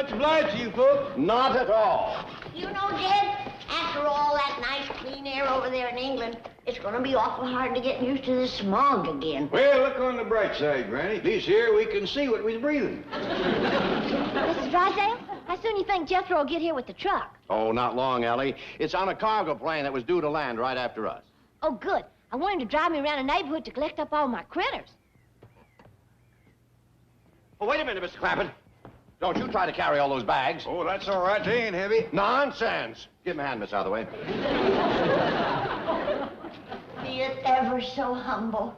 Much obliged to you folks. Not at all. You know, Jed, after all that nice clean air over there in England, it's going to be awful hard to get used to this smog again. Well, look on the bright side, Granny. At least here we can see what we're breathing. Mrs. Drysdale, how soon you think Jethro will get here with the truck? Oh, not long, Ellie. It's on a cargo plane that was due to land right after us. Oh, good. I want him to drive me around the neighborhood to collect up all my critters. Oh, wait a minute, Mr. Clappett. Don't you try to carry all those bags. Oh, that's all right. They ain't heavy. Nonsense. Give him a hand, Miss Hathaway. Be it ever so humble,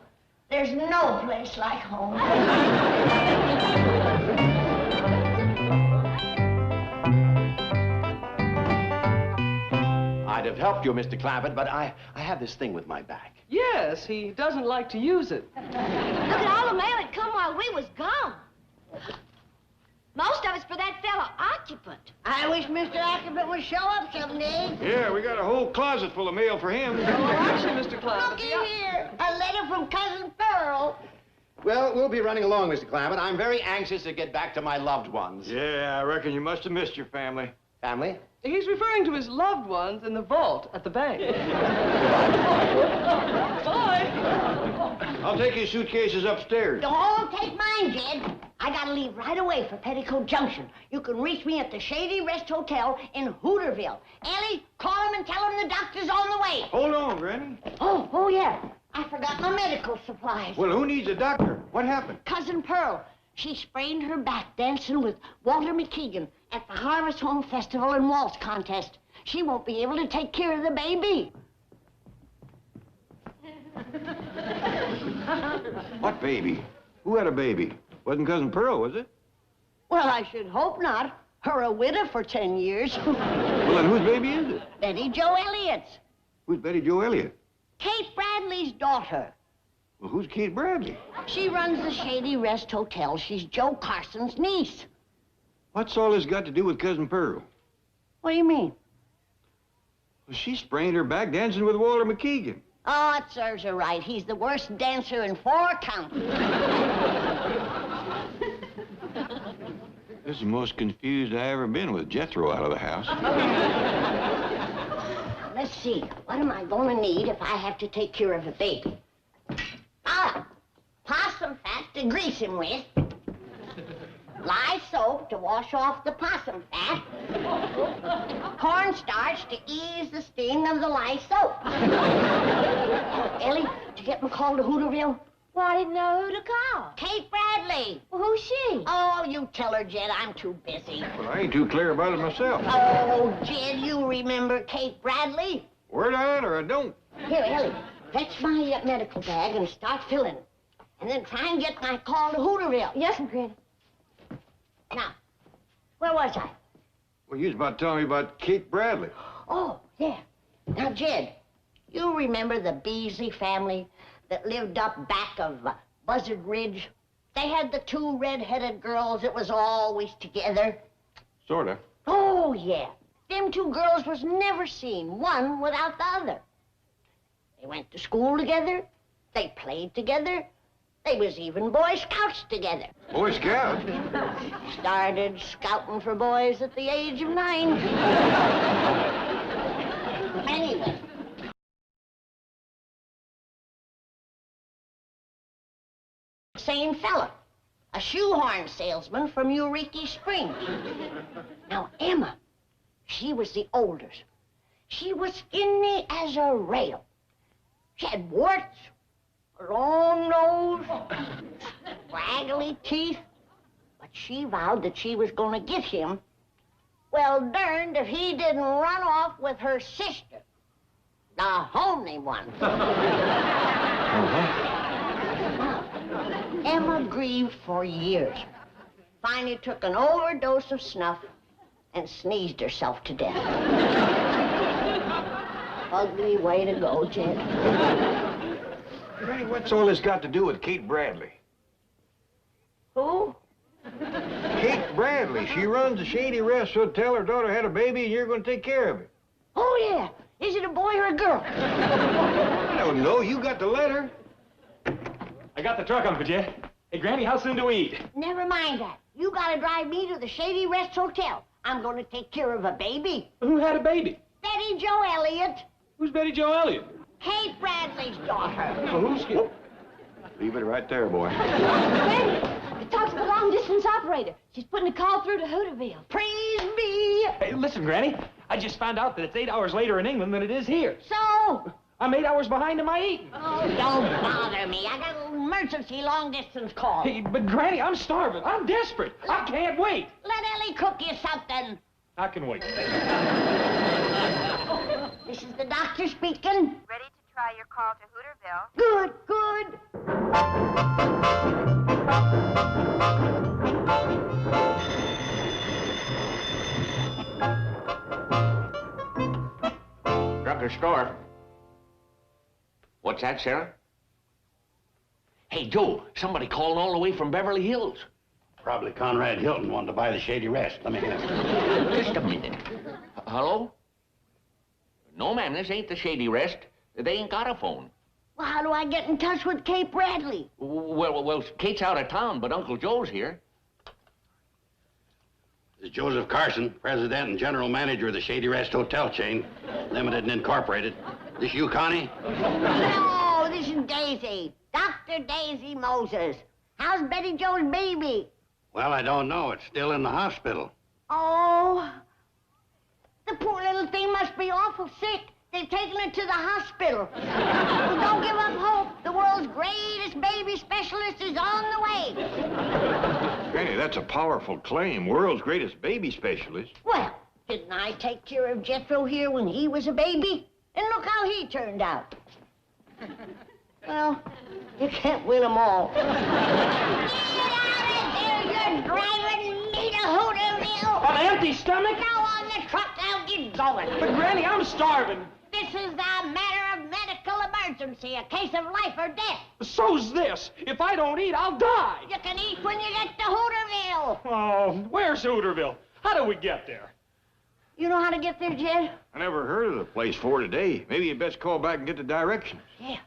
there's no place like home. I'd have helped you, Mr. Clappett, but I have this thing with my back. Yes, he doesn't like to use it. Look at all the mail that come while we was gone. Most of it's for that fellow occupant. I wish Mr. Occupant would show up someday. Yeah, we got a whole closet full of mail for him. Oh, actually, Mr. Clappett. Looky here, a letter from Cousin Pearl. Well, we'll be running along, Mr. Clappett. I'm very anxious to get back to my loved ones. Yeah, I reckon you must have missed your family. Family? He's referring to his loved ones in the vault at the bank. Bye. I'll take your suitcases upstairs. Don't take mine, Jed. I gotta leave right away for Petticoat Junction. You can reach me at the Shady Rest Hotel in Hooterville. Ellie, call him and tell him the doctor's on the way. Hold on, Granny. Oh, yeah. I forgot my medical supplies. Well, who needs a doctor? What happened? Cousin Pearl. She sprained her back dancing with Walter McKeegan at the Harvest Home Festival and Waltz Contest. She won't be able to take care of the baby. What baby? Who had a baby? Wasn't Cousin Pearl, was it? Well, I should hope not. Her a widow for 10 years. Well, then whose baby is it? Betty Jo Elliott's. Who's Betty Jo Elliott? Kate Bradley's daughter. Well, who's Kate Bradley? She runs the Shady Rest Hotel. She's Joe Carson's niece. What's all this got to do with Cousin Pearl? What do you mean? Well, she sprained her back dancing with Walter McKeegan. Oh, it serves her right. He's the worst dancer in 4 counties. This is the most confused I ever been with Jethro out of the house. Let's see. What am I going to need if I have to take care of a baby? Possum fat to grease him with. Lye soap to wash off the possum fat. Cornstarch to ease the sting of the lye soap. Ellie, did you get my call to Hooterville? Well, I didn't know who to call. Kate Bradley. Well, who's she? Oh, you tell her, Jed. I'm too busy. Well, I ain't too clear about it myself. Oh, Jed, you remember Kate Bradley? Word on or I don't. Here, Ellie, fetch my medical bag and start filling. And then try and get my call to Hooterville. Yes, Granny. Now, where was I? Well, you was about telling me about Kate Bradley. Oh, yeah. Now, Jed, you remember the Beasley family that lived up back of Buzzard Ridge? They had the 2 red-headed girls that was always together. Sorta. Oh, yeah. Them 2 girls was never seen, one without the other. They went to school together. They played together. They was even Boy Scouts together. Boy Scout? Started scouting for boys at the age of 9. Anyway. Same fella. A shoehorn salesman from Eureka Springs. Now, Emma, she was the oldest. She was skinny as a rail. She had warts, a long nose, waggly teeth, but she vowed that she was going to get him. Well, darned if he didn't run off with her sister, the homely one. Emma grieved for years. Finally took an overdose of snuff and sneezed herself to death. Ugly way to go, Jed. Granny, what's all this got to do with Kate Bradley? Who? Kate Bradley. She runs the Shady Rest Hotel. Her daughter had a baby, and you're going to take care of it. Oh, yeah. Is it a boy or a girl? I don't know. You got the letter. I got the truck, Uncle Jed. Hey, Granny, how soon do we eat? Never mind that. You gotta drive me to the Shady Rest Hotel. I'm gonna take care of a baby. Who had a baby? Betty Jo Elliott. Who's Betty Jo Elliott? Kate Bradley's daughter. Well, who's... Leave it right there, boy. Randy, talk to the long-distance operator. She's putting a call through to Hooterville. Praise be. Hey, listen, Granny. I just found out that it's 8 hours later in England than it is here. So? I'm 8 hours behind in my eating. Oh, don't bother me. I got an emergency long-distance call. Hey, but Granny, I'm starving. I'm desperate. I can't wait. Let Ellie cook you something. I can wait. This is the doctor speaking. Ready to try your call to Hooterville. Good, good. Drugstore. What's that, Sarah? Hey, Joe, somebody calling all the way from Beverly Hills. Probably Conrad Hilton wanted to buy the Shady Rest. Let me have it. Just a minute. Hello? No, ma'am, this ain't the Shady Rest. They ain't got a phone. Well, how do I get in touch with Kate Bradley? Well, Kate's out of town, but Uncle Joe's here. This is Joseph Carson, president and general manager of the Shady Rest Hotel chain, limited and incorporated. This you, Connie? No, this is Daisy. Dr. Daisy Moses. How's Betty Jo's baby? Well, I don't know. It's still in the hospital. Oh, the poor little thing must be awful sick. They've taken her to the hospital. Well, don't give up hope. The world's greatest baby specialist is on the way. Granny, that's a powerful claim. World's greatest baby specialist. Well, didn't I take care of Jethro here when he was a baby? And look how he turned out. Well, you can't win them all. Get out of there! You're driving me to Hooterville! On an empty stomach? Now on the truck, now get going. But, Granny, I'm starving. This is a matter of medical emergency, a case of life or death. So's this. If I don't eat, I'll die. You can eat when you get to Hooterville. Oh, where's Hooterville? How do we get there? You know how to get there, Jed? I never heard of the place before today. Maybe you best call back and get the directions. Yeah.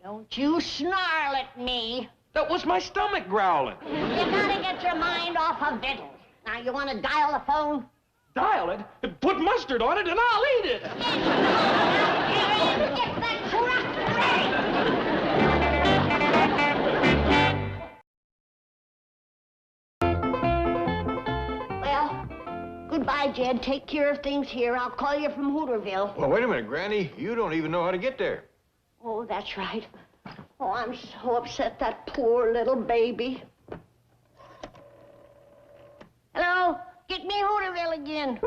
Don't you snarl at me. That was my stomach growling. You gotta get your mind off of victuals. Now, you want to dial the phone? Dial it, put mustard on it, and I'll eat it. Get the truck ready! Well, goodbye, Jed. Take care of things here. I'll call you from Hooterville. Well, wait a minute, Granny. You don't even know how to get there. Oh, that's right. Oh, I'm so upset, that poor little baby. Hello? Get me Hooterville again.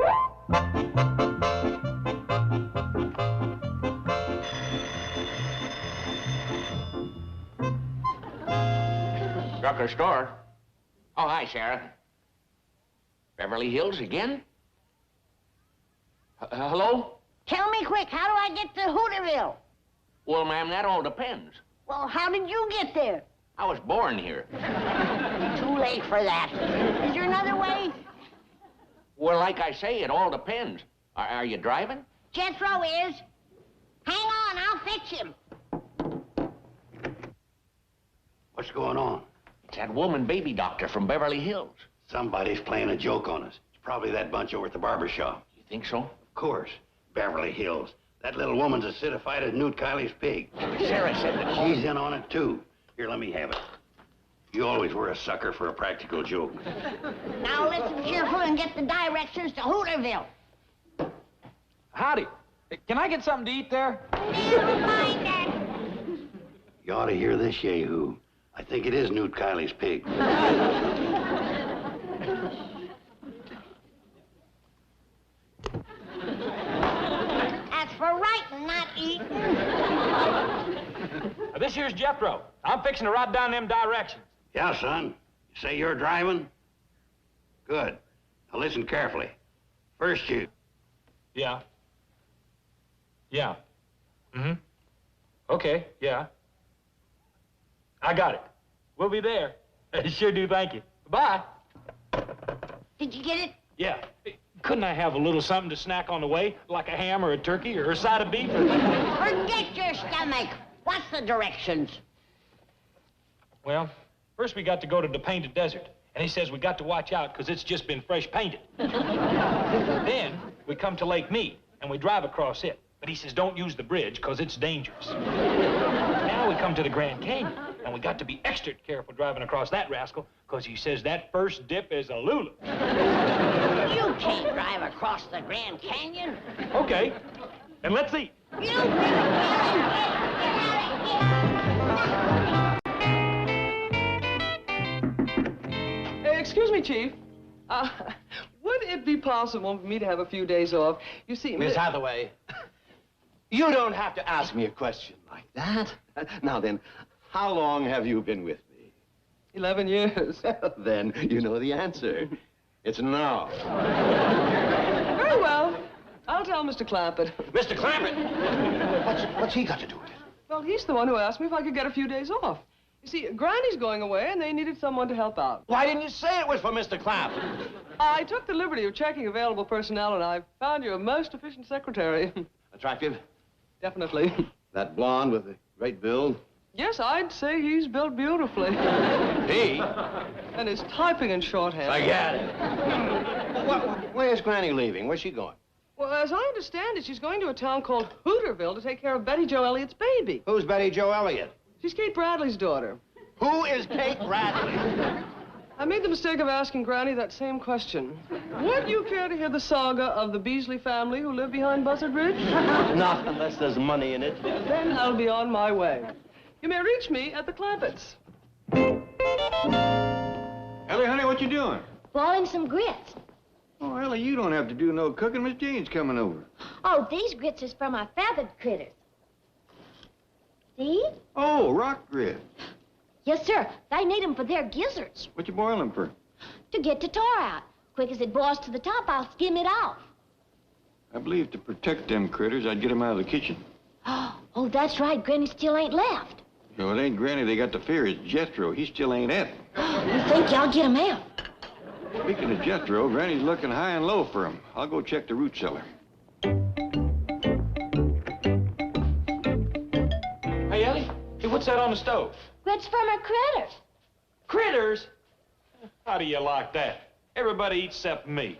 Drugstore. Oh, hi, Sarah. Beverly Hills again? Hello? Tell me quick, how do I get to Hooterville? Well, ma'am, that all depends. Well, how did you get there? I was born here. Too late for that. Is there another way? Well, like I say, it all depends. Are you driving? Jethro is. Hang on, I'll fetch him. What's going on? It's that woman baby doctor from Beverly Hills. Somebody's playing a joke on us. It's probably that bunch over at the barber shop. You think so? Of course. Beverly Hills. That little woman's as acidified as Newt Kiley's pig. Sarah said that... She's in on it, too. Here, let me have it. You always were a sucker for a practical joke. Now listen careful and get the directions to Hooterville. Howdy. Can I get something to eat there? Never mind that. You ought to hear this, Yahoo. I think it is Newt Kiley's pig. That's for writing, not eating. This here's Jethro. I'm fixing to ride down them directions. Yeah, son. You say you're driving? Good. Now listen carefully. First you... Yeah. Yeah. Mm-hmm. Okay, yeah. I got it. We'll be there. Sure do, thank you. Bye. Did you get it? Yeah. Couldn't I have a little something to snack on the way, like a ham or a turkey or a side of beef? Forget your stomach. What's the directions? Well, First, we got to go to the painted desert. And he says we got to watch out because it's just been fresh painted. Then we come to Lake Mead, and we drive across it. But he says don't use the bridge because it's dangerous. Now we come to the Grand Canyon, and we got to be extra careful driving across that rascal because he says that first dip is a lulu. You can't drive across the Grand Canyon. Okay, and let's eat. Excuse me, Chief. Would it be possible for me to have a few days off? You see, Miss Hathaway, you don't have to ask me a question like that. Now then, how long have you been with me? 11 years. Then you know the answer. It's no. Very well. I'll tell Mr. Clampett. Mr. Clampett? What's he got to do with it? Well, he's the one who asked me if I could get a few days off. You see, Granny's going away, and they needed someone to help out. Why didn't you say it was for Mr. Clampett? I took the liberty of checking available personnel, and I found you a most efficient secretary. Attractive? Definitely. That blonde with the great build? Yes, I'd say he's built beautifully. He? And his typing in shorthand. I get it. Where's Granny leaving? Where's she going? Well, as I understand it, she's going to a town called Hooterville to take care of Betty Jo Elliott's baby. Who's Betty Jo Elliott? She's Kate Bradley's daughter. Who is Kate Bradley? I made the mistake of asking Granny that same question. Would you care to hear the saga of the Beasley family who live behind Buzzard Ridge? Not unless there's money in it. Then I'll be on my way. You may reach me at the Clampetts. Ellie, honey, what you doing? Boiling some grits. Oh, Ellie, you don't have to do no cooking. Miss Jane's coming over. Oh, these grits is for my feathered critters. See? Oh, rock grit. Yes, sir. They need 'em for their gizzards. What you boiling for? To get the tar out. Quick as it boils to the top, I'll skim it off. I believe to protect them critters, I'd get them out of the kitchen. Oh, that's right. Granny still ain't left. No, it ain't Granny they got to fear. It's Jethro. He still ain't at it. You think y'all get 'em out? Speaking of Jethro, Granny's looking high and low for him. I'll go check the root cellar. Hey, Ellie, hey, what's that on the stove? Grits for my critters. Critters? How do you like that? Everybody eats except me.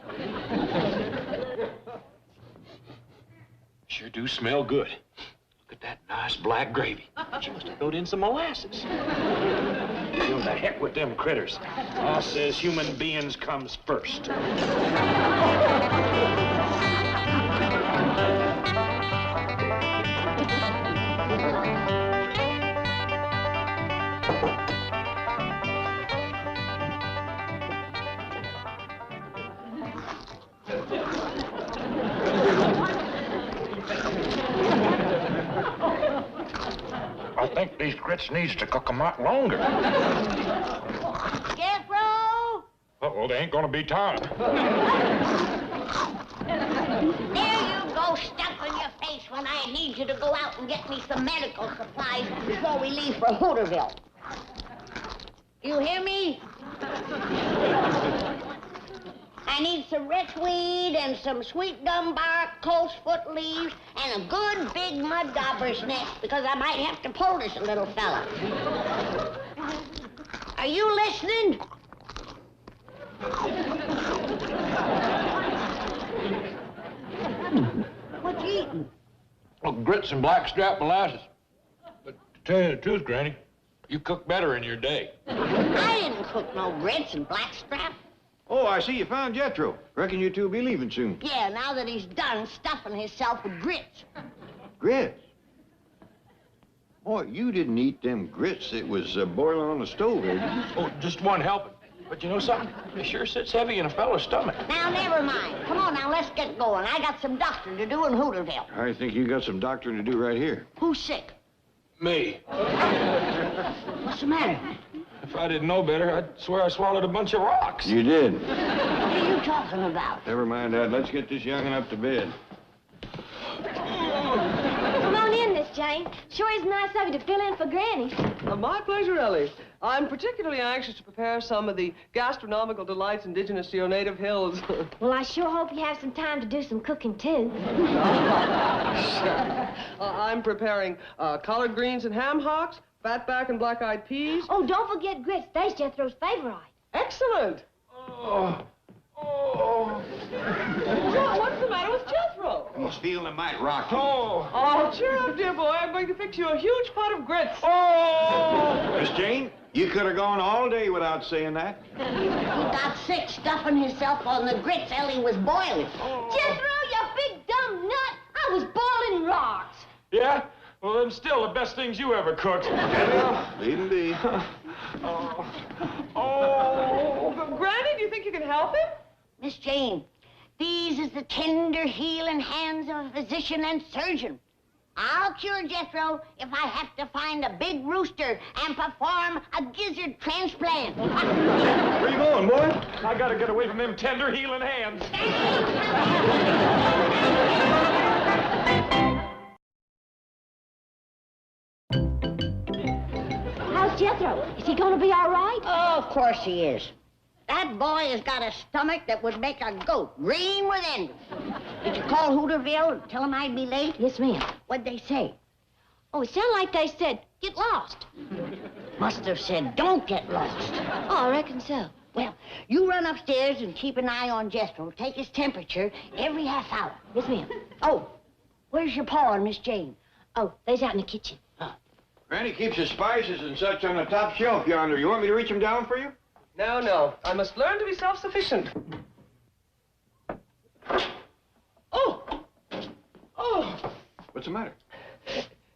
Sure do smell good. Look at that nice black gravy. She must have thrown in some molasses. Go to heck with them critters. I says human beings comes first. I think these grits needs to cook 'em out longer. Jethro! Uh-oh, they ain't gonna be time. There you go, stuffing your face when I need you to go out and get me some medical supplies before we leave for Hooterville. You hear me? I need some retchweed and some sweet gum bark, coltsfoot leaves, and a good big mud dauber's nest because I might have to pull this little fella. Are you listening? What you eating? Well, grits and blackstrap molasses. But to tell you the truth, Granny, you cook better in your day. I didn't cook no grits and blackstrap. Oh, I see you found Jethro. Reckon you two will be leaving soon. Yeah, now that he's done stuffing himself with grits. Grits? Boy, you didn't eat them grits that was boiling on the stove, did you? Oh, just one helping. But you know something? It sure sits heavy in a fellow's stomach. Now, never mind. Come on now, let's get going. I got some doctoring to do in Hooterville. I think you got some doctoring to do right here. Who's sick? Me. What's the matter? If I didn't know better, I'd swear I swallowed a bunch of rocks. You did. What are you talking about? Never mind that. Let's get this young'un up to bed. Come on in, Miss Jane. Sure is nice of you to fill in for Granny. My pleasure, Ellie. I'm particularly anxious to prepare some of the gastronomical delights indigenous to your native hills. Well, I sure hope you have some time to do some cooking, too. I'm preparing collard greens and ham hocks, Fatback and black-eyed peas. Oh, don't forget grits. They's Jethro's favorite. Excellent. What's the matter with Jethro? He's feeling mighty rocky. Oh, cheer up, dear boy. I'm going to fix you a huge pot of grits. Miss Jane, you could have gone all day without saying that. He got sick stuffing himself on the grits Ellie was boiling. Jethro, you big dumb nut! I was boiling rocks. Yeah? Well, them still the best things you ever cooked. Leave him be. Granny, do you think you can help him? Miss Jane, these is the tender healing hands of a physician and surgeon. I'll cure Jethro if I have to find a big rooster and perform a gizzard transplant. Where you going, boy? I gotta get away from them tender healing hands. How's Jethro? Is he gonna be all right? Oh, of course he is. That boy has got a stomach that would make a goat green with envy. Did you call Hooterville and tell them I'd be late? Yes, ma'am. What'd they say? Oh, it sounded like they said, get lost. Must have said, don't get lost. Oh, I reckon so. Well, you run upstairs and keep an eye on Jethro. Take his temperature every half hour. Yes, ma'am. Oh, where's your paw and Miss Jane? Oh, they's out in the kitchen. Granny keeps his spices and such on the top shelf yonder. You want me to reach them down for you? No. I must learn to be self-sufficient. Oh! What's the matter?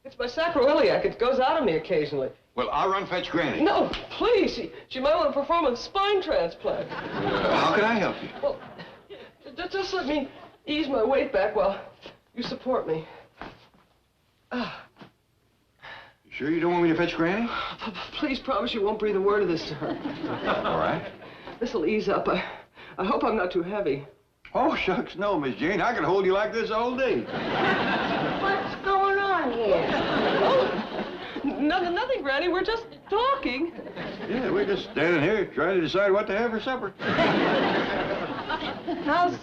It's my sacroiliac. It goes out of me occasionally. Well, I'll run fetch Granny. No, please. She might want to perform a spine transplant. How can I help you? Well, just let me ease my weight back while you support me. You sure you don't want me to fetch Granny? Please promise you won't breathe a word of this to her. All right. This'll ease up. I hope I'm not too heavy. Oh, shucks, no, Miss Jane. I can hold you like this all day. What's going on here? Nothing, Granny. We're just talking. Yeah, we're just standing here trying to decide what to have for supper. How's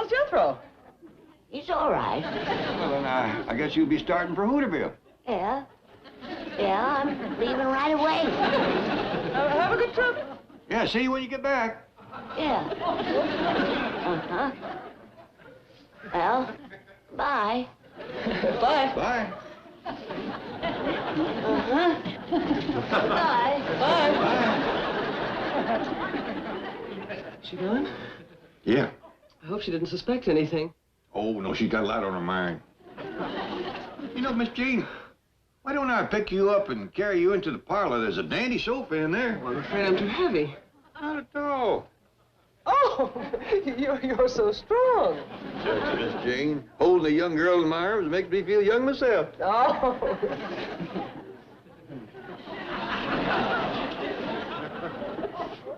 Jethro? He's all right. Well, then I guess you'll be starting for Hooterville. Yeah, I'm leaving right away. Have a good trip. Yeah, see you when you get back. Yeah. Uh-huh. Well, bye. Bye. Bye. Uh-huh. Bye. Bye. She gone? Yeah. I hope she didn't suspect anything. Oh, no, she's got a lot on her mind. You know, Miss Jane, why don't I pick you up and carry you into the parlor? There's a dandy sofa in there. Well, I'm afraid I'm too heavy. Not at all. Oh, you're so strong. Shucks, Miss Jane, holding a young girl in my arms makes me feel young myself. Oh.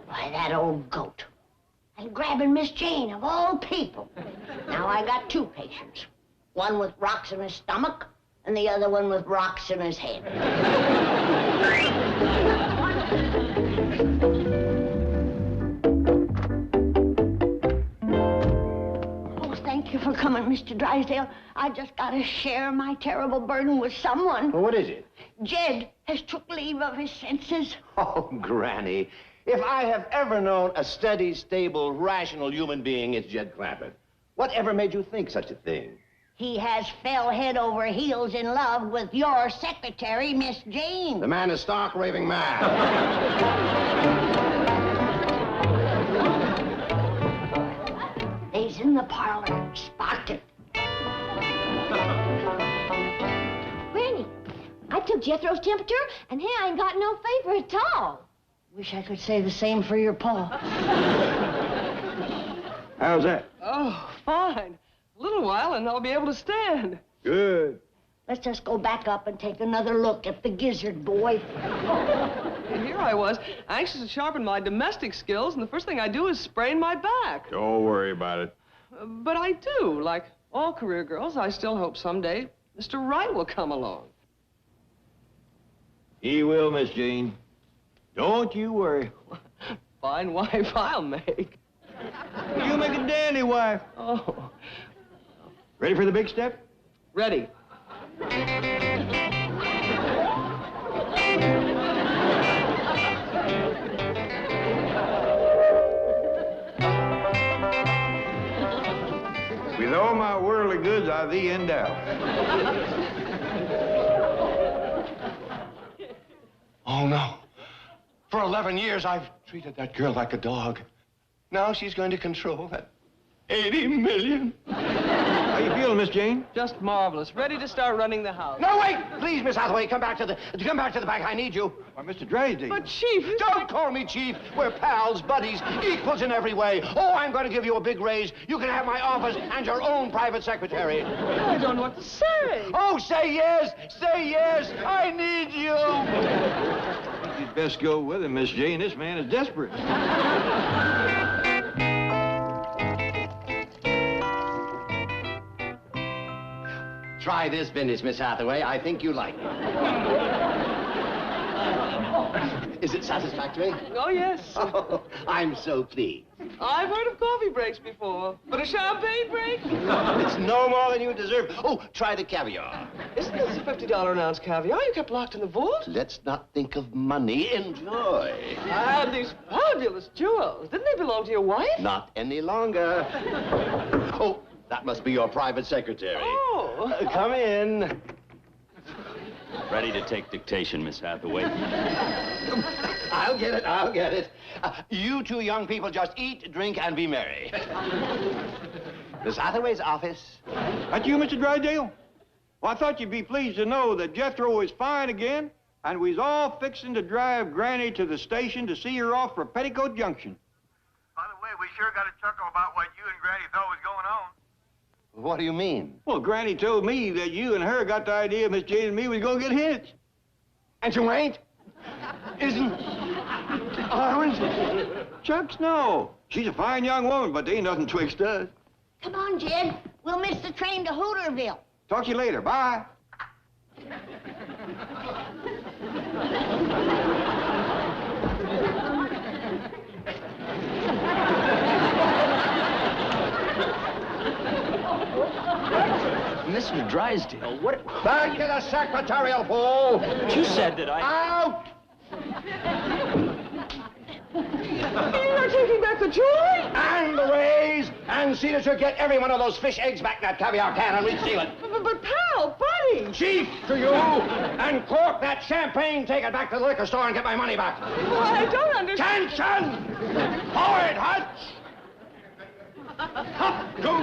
Why, that old goat. And grabbing Miss Jane, of all people. Now I got two patients. One with rocks in his stomach, and the other one with rocks in his head. Oh, thank you for coming, Mr. Drysdale. I just got to share my terrible burden with someone. Well, what is it? Jed has took leave of his senses. Oh, Granny, if I have ever known a steady, stable, rational human being, it's Jed Clampett. Whatever made you think such a thing? He has fell head over heels in love with your secretary, Miss Jane. The man is stark raving mad. He's in the parlor, sparking. Granny, I took Jethro's temperature, and he ain't got no fever at all. Wish I could say the same for your paw. How's that? Oh, fine. A little while, and I'll be able to stand. Good. Let's just go back up and take another look at the gizzard boy. And here I was, anxious to sharpen my domestic skills, and the first thing I do is sprain my back. Don't worry about it. But I do. Like all career girls, I still hope someday Mr. Right will come along. He will, Miss Jane. Don't you worry. Fine wife I'll make. You'll make a dandy wife. Oh, Ready for the big step? ready. Oh, no. For 11 years, I've treated that girl like a dog. Now she's going to control that 80 million. How you feeling, Miss Jane? Just marvelous. Ready to start running the house. No, wait! Please, Miss Hathaway, come back to the bank. I need you. Why, Mr. Drysdale. But, Chief, you Don't call me Chief. We're pals, buddies, equals in every way. Oh, I'm going to give you a big raise. You can have my office and your own private secretary. I don't know what to say. Oh, say yes! Say yes! I need you! I think you'd best go with him, Miss Jane. This man is desperate. Try this business, Miss Hathaway. I think you like it. Is it satisfactory? Oh, yes. Oh, I'm so pleased. I've heard of coffee breaks before, but a champagne break? It's no more than you deserve. Oh, try the caviar. Isn't this a $50 an ounce caviar you kept locked in the vault? Let's not think of money. Enjoy. And these fabulous jewels. Didn't they belong to your wife? Not any longer. Oh, that must be your private secretary. Oh. Come in. Ready to take dictation, Miss Hathaway. I'll get it. You two young people just eat, drink, and be merry. Miss Hathaway's office. That you, Mr. Drysdale? Well, I thought you'd be pleased to know that Jethro is fine again, and we's all fixing to drive Granny to the station to see her off for Petticoat Junction. By the way, we sure got a chuckle about what you and Granny thought was going on. What do you mean? Well, Granny told me that you and her got the idea Miss Jane and me was gonna get hitched. And you ain't? Isn't Orange? Chucks, no. She's a fine young woman, but there ain't nothing twixt us. Come on, Jed. We'll miss the train to Hooterville. Talk to you later. Bye. Mr. Drysdale, what? Back to the secretarial pool. You said that I... Out! You're taking back the jewelry? And the raise! And see that you get every one of those fish eggs back in that caviar can and reseal it. But pal, buddy. Chief, to you! And cork that champagne, take it back to the liquor store and get my money back. Well, I don't understand. Attention! Forward, Hutch! Up, 2, 3, 4.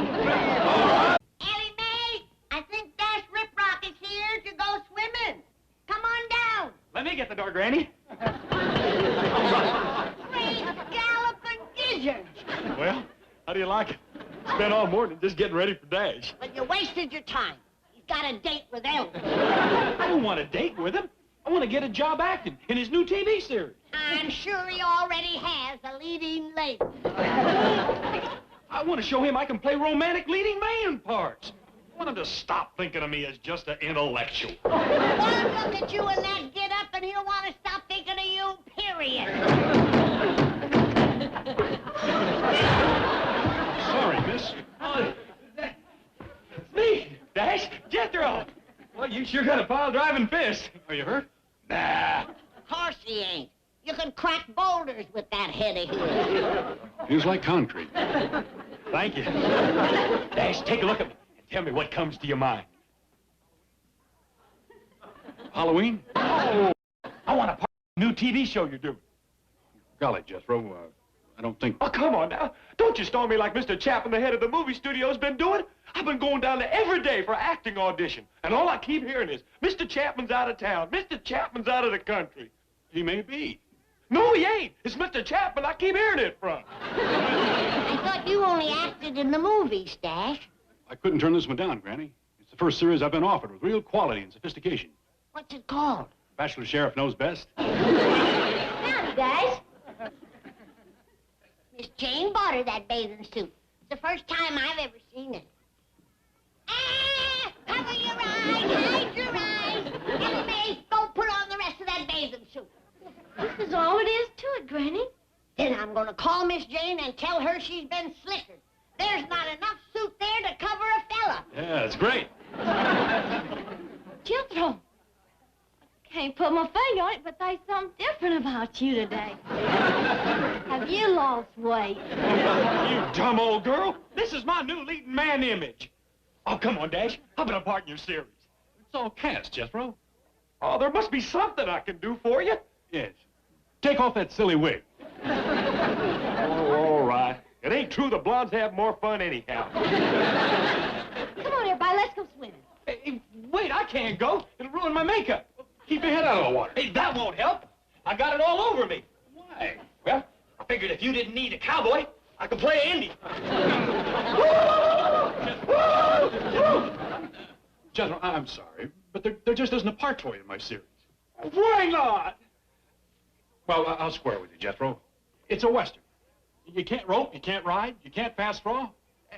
Ellie Mae, I think Dash Riprock is here to go swimming. Come on down. Let me get the door, Granny. Great galloping gizzards. Well, how do you like it? Spent all morning just getting ready for Dash. But you wasted your time. He's got a date with Ellie. I don't want a date with him. I want to get a job acting in his new TV series. I'm sure he already has a leading lady. I want to show him I can play romantic leading man parts. I want him to stop thinking of me as just an intellectual. One look at you in that get-up and he'll want to stop thinking of you, period. Sorry, miss. It's me, Dash, Jethro. Well, you sure got a pile-driving fist. Are you hurt? Nah. Of course he ain't. You can crack boulders with that head of his. Feels like concrete. Thank you. Dash, take a look at me and tell me what comes to your mind. Halloween? Oh, I want a part of the new TV show you're doing. Golly, Jethro, I don't think... Oh, come on now. Don't you storm me like Mr. Chapman, the head of the movie studio's been doing. I've been going down there every day for acting audition. And all I keep hearing is, Mr. Chapman's out of town. Mr. Chapman's out of the country. He may be. No, he ain't. It's Mr. Chapman I keep hearing it from. I thought you only acted in the movies, Dash. I couldn't turn this one down, Granny. It's the first series I've been offered with real quality and sophistication. What's it called? Bachelor Sheriff knows best. Howdy, guys. Miss Jane bought her that bathing suit. It's the first time I've ever seen it. Ah! Cover your eyes! Hide your eyes! Ellie Mae, don't put on the rest of that bathing suit. This is all it is to it, Granny. Then I'm going to call Miss Jane and tell her she's been slickered. There's not enough suit there to cover a fella. Yeah, it's great. Jethro. Can't put my finger on it, but there's something different about you today. Have you lost weight? You dumb old girl. This is my new leading man image. Oh, come on, Dash. I've been a part in your series. It's all cast, Jethro. Oh, there must be something I can do for you. Yes. Take off that silly wig. Oh, all right. It ain't true the blondes have more fun anyhow. Come on, everybody, let's go swimming. Hey, wait, I can't go. It'll ruin my makeup. Keep your head out of the water. Hey, that won't help. I got it all over me. Why? Well, I figured if you didn't need a cowboy, I could play Indy. General, I'm sorry, but there just isn't a part for you in my series. Why not? Well, I'll square with you, Jethro. It's a Western. You can't rope, you can't ride, you can't fast draw,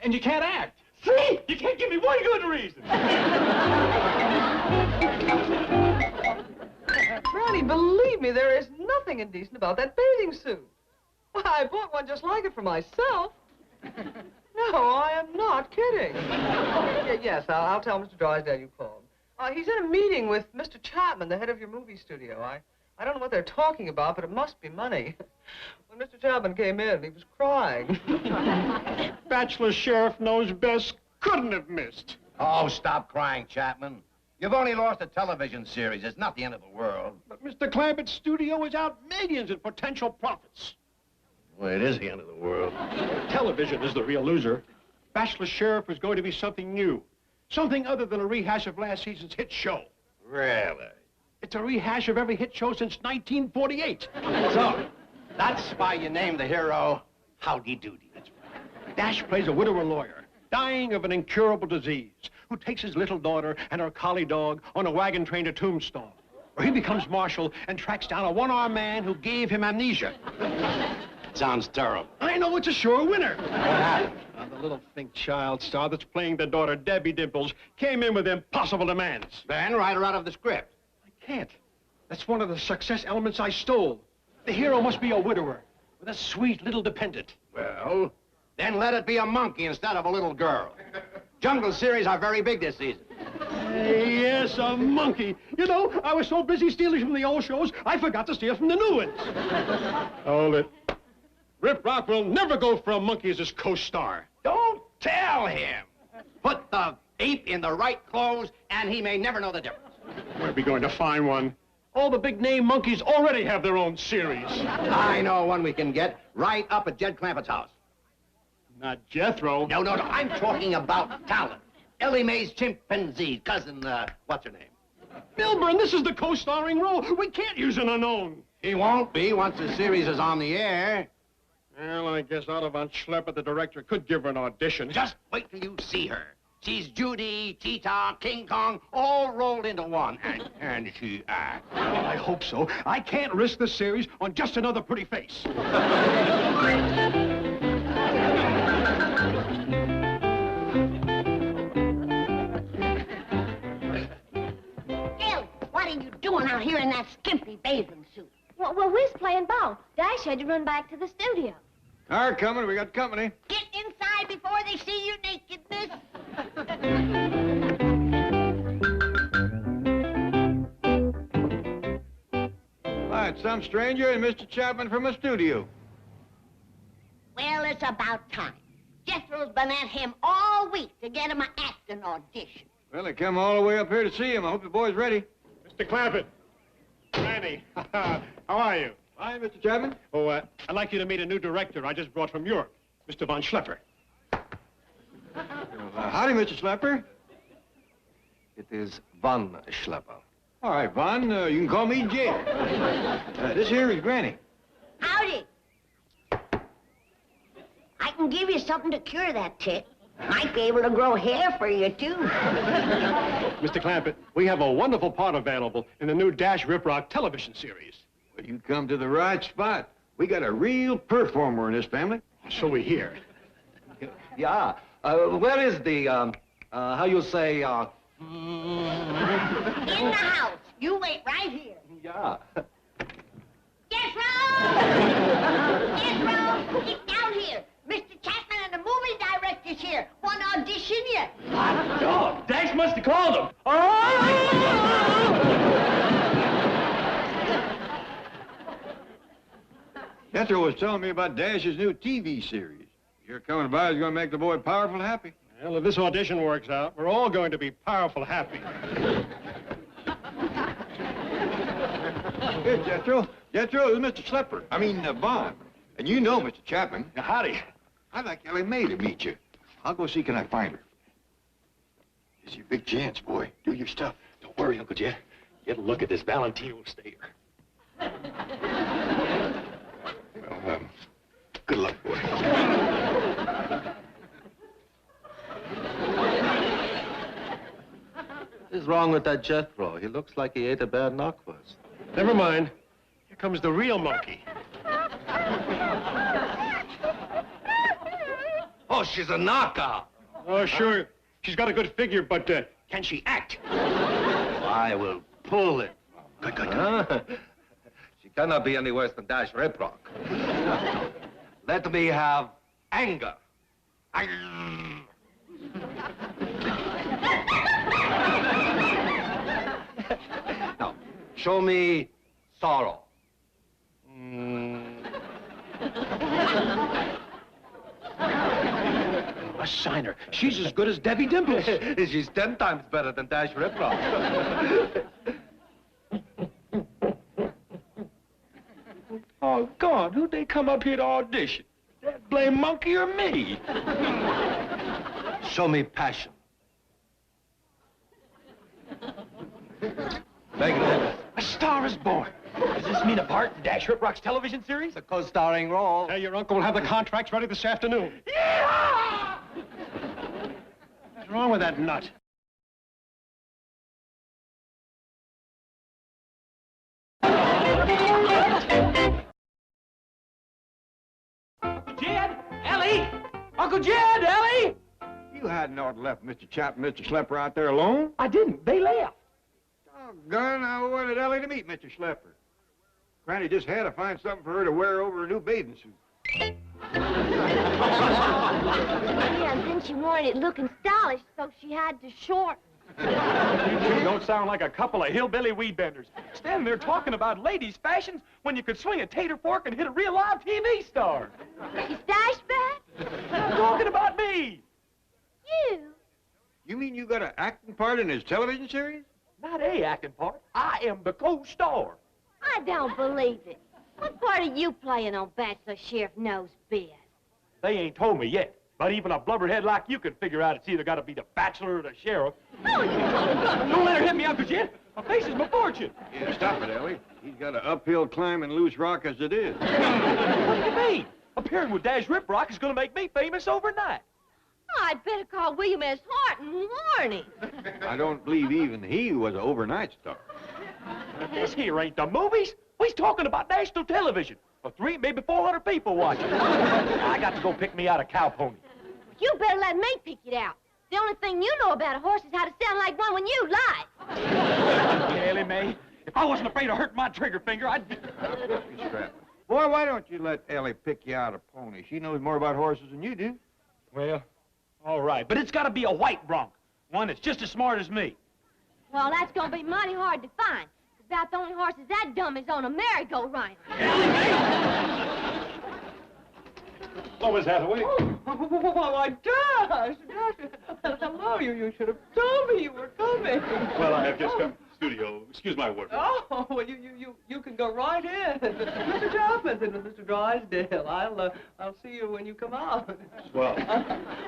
and you can't act. See? You can't give me one good reason. Granny, believe me, there is nothing indecent about that bathing suit. Why, I bought one just like it for myself. No, I am not kidding. Yes, I'll tell Mr. Drysdale you called. He's in a meeting with Mr. Chapman, the head of your movie studio. I don't know what they're talking about, but it must be money. When Mr. Chapman came in, he was crying. Bachelor sheriff knows best. Couldn't have missed. Oh, stop crying, Chapman. You've only lost a television series. It's not the end of the world. But Mr. Clampett's studio is out millions in potential profits. Well, it is the end of the world. Television is the real loser. Bachelor Sheriff is going to be something new. Something other than a rehash of last season's hit show. Really? It's a rehash of every hit show since 1948. So, that's why you named the hero Howdy Doody. That's right. Dash plays a widower lawyer, dying of an incurable disease, who takes his little daughter and her collie dog on a wagon train to Tombstone, where he becomes marshal and tracks down a one-armed man who gave him amnesia. Sounds terrible. I know, it's a sure winner. What happened? The little think child star that's playing the daughter, Debbie Dimples, came in with impossible demands. Then write her out of the script. I can't. That's one of the success elements I stole. The hero must be a widower with a sweet little dependent. Well, then let it be a monkey instead of a little girl. Jungle series are very big this season. Yes, a monkey. You know, I was so busy stealing from the old shows, I forgot to steal from the new ones. Hold it. Rip Rock will never go for a monkey as his co-star. Don't tell him. Put the ape in the right clothes, and he may never know the difference. Where'd we going to find one? All the big-name monkeys already have their own series. I know one we can get right up at Jed Clampett's house. Not Jethro. No. I'm talking about talent. Ellie Mae's chimpanzee, cousin, what's her name? Milburn, this is the co-starring role. We can't use an unknown. He won't be once the series is on the air. Well, I guess Otto von Schlepper, the director, could give her an audition. Just wait till you see her. She's Judy, Tita, King Kong, all rolled into one. And can she act? Well, I hope so. I can't risk the series on just another pretty face. Gil, what are you doing out here in that skimpy bathing suit? Well, we was playing ball. Dash had to run back to the studio. Car coming, we got company. Get inside before they see your nakedness. Why, it's some stranger and Mr. Chapman from a studio. Well, it's about time. Jethro's been at him all week to get him an acting audition. Well, they come all the way up here to see him. I hope the boy's ready. Mr. Clampett. Granny. How are you? Hi, Mr. Chapman. Oh, I'd like you to meet a new director I just brought from Europe, Mr. von Schlepper. Howdy, Mr. Schlepper. It is Von Schlepper. All right, Von, you can call me Jed. This here is Granny. Howdy. I can give you something to cure that tick. Might be able to grow hair for you, too. Mr. Clampett, we have a wonderful part available in the new Dash Rip Rock television series. Well, you come to the right spot. We got a real performer in this family. So we hear. Yeah. Where is the, how you say, In the house. You wait right here. Yeah. Jethro! Jethro, get down here. Mr. Chapman and the movie director's here. Want to audition you? Oh, Dash must have called him. Jethro was telling me about Dash's new TV series. Your coming by is going to make the boy powerful happy. Well, if this audition works out, we're all going to be powerful happy. Here, Jethro, Jethro, this is Mr. Schlepper. I mean, Vaughn. And you know Mr. Chapman. Howdy. I'd like Ellie Mae to meet you. I'll go see can I find her. It's your big chance, boy. Do your stuff. Don't worry, Uncle Jed. Get a look at this Valentino stayer. Well, good luck, boy. What is wrong with that Jethro? He looks like he ate a bad knockwurst. Never mind. Here comes the real monkey. Oh, she's a knockout. Oh, sure. She's got a good figure, but can she act? I will pull it. Good, good, good. She cannot be any worse than Dash Riprock. Let me have anger. Now, show me sorrow. A signer. She's as good as Debbie Dimples. She's 10 times better than Dash Riprock. Oh, God, who'd they come up here to audition? That blame monkey or me? Show me passion. Magnificent. A star is born. Does this mean a part in Dash Riprock's television series? The co-starring role. Hey, your uncle will have the contracts ready this afternoon. Yeah! What's wrong with that nut? Jed! Ellie! Uncle Jed! Ellie! You hadn't ought to left Mr. Chapman and Mr. Schlepper out there alone. I didn't. They left. Doggone, I wanted Ellie to meet Mr. Schlepper. Granny just had to find something for her to wear over her new bathing suit. Yeah, and then she wanted it looking stylish, so she had to shorten. You two don't sound like a couple of hillbilly weed benders. Standing there talking about ladies' fashions when you could swing a tater fork and hit a real live TV star. Is Dash back? I'm talking about me. You? You mean you got an acting part in his television series? Not a acting part. I am the co-star. I don't believe it. What part are you playing on Bachelor Sheriff Knows Biz? They ain't told me yet. But even a blubberhead like you can figure out it's either got to be the bachelor or the sheriff. Don't let her hit me, Uncle Jed. My face is my fortune. Yeah, stop it, Ellie. He's got an uphill climb in loose rock as it is. What do you mean? Appearing with Dash Riprock is going to make me famous overnight. I'd better call William S. Hart and warn him. I don't believe even he was an overnight star. This here ain't the movies. We's talking about national television. For 3, maybe 400 people watching. I got to go pick me out a cow pony. You better let me pick it out. The only thing you know about a horse is how to sound like one when you lie. Ellie Mae, if I wasn't afraid of hurting my trigger finger, I'd be... Boy, why don't you let Ellie pick you out a pony? She knows more about horses than you do. Well, all right. But it's got to be a white bronc. One that's just as smart as me. Well, that's going to be mighty hard to find. About the only horses that dumb is on a merry-go-round. Hello, Miss Hathaway. Oh, why, Dash! Hello, you should have told me you were coming. Well, I have just come to the studio. Excuse my word. Oh, well, you can go right in. Mr. Chapman and Mr. Drysdale, I'll see you when you come out. Well.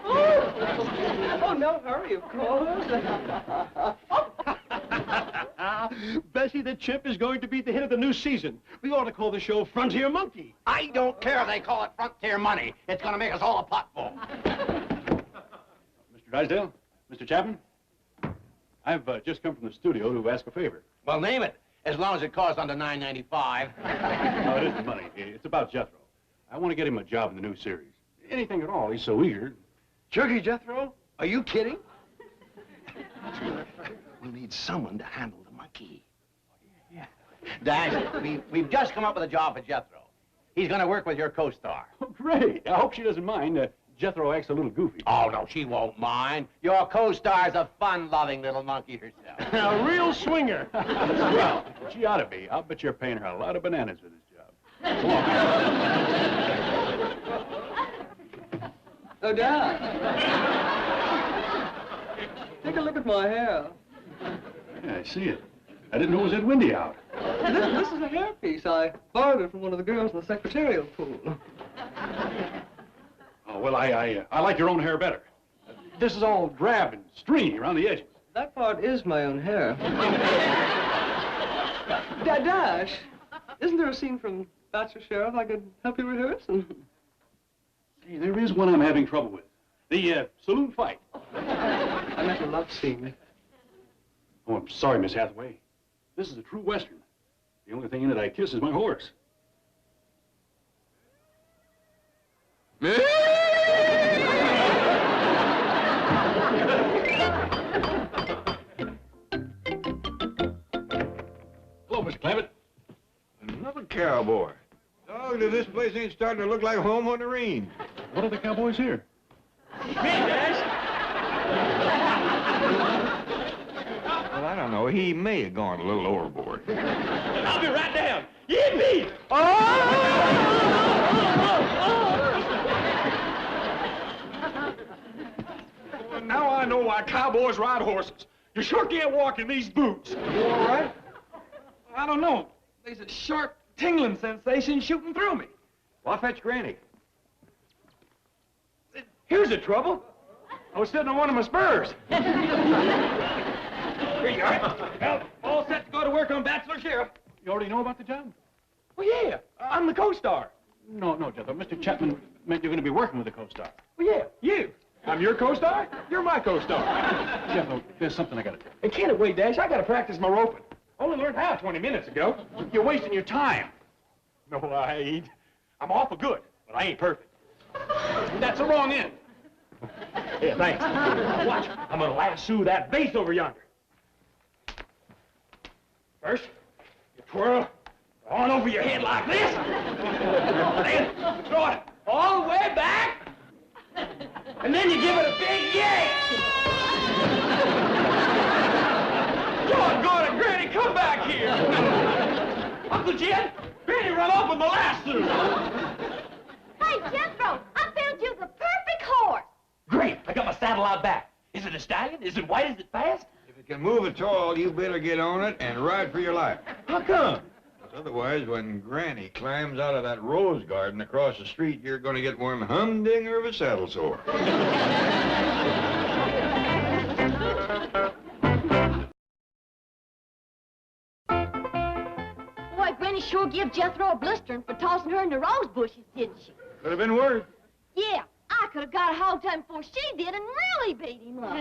Oh, no hurry, of course. Bessie the Chip is going to be the hit of the new season. We ought to call the show Frontier Monkey. I don't care if they call it Frontier Money. It's going to make us all a potful. Mr. Drysdale, Mr. Chapman, I've just come from the studio to ask a favor. Well, name it, as long as it costs under $9.95. No, it isn't money. It's about Jethro. I want to get him a job in the new series. Anything at all. He's so eager. Jerky Jethro? Are you kidding? We'll need someone to handle the monkey. Yeah. Dash, we've just come up with a job for Jethro. He's going to work with your co-star. Oh, great. I hope she doesn't mind. Jethro acts a little goofy. Oh, no, she won't mind. Your co-star's a fun-loving little monkey herself. A real swinger. Well, she ought to be. I'll bet you're paying her a lot of bananas for this job. Come on. Oh, Dad. Take a look at my hair. Yeah, I see it. I didn't know it was that windy out. This is a hairpiece. I borrowed it from one of the girls in the secretarial pool. Oh, well, I like your own hair better. This is all drab and stringy around the edges. That part is my own hair. Dash, isn't there a scene from Bachelor Sheriff I could help you rehearse? See, there is one I'm having trouble with. The saloon fight. I meant a love scene. Oh, I'm sorry, Miss Hathaway. This is a true Western. The only thing in it I kiss is my horse. Hello, Mr. Clampett. Another cowboy. Dog, this place ain't starting to look like home on the range. What are the cowboys here? Me, Dash. Well, I don't know. He may have gone a little overboard. I'll be right down. Yippee! Now I know why cowboys ride horses. You sure can't walk in these boots. You all right? I don't know. There's a sharp tingling sensation shooting through me. Well, I'll fetch Granny. Here's the trouble. I was sitting on one of my spurs. Here you are. Well, all set to go to work on Bachelor Sheriff. You already know about the job? Well, yeah. I'm the co-star. No, Jethro. Mr. Chapman meant you're going to be working with the co-star. Well, yeah, you. I'm your co-star. You're my co-star. Jethro, there's something I got to do. And can't it wait, Dash? I got to practice my roping. Only learned how 20 minutes ago. You're wasting your time. No, I ain't. I'm awful good, but I ain't perfect. That's the wrong end. Yeah, thanks. Watch. I'm gonna lasso that base over yonder. First, you twirl on over your head like this. Then throw it all the way back. And then you give it a big yank. Doggone it, Granny, come back here. Uncle Jed, Granny run off with my lasso. Hey, Jethro, I found you the perfect horse. Great, I got my saddle out back. Is it a stallion? Is it white? Is it fast? If it can move at all, you better get on it and ride for your life. How come? Otherwise, when Granny climbs out of that rose garden across the street, you're going to get one humdinger of a saddle sore. Boy, Granny sure gave Jethro a blistering for tossing her in the rose bushes, didn't she? Could have been worse. Yeah, I could have got a hold of him before she did and really beat him up.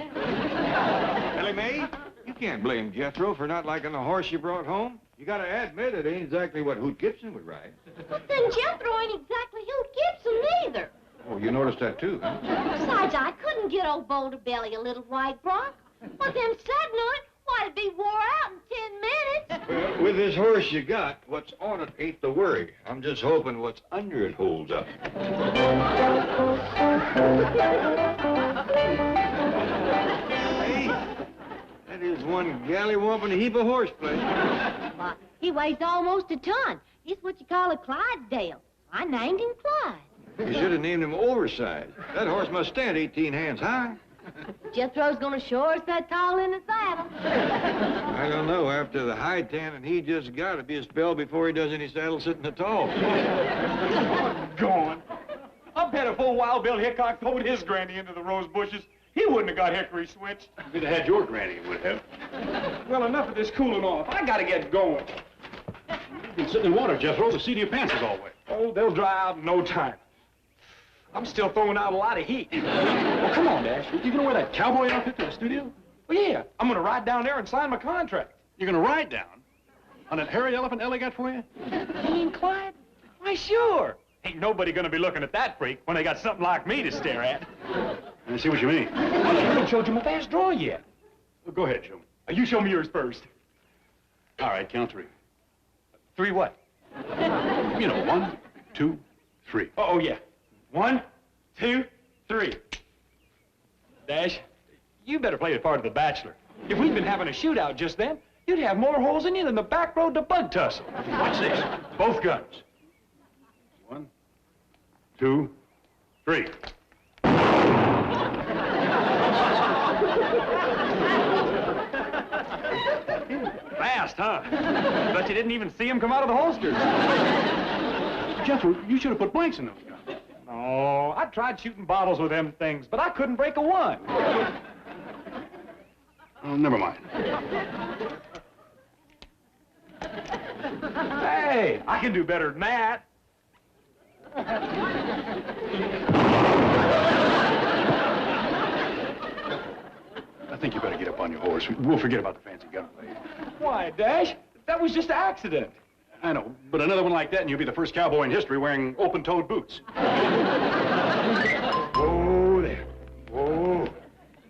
Ellie Mae, you can't blame Jethro for not liking the horse you brought home. You gotta admit it ain't exactly what Hoot Gibson would ride. But then Jethro ain't exactly Hoot Gibson either. Oh, you noticed that too, huh? Besides, I couldn't get old Boulder Belly a little white bronc. But them saddling on it, why, it'd be wore out in 10 minutes. Well, with this horse you got, what's on it ain't the worry. I'm just hoping what's under it holds up. Hey, that is one gallywumping heap of horseplay. Why, he weighs almost a ton. He's what you call a Clydesdale. I named him Clyde. You should have named him Oversized. That horse must stand 18 hands high. Jethro's gonna show us that tall in the saddle. I don't know. After the high tanning he just got, it'd be a spell before he does any saddle sitting at all. Gone. I bet if old Wild Bill Hickok towed his granny into the rose bushes, he wouldn't have got hickory switched. If you'd have had your granny, you would have. Well, enough of this cooling off. I gotta get going. You've been sitting in water, Jethro. The seat of your pants is all wet. Oh, they'll dry out in no time. I'm still throwing out a lot of heat. Well, come on, Dash. You gonna wear that cowboy outfit to the studio? Well, yeah. I'm gonna ride down there and sign my contract. You're gonna ride down on that hairy elephant Ellie got for you? Me and Clyde? Why, sure. Ain't nobody gonna be looking at that freak when they got something like me to stare at. I see what you mean. I haven't showed you my fast draw yet. Well, go ahead, show me. You show me yours first. All right, count three. Three what? You know, 1, 2, 3. Oh, yeah. 1, 2, 3. Dash, you better play the part of the bachelor. If we'd been having a shootout just then, you'd have more holes in you than the back road to Bug Tussle. Watch this. Both guns. 1, 2, 3. Bam! fast, huh? Bet you didn't even see him come out of the holsters. Jethro, you should have put blanks in those guns. No, I tried shooting bottles with them things, but I couldn't break a one. Oh, never mind. Hey, I can do better than that. I think you better get up on your horse. We'll forget about the fancy gunplay. Why, Dash? That was just an accident. I know, but another one like that and you'll be the first cowboy in history wearing open-toed boots. Whoa there. Whoa.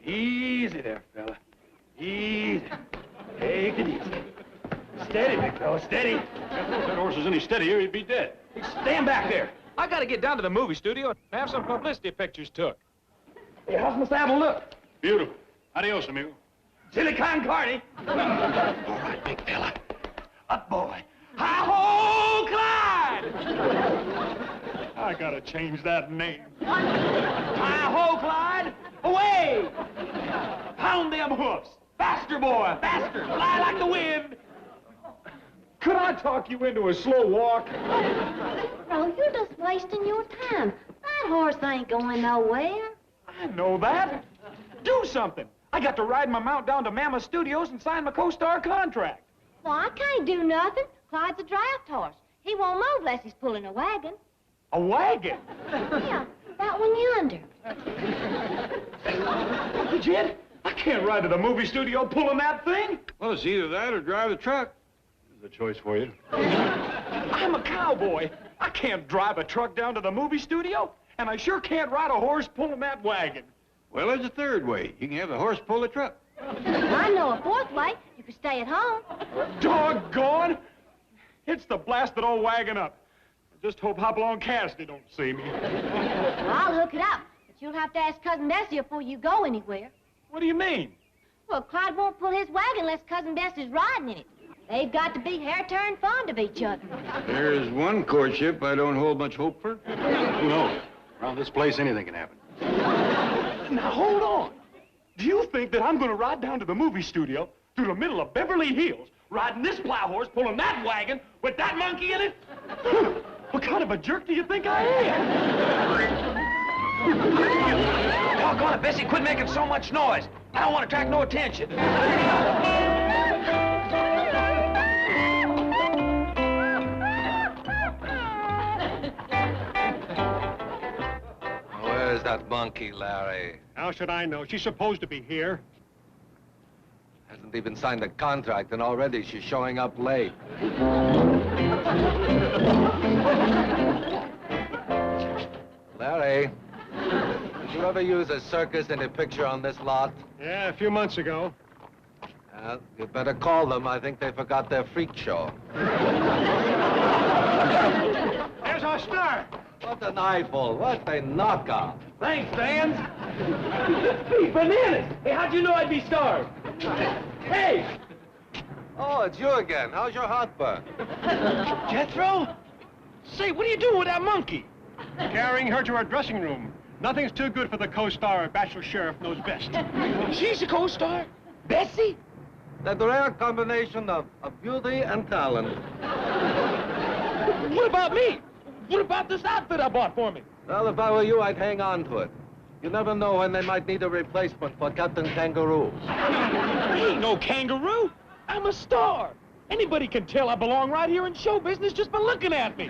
Easy there, fella. Easy. Take it easy. Steady, big fella, steady. If that horse was any steadier, he'd be dead. Hey, stand back there. I gotta get down to the movie studio and have some publicity pictures took. Hey, how's my saddle look? Beautiful. Adios, amigo. Chili con carne. All right, big fella. Up, boy. Hi-ho, Clyde! I gotta change that name. Hi-ho, Clyde! Away! Pound them hoofs. Faster, boy, faster. Fly like the wind. Could I talk you into a slow walk? Oh, you're just wasting your time. That horse ain't going nowhere. I know that. Do something. I got to ride my mount down to Mammoth Studios and sign my co-star contract. Well, I can't do nothing. Clyde's a draft horse. He won't move unless he's pulling a wagon. A wagon? Yeah, that one yonder. Jed, I can't ride to the movie studio pulling that thing. Well, it's either that or drive the truck. There's a choice for you. I'm a cowboy. I can't drive a truck down to the movie studio, and I sure can't ride a horse pulling that wagon. Well, there's a third way. You can have the horse pull the truck. I know a fourth way. You could stay at home. Doggone! It's the blasted old wagon up. I just hope Hopalong Cassidy don't see me. Well, I'll hook it up, but you'll have to ask Cousin Bessie before you go anywhere. What do you mean? Well, Clyde won't pull his wagon unless Cousin Bessie's riding in it. They've got to be hair-turned fond of each other. There's one courtship I don't hold much hope for. Who knows? Around this place, anything can happen. Now, hold on. Do you think that I'm going to ride down to the movie studio through the middle of Beverly Hills, riding this plow horse, pulling that wagon, with that monkey in it? What kind of a jerk do you think I am? Doggone it, Bessie, quit making so much noise. I don't want to attract no attention. Where's that monkey, Larry? How should I know? She's supposed to be here. Hasn't even signed a contract, and already she's showing up late. Larry, did you ever use a circus in a picture on this lot? Yeah, a few months ago. You better call them. I think they forgot their freak show. There's our star. What an eyeful. What a knockoff. Thanks, Vans. Hey, bananas! Hey, how'd you know I'd be starved? Hey! Oh, it's you again. How's your heartburn? Jethro? Say, what are you doing with that monkey? Carrying her to her dressing room. Nothing's too good for the co-star. Bachelor Sheriff knows best. She's a co-star? Bessie? That rare combination of beauty and talent. What about me? What about this outfit I bought for me? Well, if I were you, I'd hang on to it. You never know when they might need a replacement for Captain Kangaroo. I ain't no kangaroo. I'm a star. Anybody can tell I belong right here in show business just by looking at me.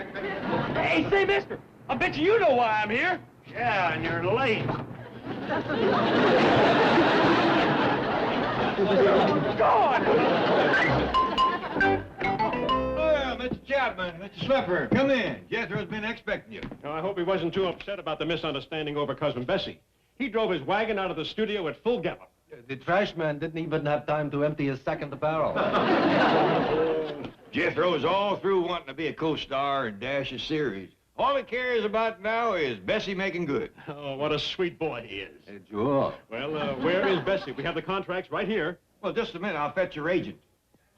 Hey, say, mister, I bet you know why I'm here. Yeah, and you're late. God! Well, Mr. Chapman, Mr. Slipper, come in. Jethro's been expecting you. Now, I hope he wasn't too upset about the misunderstanding over Cousin Bessie. He drove his wagon out of the studio at full gallop. The trash man didn't even have time to empty his second barrel. Jethro's all through wanting to be a co-star in Dash's series. All he cares about now is Bessie making good. Oh, what a sweet boy he is. Hey, sure. Well, where is Bessie? We have the contracts right here. Well, just a minute. I'll fetch your agent.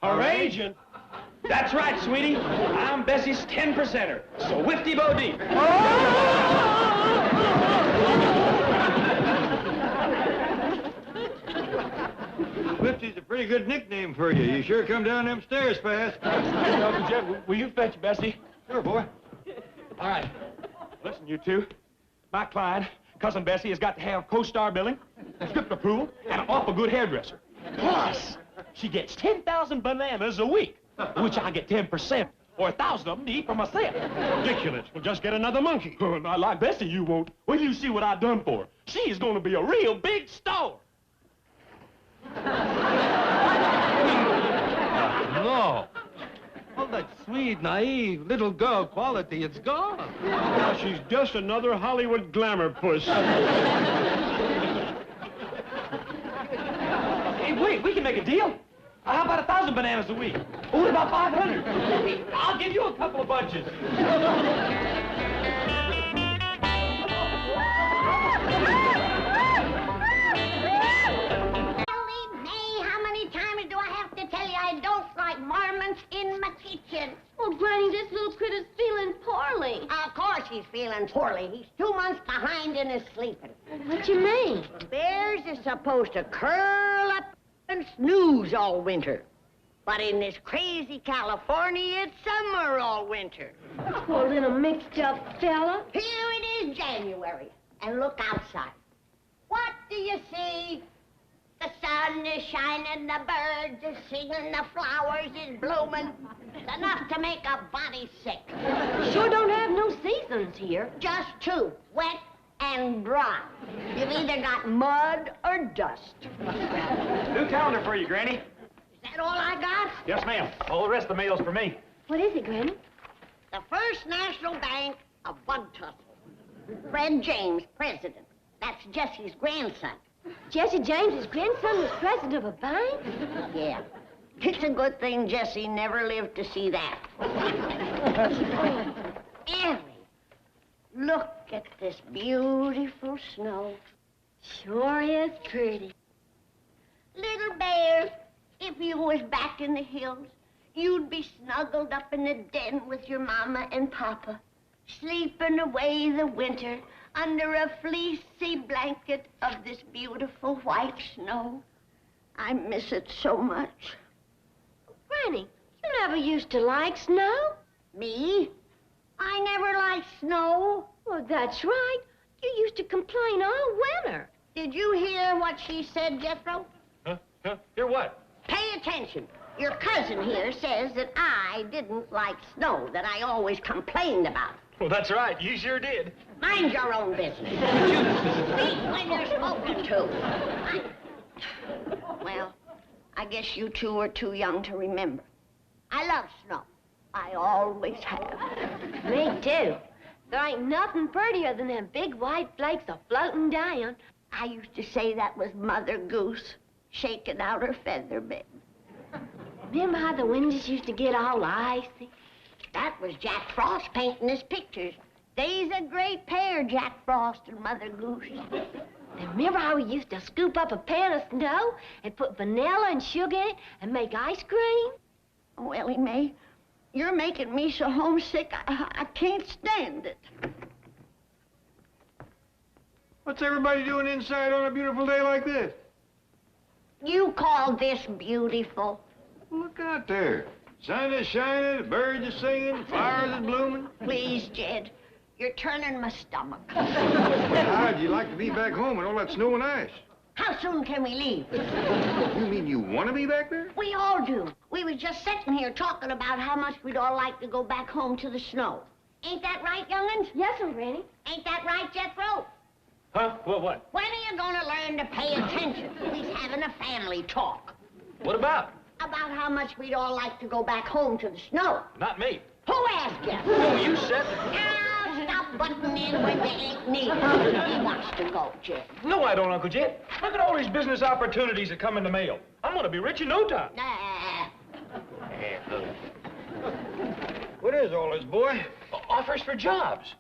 Her agent? That's right, sweetie. I'm Bessie's 10%er. So whifty bo deep. Swifty's a pretty good nickname for you. You sure come down them stairs fast. Uncle Jed, will you fetch Bessie? Sure, boy. All right. Listen, you two. My client, Cousin Bessie, has got to have co-star billing, script approval, and an awful good hairdresser. Plus, she gets 10,000 bananas a week, which I get 10%, or 1,000 of them to eat for myself. Ridiculous. We'll just get another monkey. Oh, not like Bessie, you won't. Wait till you see what I done for her. She is going to be a real big star. No. All that sweet, naive, little girl quality, it's gone. Now she's just another Hollywood glamour puss. Hey, wait, we can make a deal. How about 1,000 bananas a week? Or what about 500? I'll give you a couple of bunches. I don't like marmots in my kitchen. Oh, Granny, this little critter's feeling poorly. Of course he's feeling poorly. He's 2 months behind in his sleeping. What you mean? Bears is supposed to curl up and snooze all winter. But in this crazy California, it's summer all winter. Poor little mixed-up fella. Here it is January, and look outside. What do you see? The sun is shining, the birds are singing, the flowers is blooming. It's enough to make a body sick. Sure don't have no seasons here. Just two, wet and dry. You've either got mud or dust. New calendar for you, Granny. Is that all I got? Yes, ma'am. All the rest of the mail's for me. What is it, Granny? The First National Bank of Bug Tussle. Fred James, president. That's Jesse's grandson. Jesse James's grandson was president of a bank? Yeah. It's a good thing Jesse never lived to see that. Ellie, look at this beautiful snow. Sure is pretty. Little bear, if you was back in the hills, you'd be snuggled up in the den with your mama and papa, sleeping away the winter under a fleecy blanket of this beautiful white snow. I miss it so much. Granny, you never used to like snow. Me? I never liked snow. Well, that's right. You used to complain all winter. Did you hear what she said, Jethro? Huh? Hear what? Pay attention. Your cousin here says that I didn't like snow, that I always complained about it. Well, that's right. You sure did. Mind your own business. Speak when you're spoken to. Well, I guess you two are too young to remember. I love snow. I always have. Me too. There ain't nothing prettier than them big white flakes a-floating down. I used to say that was Mother Goose shaking out her feather bed. Remember how the windows used to get all icy? That was Jack Frost painting his pictures. They's a great pair, Jack Frost and Mother Goose. And remember how we used to scoop up a pan of snow and put vanilla and sugar in it and make ice cream? Oh, Ellie Mae, you're making me so homesick, I can't stand it. What's everybody doing inside on a beautiful day like this? You call this beautiful? Look out there. Sun is shining, the birds are singing, flowers are blooming. Please, Jed, you're turning my stomach. How'd you like to be back home with all that snow and ice? How soon can we leave? You mean you want to be back there? We all do. We was just sitting here talking about how much we'd all like to go back home to the snow. Ain't that right, young'uns? Yes, sir, Granny. Ain't that right, Jethro? Huh? What? When are you gonna learn to pay attention? We's having a family talk. What about? About how much we'd all like to go back home to the snow. Not me. Who asked you? Oh, you said... Now, stop butting in when you ain't needed. He wants to go, Jed. No, I don't, Uncle Jed. Look at all these business opportunities that come in the mail. I'm gonna be rich in no time. Nah. What is all this, boy? Offers for jobs.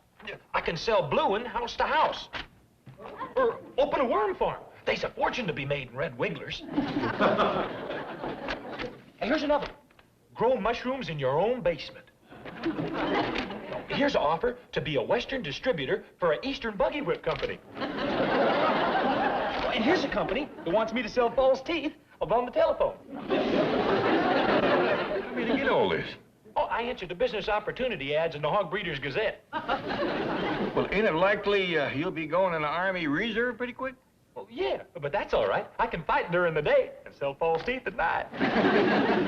I can sell blueing house to house. Or open a worm farm. There's a fortune to be made in red wigglers. And here's another. Grow mushrooms in your own basement. Here's an offer to be a Western distributor for an Eastern buggy whip company. And here's a company that wants me to sell false teeth on the telephone. I mean, to get all this. Oh, I answered the business opportunity ads in the Hog Breeders' Gazette. Well, ain't it likely you'll be going in the Army Reserve pretty quick? Well, yeah, but that's all right. I can fight during the day and sell false teeth at night.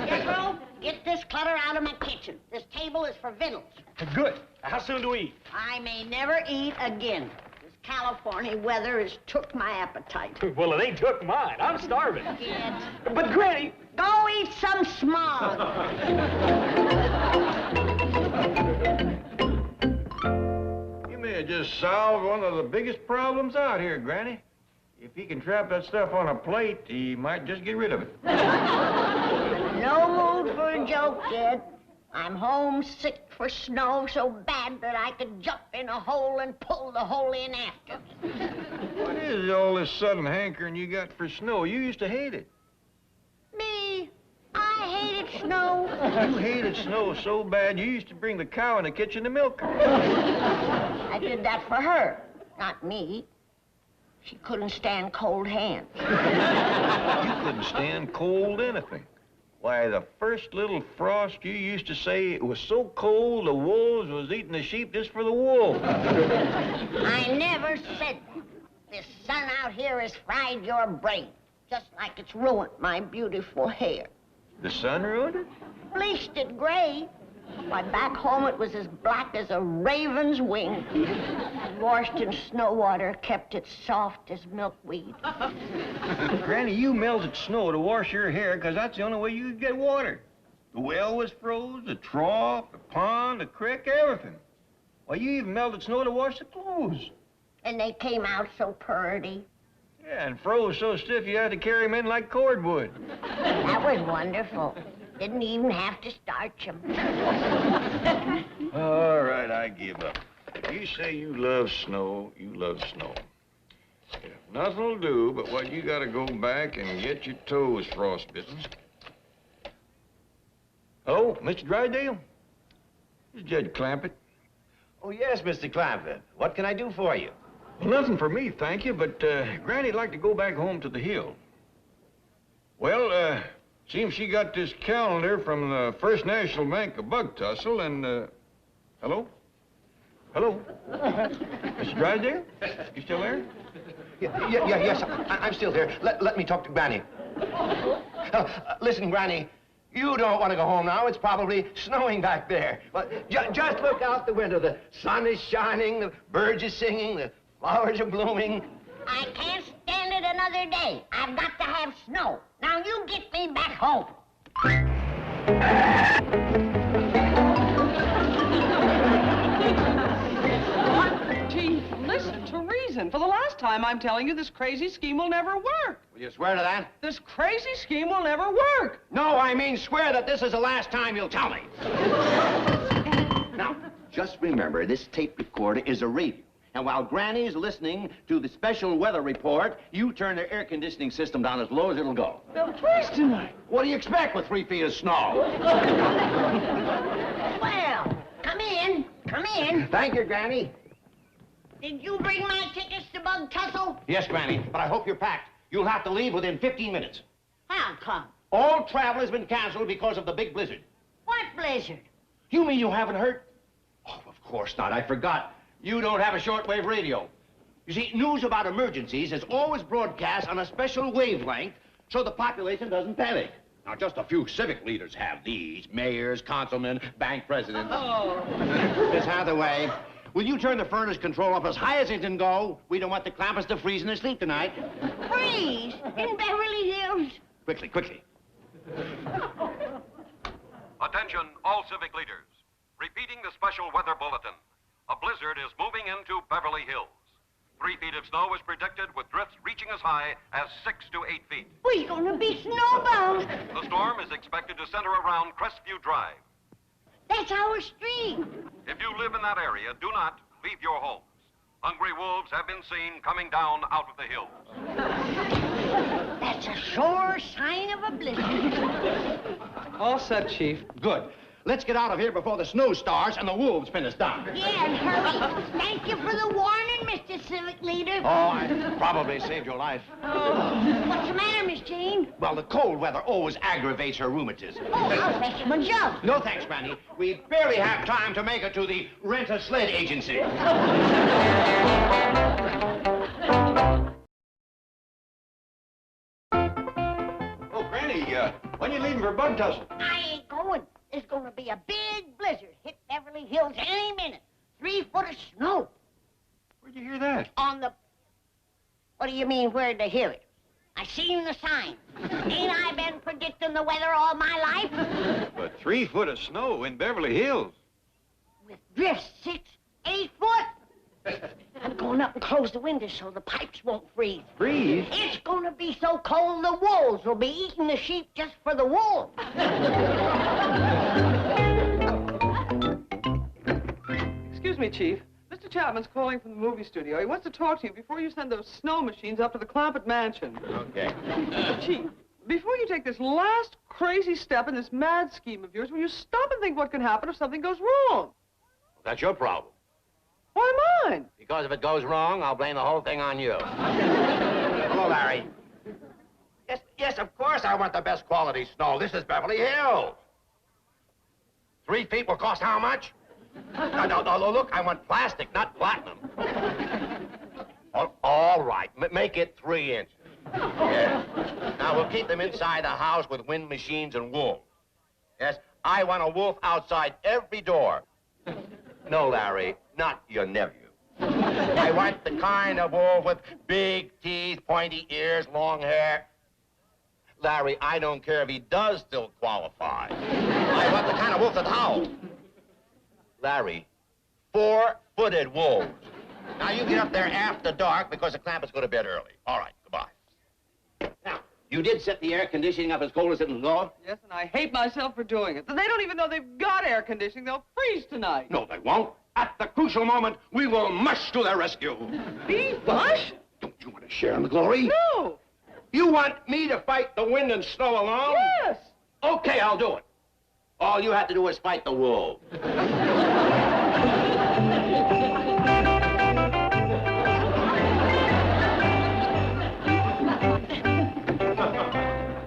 Jethro, get this clutter out of my kitchen. This table is for victuals. Good. How soon do we eat? I may never eat again. This California weather has took my appetite. Well, it ain't took mine. I'm starving. Kids. But, Granny... Go eat some smog. You may have just solved one of the biggest problems out here, Granny. If he can trap that stuff on a plate, he might just get rid of it. No mood for a joke, kid. I'm homesick for snow so bad that I could jump in a hole and pull the hole in after. What is all this sudden hankering you got for snow? You used to hate it. Me? I hated snow. You hated snow so bad you used to bring the cow in the kitchen to milk her. I did that for her, not me. She couldn't stand cold hands. You couldn't stand cold anything. Why, the first little frost you used to say it was so cold the wolves was eating the sheep just for the wool. I never said that. This sun out here has fried your brain, just like it's ruined my beautiful hair. The sun ruined it? Bleached it gray. Why, back home it was as black as a raven's wing. Washed in snow water, kept it soft as milkweed. Granny, you melted snow to wash your hair because that's the only way you could get water. The well was froze, the trough, the pond, the creek, everything. Why, you even melted snow to wash the clothes. And they came out so purty. Yeah, and froze so stiff you had to carry them in like cordwood. That was wonderful. Didn't even have to starch them. All right, I give up. If you say you love snow, you love snow. If nothing will do but what you gotta go back and get your toes frostbitten. Oh, Mr. Drydale? This is Judge Clampett. Oh, yes, Mr. Clampett. What can I do for you? Well, nothing for me, thank you, but Granny'd like to go back home to the hill. Well, seems she got this calendar from the First National Bank of Bug Tussle, and, hello? Hello? Mr. Drysdale? You still there? Yes, I'm still here. Let me talk to Granny. Listen, Granny, you don't want to go home now. It's probably snowing back there. But just look out the window. The sun is shining, the birds are singing, the flowers are blooming. I can't stand it another day. I've got to have snow. Now you get me back home. Chief, listen to reason. For the last time, I'm telling you this crazy scheme will never work. Will you swear to that? This crazy scheme will never work. No, I mean swear that this is the last time you'll tell me. Now, just remember, this tape recorder is a radio. And while Granny's listening to the special weather report, you turn the air conditioning system down as low as it'll go. They'll freeze tonight. What do you expect with 3 feet of snow? Well, come in. Come in. Thank you, Granny. Did you bring my tickets to Bug Tussle? Yes, Granny, but I hope you're packed. You'll have to leave within 15 minutes. How come? All travel has been canceled because of the big blizzard. What blizzard? You mean you haven't heard? Oh, of course not. I forgot. You don't have a shortwave radio. You see, news about emergencies is always broadcast on a special wavelength so the population doesn't panic. Now, just a few civic leaders have these. Mayors, councilmen, bank presidents. Oh. Miss Hathaway, will you turn the furnace control up as high as it can go? We don't want the clampers to freeze in their sleep tonight. Freeze? In Beverly Hills? Quickly, quickly. Attention, all civic leaders. Repeating the special weather bulletin. A blizzard is moving into Beverly Hills. 3 feet of snow is predicted with drifts reaching as high as 6 to 8 feet. We're gonna be snowbound. The storm is expected to center around Crestview Drive. That's our street. If you live in that area, do not leave your homes. Hungry wolves have been seen coming down out of the hills. That's a sure sign of a blizzard. All set, Chief. Good. let's get out of here before the snow starts and the wolves pin us down. Yeah, and hurry. Thank you for the warning, Mr. Civic Leader. Oh, I probably saved your life. What's the matter, Miss Jane? Well, the cold weather always aggravates her rheumatism. Oh, I'll fetch him a jug. No thanks, Granny. We barely have time to make it to the rent-a-sled agency. When you leaving for Bug Tussle? I ain't going. There's gonna be a big blizzard hit Beverly Hills any minute. 3 foot of snow. Where'd you hear that? On the... What do you mean, where'd I hear it? I seen the sign. Ain't I been predicting the weather all my life? But 3 foot of snow in Beverly Hills. With drifts 6, 8 foot. I'm going up and close the windows so the pipes won't freeze. Freeze? It's gonna be so cold the wolves will be eating the sheep just for the wool. Excuse me, Chief. Mr. Chapman's calling from the movie studio. He wants to talk to you before you send those snow machines up to the Clampett mansion. Okay. Chief, before you take this last crazy step in this mad scheme of yours, will you stop and think what could happen if something goes wrong? That's your problem. Why mine? Because if it goes wrong, I'll blame the whole thing on you. Hello, Larry. Yes, of course I want the best quality snow. This is Beverly Hills. 3 feet will cost how much? No, look, I want plastic, not platinum. All right, make it 3 inches. Yes. Now, we'll keep them inside the house with wind machines and wolves. Yes, I want a wolf outside every door. No, Larry, not your nephew. I want the kind of wolf with big teeth, pointy ears, long hair. Larry, I don't care if he does still qualify. I want the kind of wolf that howls. Larry, 4-footed wolves. Now, you get up there after dark because the Clampett's go to bed early. All right, goodbye. Now, you did set the air conditioning up as cold as it can go? Yes, and I hate myself for doing it. They don't even know they've got air conditioning. They'll freeze tonight. No, they won't. At the crucial moment, we will mush to their rescue. Me? Mush? Don't you want to share in the glory? No. You want me to fight the wind and snow alone? Yes. Okay, I'll do it. All you have to do is fight the wolves.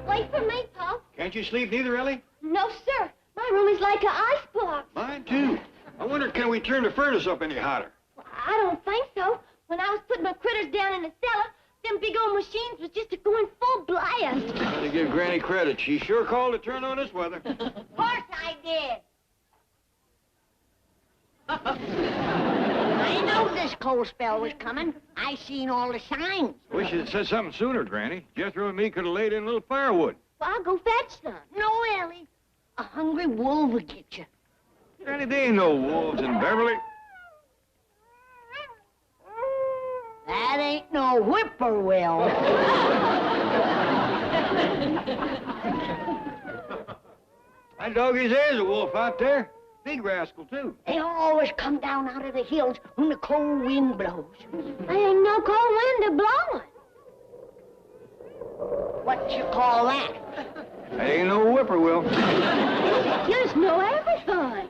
Wait for me, Pop. Can't you sleep neither, Ellie? No, sir. My room is like an icebox. Mine, too. I wonder, can we turn the furnace up any hotter? Well, I don't think so. When I was putting my critters down in the cellar, them big old machines was just going full blast. Gotta give Granny credit. She sure called to turn on this weather. Of course I did. I knew this cold spell was coming. I seen all the signs. Wish you'd said something sooner, Granny. Jethro and me could have laid in a little firewood. Well, I'll go fetch some. No, Ellie. A hungry wolf will get you. Granny, there ain't no wolves in Beverly. That ain't no whippoorwill. That doggies there's a wolf out there. Big rascal, too. They always come down out of the hills when the cold wind blows. There ain't no cold wind a-blowing. What you call that? That ain't no whippoorwill. You know everything.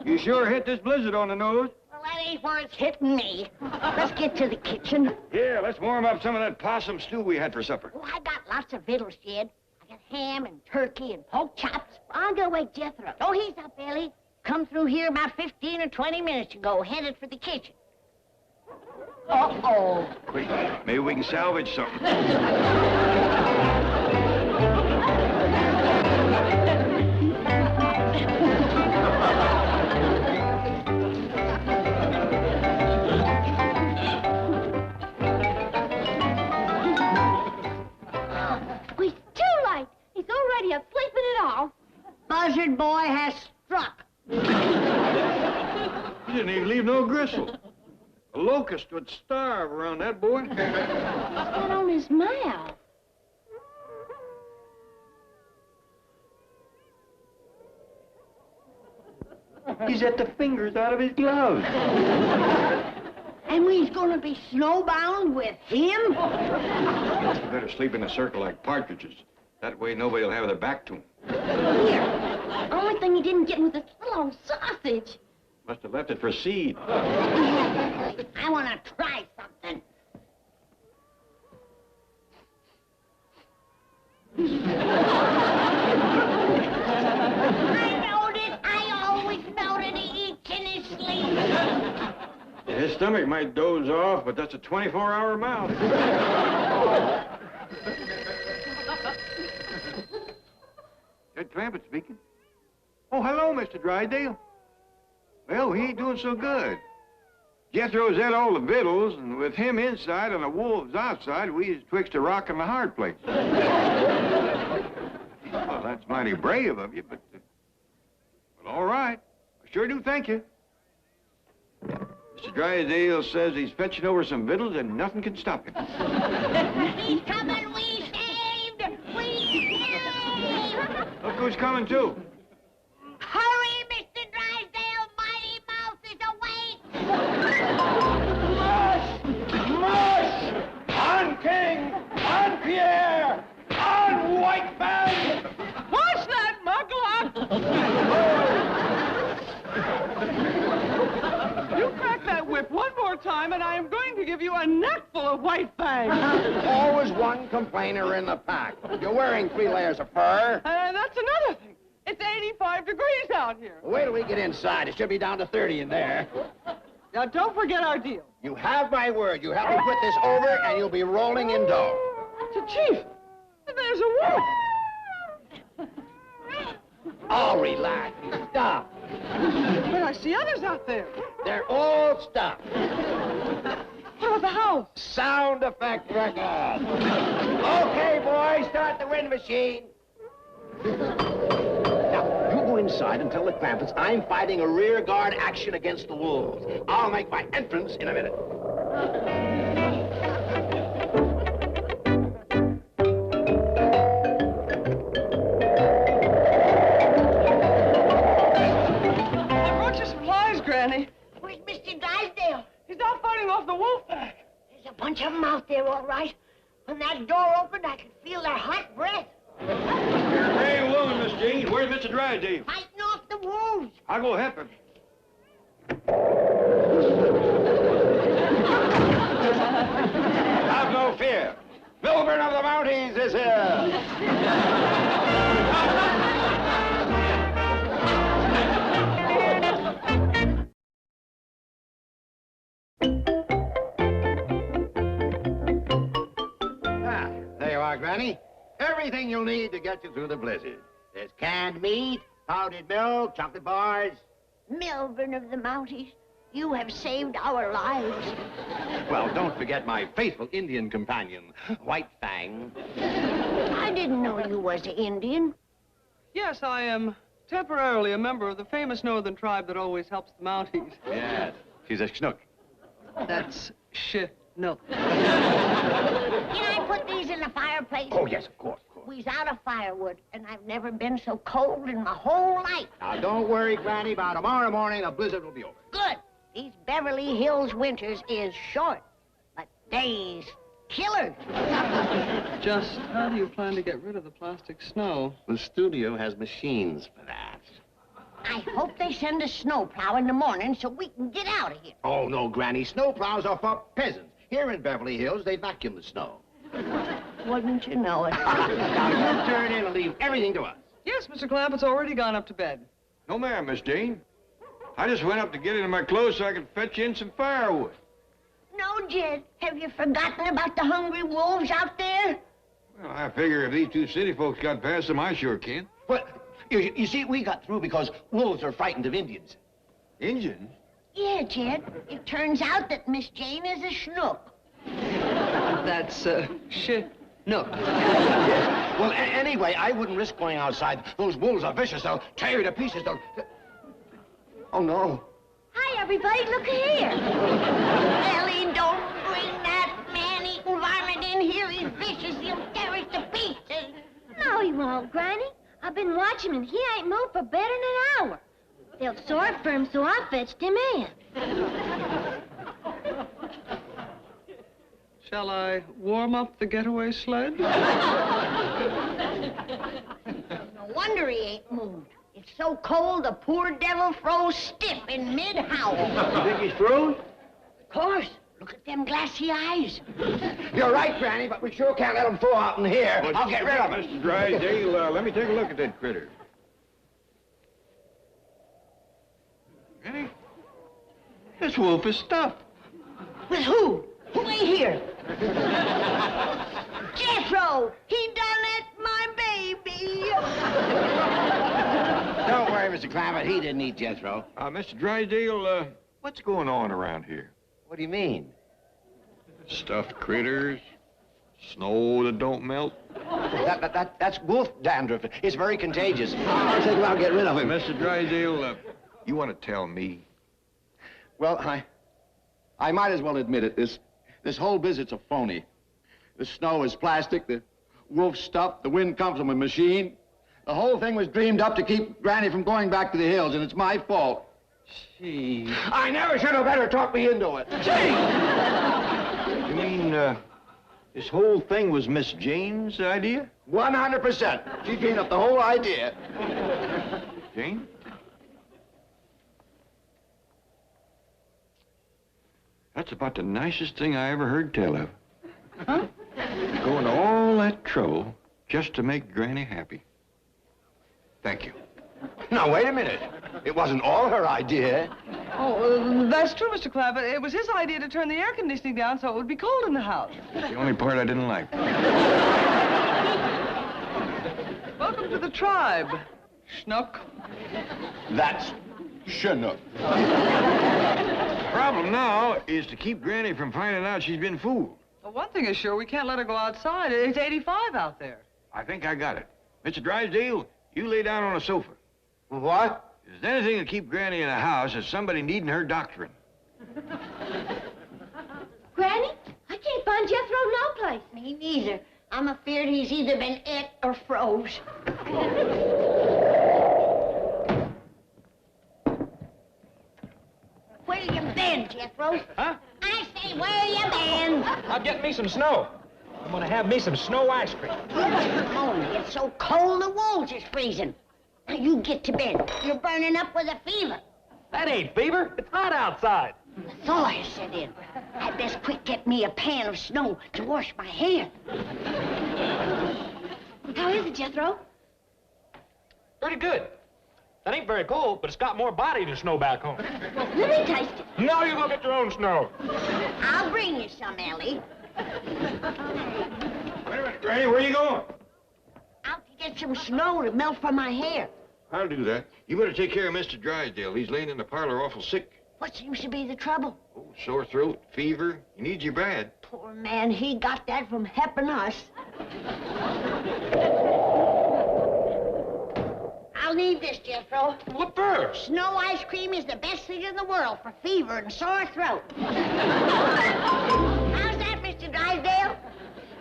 You sure hit this blizzard on the nose. Well, that ain't where it's hitting me. Let's get to the kitchen. Yeah, let's warm up some of that possum stew we had for supper. Oh, I got lots of victuals, Jed. I got ham and turkey and pork chops. I'll go wake Jethro. Oh, he's up, Ellie. Come through here about 15 or 20 minutes ago, headed for the kitchen. Uh-oh. Quick, maybe we can salvage something. He's too late. He's already asleep in it all. Buzzard boy has struck. He didn't even leave no gristle. A locust would starve around that boy. What's that on his mouth? He's at the fingers out of his gloves. And we's gonna be snowbound with him? You better sleep in a circle like partridges. That way nobody will have their back to him. Here, only thing he didn't get was this little old sausage. Must have left it for seed. I want to try something. I knowed it. I always knowed it. He eats in his sleep. His stomach might doze off, but that's a 24-hour mouth. Ted Clampett speaking. Oh, hello, Mr. Drysdale. Well, he ain't doing so good. Jethro's had all the victuals, and with him inside and the wolves outside, we is twixt a rock and a hard place. Well, that's mighty brave of you, but... well, all right. I sure do thank you. Mr. Drysdale says he's fetching over some victuals and nothing can stop him. He's coming. We saved. We saved. Look who's coming, too. Hurry, Mr. Drysdale. Mighty Mouse is awake. Mush! On King! On Pierre! On White Fang! Watch that, Muglock! You crack that whip one more time, and I am going to give you a neckful of White Fang. Always one complainer in the pack. You're wearing 3 layers of fur. That's another thing. It's 85 degrees out here. Wait till we get inside. It should be down to 30 in there. Now, don't forget our deal. You have my word. You help me put this over, and you'll be rolling in dough. So, Chief, there's a wolf. Oh, relax. Stop. But I see others out there. They're all stopped. What about the house? Sound effect record. Okay, boys, start the wind machine. Now, you go inside and tell the Clampetts I'm fighting a rear guard action against the wolves. I'll make my entrance in a minute. I brought you supplies, Granny. Where's Mr. Drysdale? He's out fighting off the wolf pack. There's a bunch of them out there, all right. When that door opened, I could feel their hot breath. Hey, woman, Miss Jean. Where's Mr. Drysdale? Fighting off the wolves. I'll go help him. Have no fear. Milburn of the Mounties is here. There you are, Granny. Everything you'll need to get you through the blizzard. There's canned meat, powdered milk, chocolate bars. Melbourne of the Mounties, you have saved our lives. Well, don't forget my faithful Indian companion, White Fang. I didn't know you was an Indian. Yes, I am temporarily a member of the famous northern tribe that always helps the Mounties. Yes, she's a schnook. That's no. Can I put these in the fireplace? Oh, yes, of course. We's out of firewood, and I've never been so cold in my whole life. Now, don't worry, Granny. By tomorrow morning, the blizzard will be over. Good. These Beverly Hills winters is short, but days killers. Just how do you plan to get rid of the plastic snow? The studio has machines for that. I hope they send a snowplow in the morning so we can get out of here. Oh, no, Granny. Snowplows are for peasants. Here in Beverly Hills, they vacuum the snow. Wouldn't you know it? Now, you turn in and leave everything to us. Yes, Mr. Clampett's already gone up to bed. No, ma'am, Miss Jean. I just went up to get into my clothes so I could fetch in some firewood. No, Jed. Have you forgotten about the hungry wolves out there? Well, I figure if these two city folks got past them, I sure can. But, you see, we got through because wolves are frightened of Indians. Indians? Yeah, Jed. It turns out that Miss Jane is a schnook. That's, no. Well, anyway, I wouldn't risk going outside. Those wolves are vicious. They'll tear you to pieces. They'll... Oh, no. Hi, everybody. Look here. Ellie, don't bring that man-eating varmint in here. He's vicious. He'll tear us to pieces. No, he won't, Granny. I've been watching him, and he ain't moved for better than an hour. Felt sorry for him, so I fetched him in. Shall I warm up the getaway sled? No wonder he ain't moved. If It's so cold, the poor devil froze stiff in mid-howl. You think he's froze? Of course. Look at them glassy eyes. You're right, Granny, but we sure can't let him thaw out in here. I'll get rid of him. Mr. Drysdale, let me take a look at that critter. Granny, this wolf is stuffed. With who? Who ain't here? Jethro! He done it, my baby! Don't worry, Mr. Clampett. He didn't eat Jethro. Mr. Drysdale, what's going on around here? What do you mean? Stuffed critters, snow that don't melt. That's wolf dandruff. It's very contagious. I think I'll get rid of him. Mr. Drysdale, you want to tell me? Well, I might as well admit it. This whole visit's a phony. The snow is plastic, the wolf's stuffed, the wind comes from a machine. The whole thing was dreamed up to keep Granny from going back to the hills, and it's my fault. Gee. I never should have let her talk me into it. Gee! You mean, this whole thing was Miss Jane's idea? 100%. She dreamed up the whole idea. Jane? That's about the nicest thing I ever heard tell of. Huh? Going to all that trouble just to make Granny happy. Thank you. Now, wait a minute. It wasn't all her idea. Oh, that's true, Mr. Clampett. It was his idea to turn the air conditioning down so it would be cold in the house. The only part I didn't like. Welcome to the tribe, Schnook. That's Chinook. The problem now is to keep Granny from finding out she's been fooled. Well, one thing is sure, we can't let her go outside. It's 85 out there. I think I got it. Mr. Drysdale, you lay down on a sofa. What? If there's anything to keep Granny in the house, it's somebody needing her doctoring. Granny, I can't find Jethro no place. Me neither. I'm afeard he's either been et or froze. Where you been, Jethro? Huh? I say, where you been? I'm getting me some snow. I'm gonna have me some snow ice cream. Come on, it's so cold the walls is freezing. Now you get to bed. You're burning up with a fever. That ain't fever. It's hot outside. The thaw has set in. I'd best quick get me a pan of snow to wash my hair. How is it, Jethro? Pretty good. That ain't very cold, but it's got more body than snow back home. Let me taste it. No, you go get your own snow. I'll bring you some, Ellie. Wait a minute, Granny, where are you going? Out to get some snow to melt from my hair. I'll do that. You better take care of Mr. Drysdale. He's laying in the parlor awful sick. What seems to be the trouble? Oh, sore throat, fever. He needs you bad. Poor man, he got that from helping us. I'll need this, Jethro. What for? Snow ice cream is the best thing in the world for fever and sore throat. How's that, Mr. Drysdale?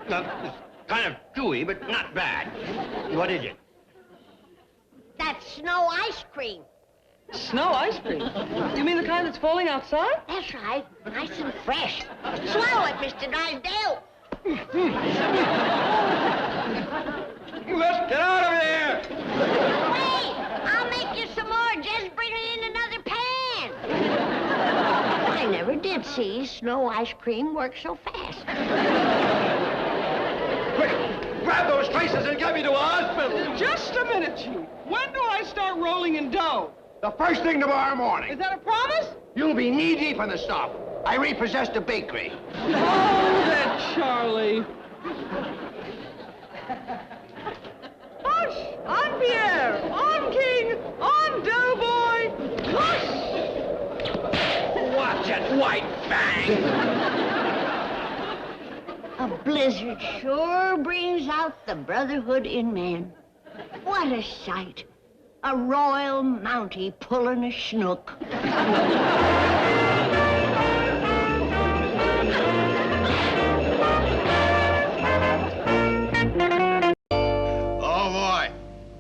It's kind of chewy, but not bad. What is it? That's snow ice cream. Snow ice cream? You mean the kind that's falling outside? That's right. Nice and fresh. Swallow it, Mr. Drysdale. Let's get out of here! Wait! I'll make you some more. Just bring it in another pan. I never did see snow ice cream work so fast. Quick, grab those traces and get me to a hospital. Just a minute, Chief. When do I start rolling in dough? The first thing tomorrow morning. Is that a promise? You'll be knee-deep in the stuff. I repossessed a bakery. Oh, that Charlie. Hush! On Pierre! On King! On Doughboy! Hush! Watch it, White Fang! A blizzard sure brings out the brotherhood in man. What a sight. A royal mountie pulling a schnook. Oh, boy.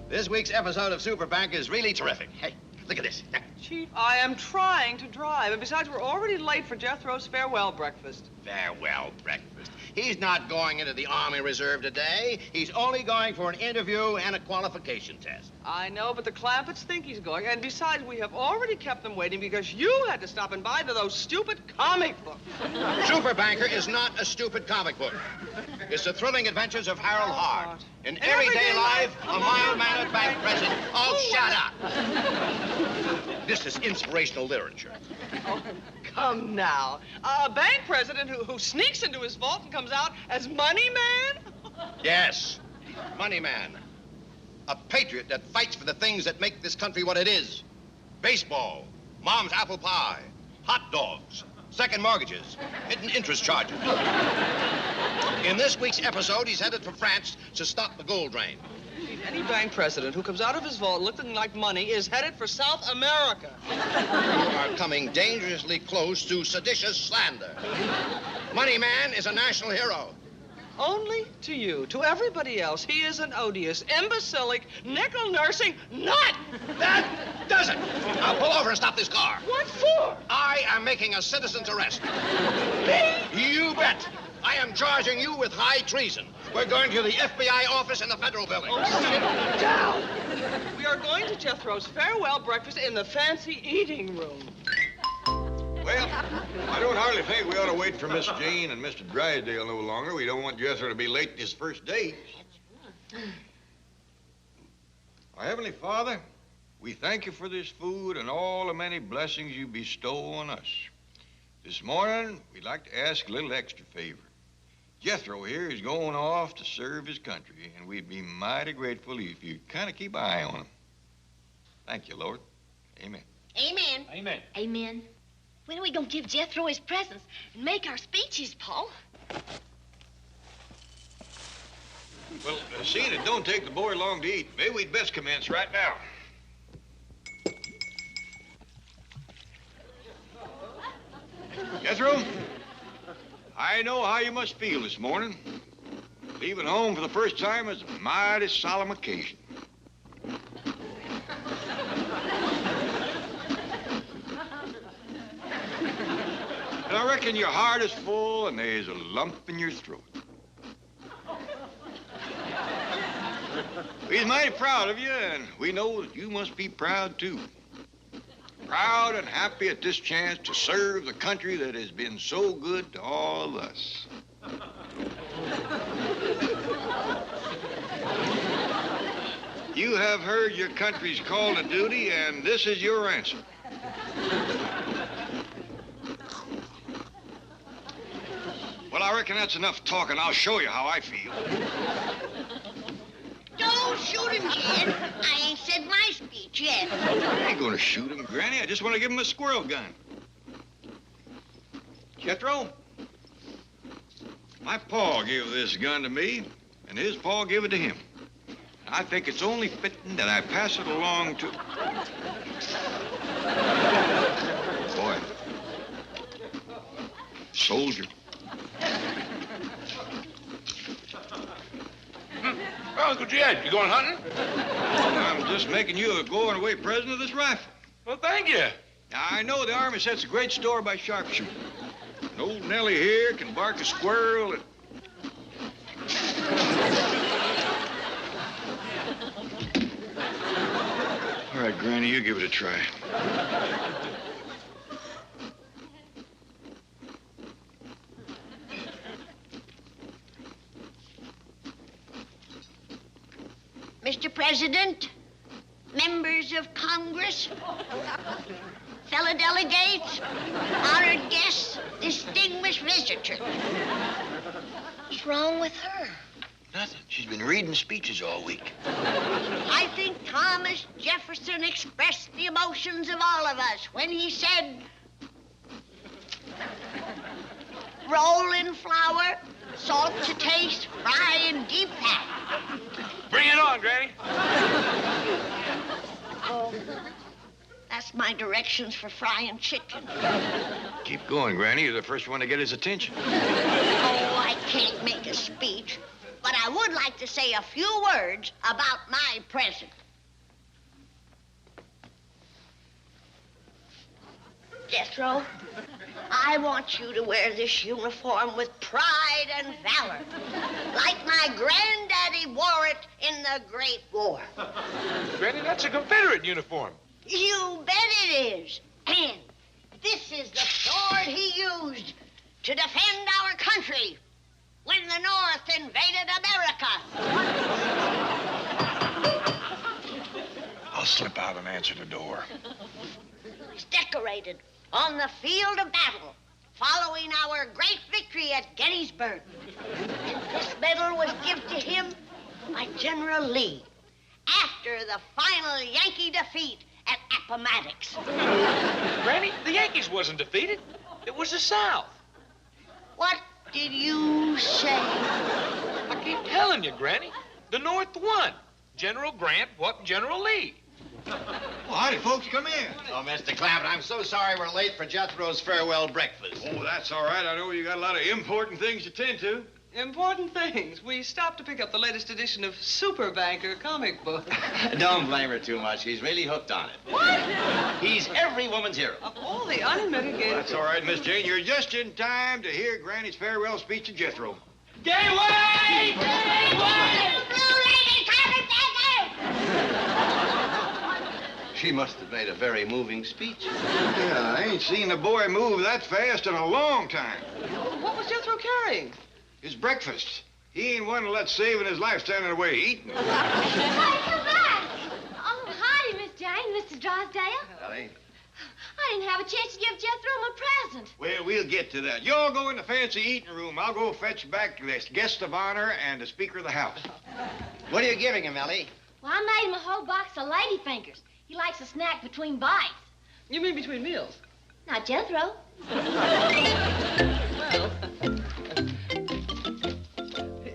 This week's episode of Superbank is really terrific. Hey, look at this. Chief, I am trying to drive, and besides, we're already late for Jethro's farewell breakfast. Farewell breakfast. He's not going into the Army Reserve today. He's only going for an interview and a qualification test. I know, but the Clampetts think he's going. And besides, we have already kept them waiting because you had to stop and buy those stupid comic books. Super Banker is not a stupid comic book. It's the thrilling adventures of Harold Hart. In everyday life, a mild-mannered bank president. Oh, shut up. This is inspirational literature. Oh, come now. A bank president who sneaks into his vault and comes out as Money Man? Yes, Money Man. A patriot that fights for the things that make this country what it is. Baseball, mom's apple pie, hot dogs, second mortgages, hidden interest charges. In this week's episode, he's headed for France to stop the gold drain. Any bank president who comes out of his vault looking like money is headed for South America. You are coming dangerously close to seditious slander. Money Man is a national hero. Only to you. To everybody else, he is an odious, imbecilic, nickel-nursing nut! That does it! Now pull over and stop this car. What for? I am making a citizen's arrest. Me? You bet. I am charging you with high treason. We're going to the FBI office in the Federal Building. Oh, sit down! We are going to Jethro's farewell breakfast in the fancy eating room. Well, I don't hardly think we ought to wait for Miss Jane and Mr. Drysdale no longer. We don't want Jethro to be late his first date. Our Heavenly Father, we thank you for this food and all the many blessings you bestow on us. This morning, we'd like to ask a little extra favor. Jethro here is going off to serve his country, and we'd be mighty grateful if you'd kind of keep an eye on him. Thank you, Lord. Amen. Amen. Amen. Amen. When are we going to give Jethro his presents and make our speeches, Paul? Well, seeing it don't take the boy long to eat, maybe we'd best commence right now. Jethro, I know how you must feel this morning. Leaving home for the first time is a mighty solemn occasion. And I reckon your heart is full and there's a lump in your throat. We're mighty proud of you, and we know that you must be proud, too. Proud and happy at this chance to serve the country that has been so good to all of us. You have heard your country's call to duty, and this is your answer. Well, I reckon that's enough talking. I'll show you how I feel. Don't shoot him, Jen. I ain't said my speech yet. I ain't gonna shoot him, Granny. I just want to give him a squirrel gun. Jethro, my pa gave this gun to me, and his pa gave it to him. I think it's only fitting that I pass it along to... Boy. Soldier. Well, Uncle Jed, you going hunting? I'm just making you a going-away present of this rifle. Well, thank you. Now, I know the Army sets a great store by sharpshooting. And old Nellie here can bark a squirrel and... All right, Granny, you give it a try. Mr. President, members of Congress, fellow delegates, honored guests, distinguished visitors. What's wrong with her? Nothing. She's been reading speeches all week. I think Thomas Jefferson expressed the emotions of all of us when he said, roll in flour, salt to taste, fry in deep fat. Bring it on, Granny. Oh, that's my directions for frying chicken. Keep going, Granny. You're the first one to get his attention. Oh, I can't make a speech, but I would like to say a few words about my president. Jethro. I want you to wear this uniform with pride and valor, like my granddaddy wore it in the Great War. Granny, that's a Confederate uniform. You bet it is. And this is the sword he used to defend our country when the North invaded America. I'll slip out and answer the door. It's decorated on the field of battle following our great victory at Gettysburg. And this medal was given to him by General Lee after the final Yankee defeat at Appomattox. Granny, the Yankees wasn't defeated. It was the South. What did you say? I keep telling you, Granny. The North won. General Grant whooped General Lee. Well, howdy, folks. Come in. Oh, Mr. Clampett, I'm so sorry we're late for Jethro's farewell breakfast. Oh, that's all right. I know you got a lot of important things to tend to. Important things. We stopped to pick up the latest edition of Super Banker comic book. Don't blame her too much. He's really hooked on it. What? He's every woman's hero. Of all the unmitigated... Well, that's all right, Miss Jane. You're just in time to hear Granny's farewell speech to Jethro. Gateway! Gateway! Blue Lady Carpetbagger! She must have made a very moving speech. Yeah, I ain't seen the boy move that fast in a long time. What was Jethro carrying? His breakfast. He ain't one to let saving his life standing away eating it. Hey, come back. Oh, howdy, Miss Jane, Mr. Drysdale. Howdy. I didn't have a chance to give Jethro my present. Well, we'll get to that. Y'all go in the fancy eating room. I'll go fetch back this guest of honor and the Speaker of the House. What are you giving him, Ellie? Well, I made him a whole box of lady fingers. He likes a snack between bites. You mean between meals? Not Jethro. Well,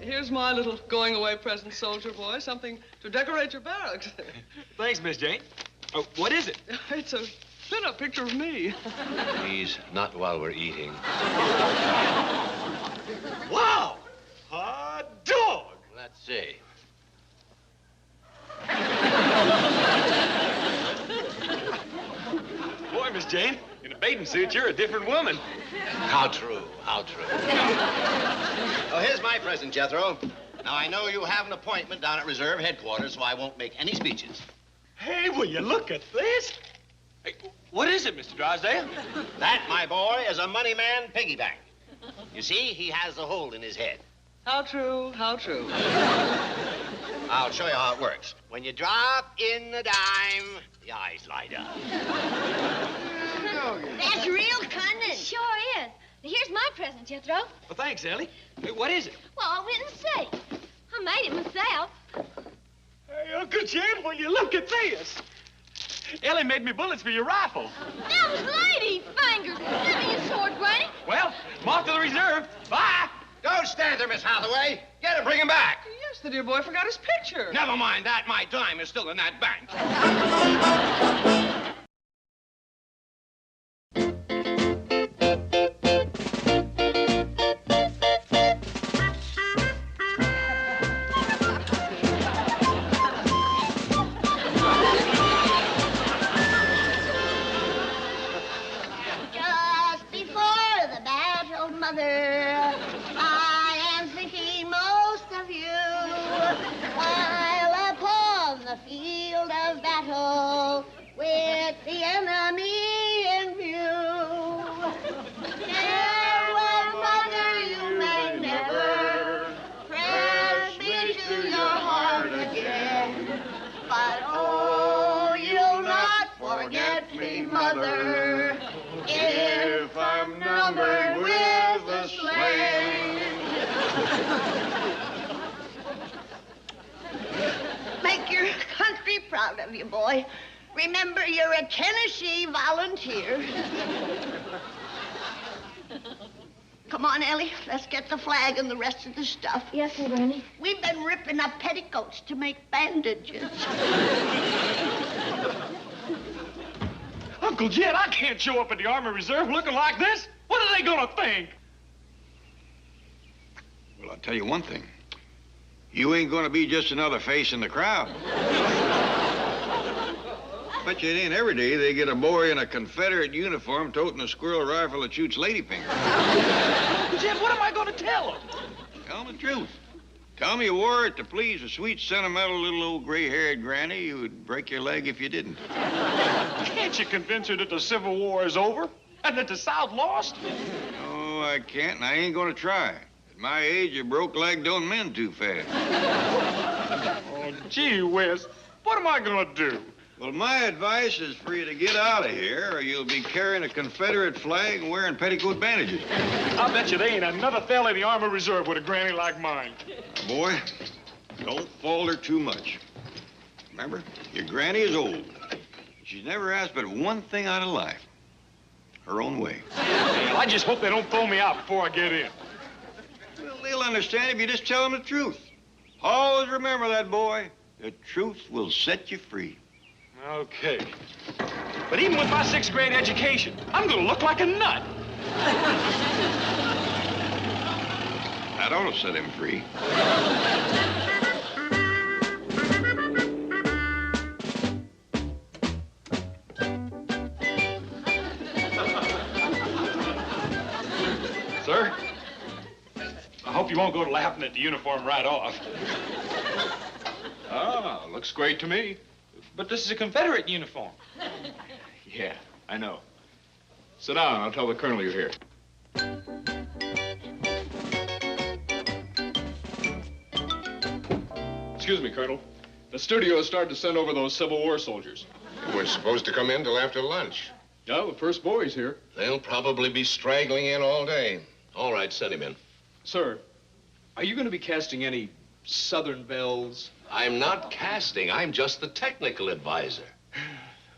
here's my little going-away present, soldier boy. Something to decorate your barracks. Thanks, Miss Jane. Oh, what is it? It's a pin-up picture of me. Please, not while we're eating. Wow! Hot dog! Let's see. Boy, Miss Jane, in a bathing suit, you're a different woman. How true, how true. Oh, here's my present, Jethro. Now, I know you have an appointment down at Reserve Headquarters, so I won't make any speeches. Hey, will you look at this? Hey, what is it, Mr. Drysdale? That, my boy, is a money man piggy bank. You see, he has a hole in his head. How true, how true. I'll show you how it works. When you drop in the dime, the eyes light up. That's real cunning. Sure is. Here's my present, Jethro. Well, thanks, Ellie. Hey, what is it? Well, I went and see. I made it myself. Hey, Uncle Jim, will you look at this? Ellie made me bullets for your rifle. That was lady fingers. Give me your sword, Granny. Well, I'm off to the reserve. Bye. Don't stand there, Miss Hathaway. Get him, bring him back. Yes, the dear boy forgot his picture. Never mind that. My dime is still in that bank. Just before the battle, Mother, I am thinking most of you. While upon the field of battle, with the enemy in view. Farewell, Mother, you may never press me to your heart again. But oh, you'll not forget me, Mother, if I'm numbered with the slain. Make your country proud of you, boy. Remember, you're a Tennessee volunteer. Come on, Ellie. Let's get the flag and the rest of the stuff. Yes, sir, Granny. We've been ripping up petticoats to make bandages. Uncle Jed, I can't show up at the Army Reserve looking like this. What are they gonna think? Well, I'll tell you one thing. You ain't gonna be just another face in the crowd. bet you it ain't every day they get a boy in a Confederate uniform toting a squirrel rifle that shoots ladyfingers. Jim, what am I going to tell him? Tell him the truth. Tell him you wore it to please a sweet, sentimental little old gray-haired granny who would break your leg if you didn't. Can't you convince her that the Civil War is over and that the South lost? No, I can't, and I ain't gonna try. At my age, a broke leg don't mend too fast. Oh, gee whiz. What am I gonna do? Well, my advice is for you to get out of here, or you'll be carrying a Confederate flag and wearing petticoat bandages. I'll bet you there ain't another fella in the Army Reserve with a granny like mine. Boy, don't falter too much. Remember, your granny is old. She's never asked but one thing out of life. Her own way. Well, I just hope they don't throw me out before I get in. Well, they'll understand if you just tell them the truth. Always remember that, boy. The truth will set you free. Okay. But even with my 6th grade education, I'm gonna look like a nut. That ought to set him free. Sir, I hope you won't go to laughing at the uniform right off. Ah, looks great to me. But this is a Confederate uniform. Yeah, I know. Sit down, I'll tell the colonel you're here. Excuse me, Colonel. The studio has started to send over those Civil War soldiers. We're supposed to come in till after lunch. Yeah, the first boy's here. They'll probably be straggling in all day. All right, send him in. Sir, are you going to be casting any Southern belles? I'm not casting. I'm just the technical advisor.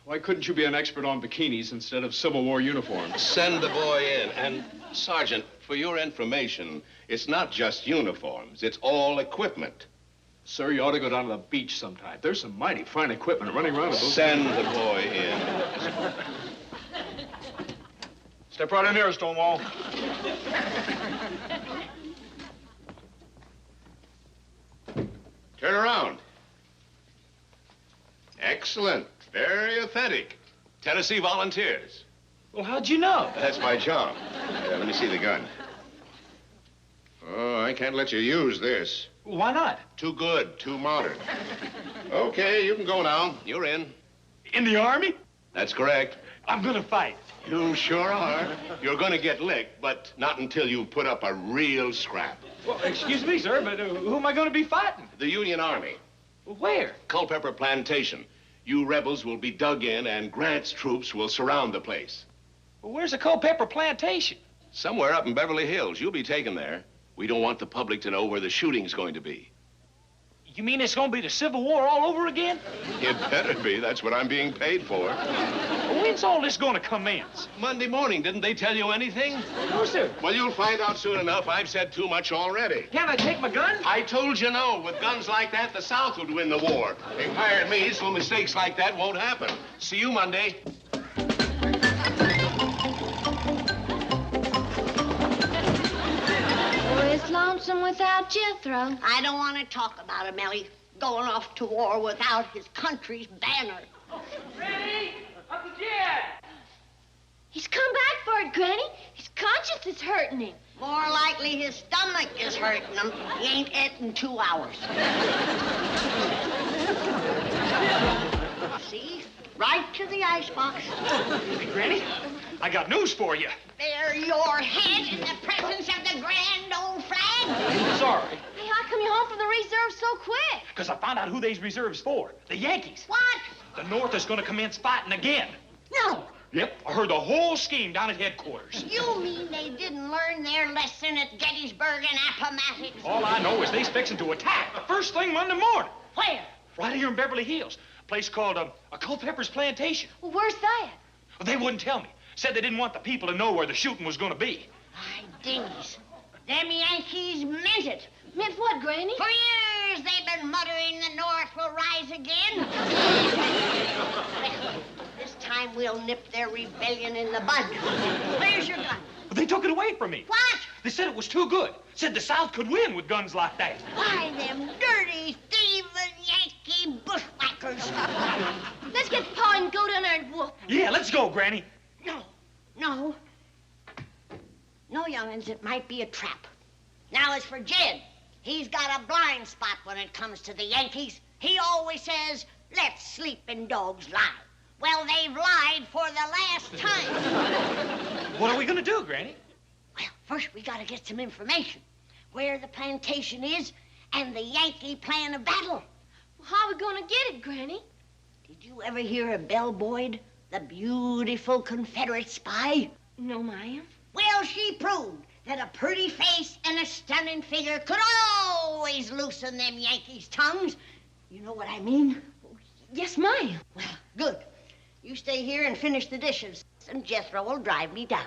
Why couldn't you be an expert on bikinis instead of Civil War uniforms? Send the boy in. And, Sergeant, for your information, it's not just uniforms. It's all equipment. Sir, you ought to go down to the beach sometime. There's some mighty fine equipment running around with those. Send the boy in. Step right in here, Stonewall. Turn around. Excellent. Very authentic. Tennessee Volunteers. Well, how'd you know? That's my job. Let me see the gun. Oh, I can't let you use this. Why not? Too good, too modern. Okay, you can go now. You're in. In the Army? That's correct. I'm gonna fight. You sure are. You're gonna get licked, but not until you put up a real scrap. Well, excuse me, sir, but who am I gonna be fighting? The Union Army. Where? Culpeper Plantation. You rebels will be dug in, and Grant's troops will surround the place. Well, where's the Culpeper Plantation? Somewhere up in Beverly Hills. You'll be taken there. We don't want the public to know where the shooting's going to be. You mean it's gonna be the Civil War all over again? It better be. That's what I'm being paid for. When's all this gonna commence? Monday morning. Didn't they tell you anything? No, sir. Well, you'll find out soon enough. I've said too much already. Can't I take my gun? I told you no. With guns like that, the South would win the war. They hired me, so mistakes like that won't happen. See you Monday. It's lonesome without Jethro. I don't want to talk about him, Ellie. Going off to war without his country's banner. Granny! Uncle Jed! He's come back for it, Granny. His conscience is hurting him. More likely his stomach is hurting him. He ain't et in 2 hours. See? Right to the icebox. Hey, Granny, I got news for you. Bare your head in the presence of the grand old flag. Sorry. Hey, how come you're home from the reserve so quick? Because I found out who these reserves for. The Yankees. What? The North is going to commence fighting again. No. Yep, I heard the whole scheme down at headquarters. You mean they didn't learn their lesson at Gettysburg and Appomattox? All I know is they's fixing to attack the first thing Monday morning. Where? Right here in Beverly Hills. A place called a Culpeper's Plantation. Well, where's that? Well, they wouldn't tell me. Said they didn't want the people to know where the shooting was going to be. My dingies. Them Yankees meant it. Meant what, Granny? For years they've been muttering the North will rise again. This time we'll nip their rebellion in the bud. Where's your gun? But they took it away from me. What? They said it was too good. Said the South could win with guns like that. Why, them dirty, thieving Yankee bushwhackers. suckers. Let's get Pa and go down there and whoop. Yeah, let's go, Granny. No, young'uns, it might be a trap. Now, as for Jed, he's got a blind spot when it comes to the Yankees. He always says, let sleeping dogs lie. Well, they've lied for the last time. What are we gonna do, Granny? Well, first we gotta get some information. Where the plantation is and the Yankee plan of battle. Well, how are we gonna get it, Granny? Did you ever hear of Belle Boyd, the beautiful Confederate spy? No, ma'am. Well, she proved that a pretty face and a stunning figure could always loosen them Yankees' tongues. You know what I mean? Yes, ma'am. Well, good. You stay here and finish the dishes, and Jethro will drive me down.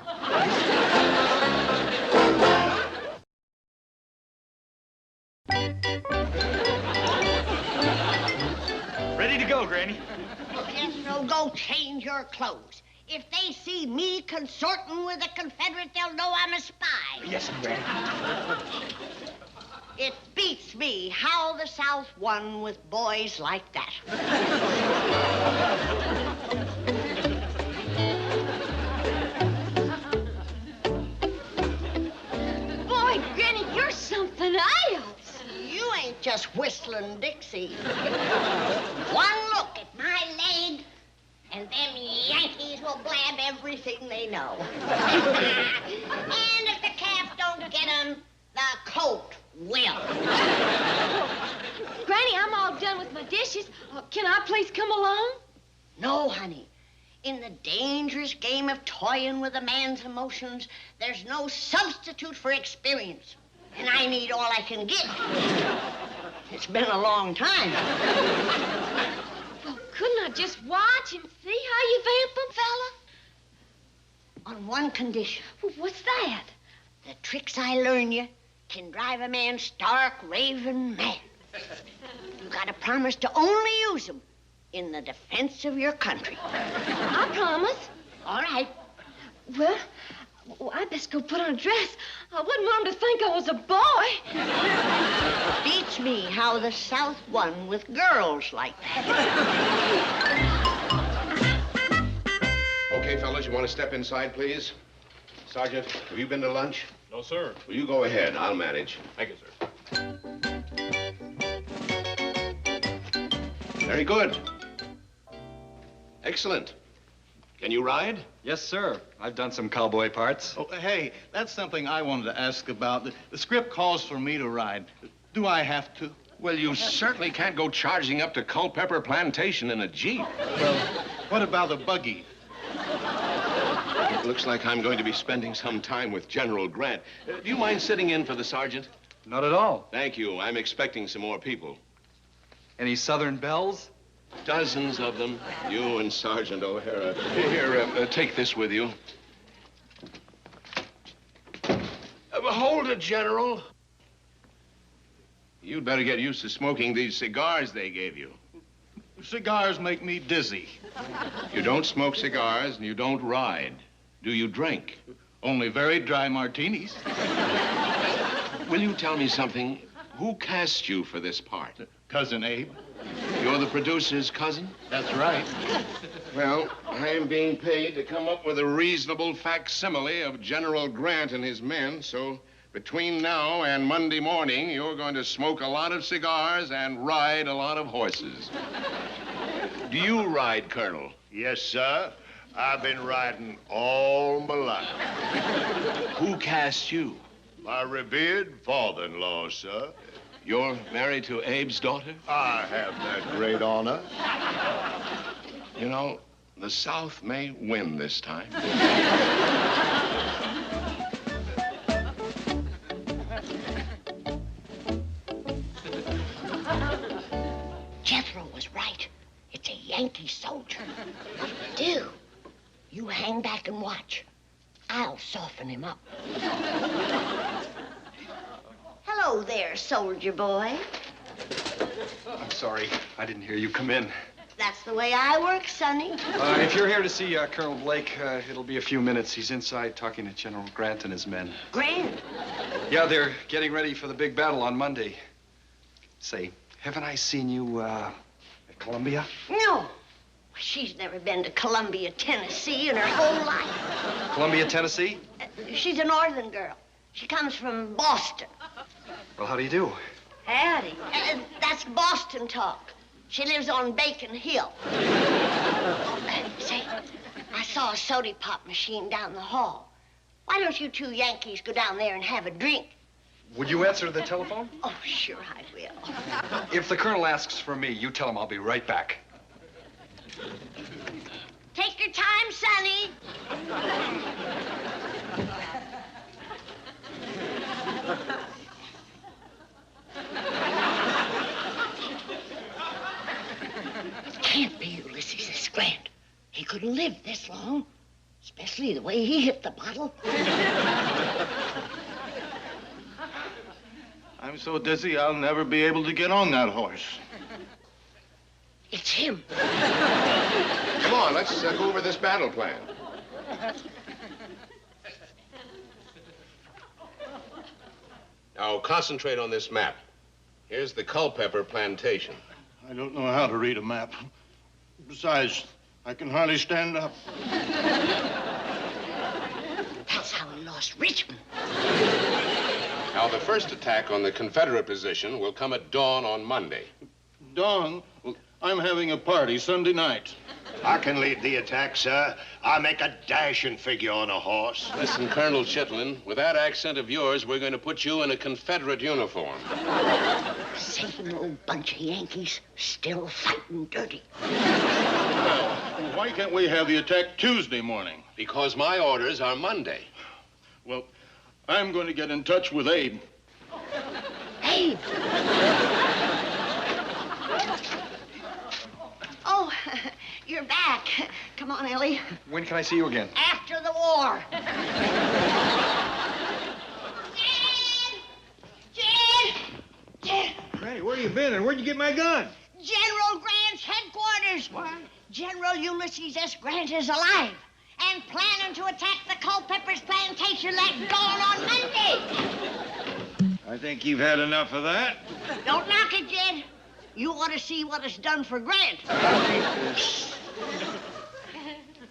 Ready to go, Granny. Jethro, go change your clothes. If they see me consorting with a Confederate, they'll know I'm a spy. Yes, Granny. It beats me how the South won with boys like that. Boy, Granny, you're something else. You ain't just whistling Dixie. One look at my leg, and them Yankees will blab everything they know. And if the calf don't get 'em, the coat will. Granny, I'm all done with my dishes. Can I please come along? No, honey. In the dangerous game of toying with a man's emotions, there's no substitute for experience. And I need all I can get. It's been a long time. Well, couldn't I just watch and see how you vamp 'em, fella? On one condition. Well, what's that? The tricks I learn you can drive a man stark, raving mad. You gotta promise to only use them in the defense of your country. I promise. All right. Well, I best go put on a dress. I wouldn't want 'em to think I was a boy. Beats me how the South won with girls like that. Okay, fellas, you want to step inside, please? Sergeant, have you been to lunch? No, sir. Well, you go ahead. I'll manage. Thank you, sir. Very good. Excellent. Can you ride? Yes, sir. I've done some cowboy parts. Oh, hey, that's something I wanted to ask about. The script calls for me to ride. Do I have to? Well, you certainly can't go charging up to Culpeper Plantation in a Jeep. Well, what about the buggy? It looks like I'm going to be spending some time with General Grant. Do you mind sitting in for the sergeant? Not at all. Thank you. I'm expecting some more people. Any Southern belles? Dozens of them. You and Sergeant O'Hara. Here, take this with you. Hold it, General. You'd better get used to smoking these cigars they gave you. Cigars make me dizzy. You don't smoke cigars and you don't ride. Do you drink? Only very dry martinis. Will you tell me something? Who cast you for this part? Cousin Abe. You're the producer's cousin? That's right. Well, I am being paid to come up with a reasonable facsimile of General Grant and his men, so between now and Monday morning, you're going to smoke a lot of cigars and ride a lot of horses. Do you ride, Colonel? Yes, sir. I've been riding all my life. Who cast you? My revered father-in-law, sir. You're married to Abe's daughter? I have that great honor. You know, the South may win this time. Jethro was right. It's a Yankee soldier. Do. You hang back and watch. I'll soften him up. Hello there, soldier boy. I'm sorry. I didn't hear you come in. That's the way I work, Sonny. If you're here to see Colonel Blake, it'll be a few minutes. He's inside talking to General Grant and his men. Grant? Yeah, they're getting ready for the big battle on Monday. Say, haven't I seen you a Columbia? No. She's never been to Columbia, Tennessee in her whole life. Columbia, Tennessee? She's a northern girl. She comes from Boston. Well, how do you do? Howdy. That's Boston talk. She lives on Bacon Hill. Say, I saw a soda pop machine down the hall. Why don't you two Yankees go down there and have a drink? Would you answer the telephone? Oh, sure I will. If the Colonel asks for me, you tell him I'll be right back. Take your time, Sonny. It can't be Ulysses S. Grant. He couldn't live this long, especially the way he hit the bottle. I'm so dizzy I'll never be able to get on that horse. It's him. Come on, let's go over this battle plan. Now, concentrate on this map. Here's the Culpeper plantation. I don't know how to read a map. Besides, I can hardly stand up. That's how he lost Richmond. Now, the first attack on the Confederate position will come at dawn on Monday. Dawn? Well, I'm having a party Sunday night. I can lead the attack, sir. I'll make a dashing figure on a horse. Listen, Colonel Chitlin, with that accent of yours, we're going to put you in a Confederate uniform. Same old bunch of Yankees, still fighting dirty. Well, why can't we have the attack Tuesday morning? Because my orders are Monday. Well, I'm going to get in touch with Abe. Abe? Oh, you're back. Come on, Ellie. When can I see you again? After the war. Jen! Granny, where you been and where'd you get my gun? General Grant's headquarters. What? General Ulysses S. Grant is alive and planning to attack the Culpeper's plantation like dawn on Monday. I think you've had enough of that. Don't knock it, Jed. You ought to see what it's done for Grant.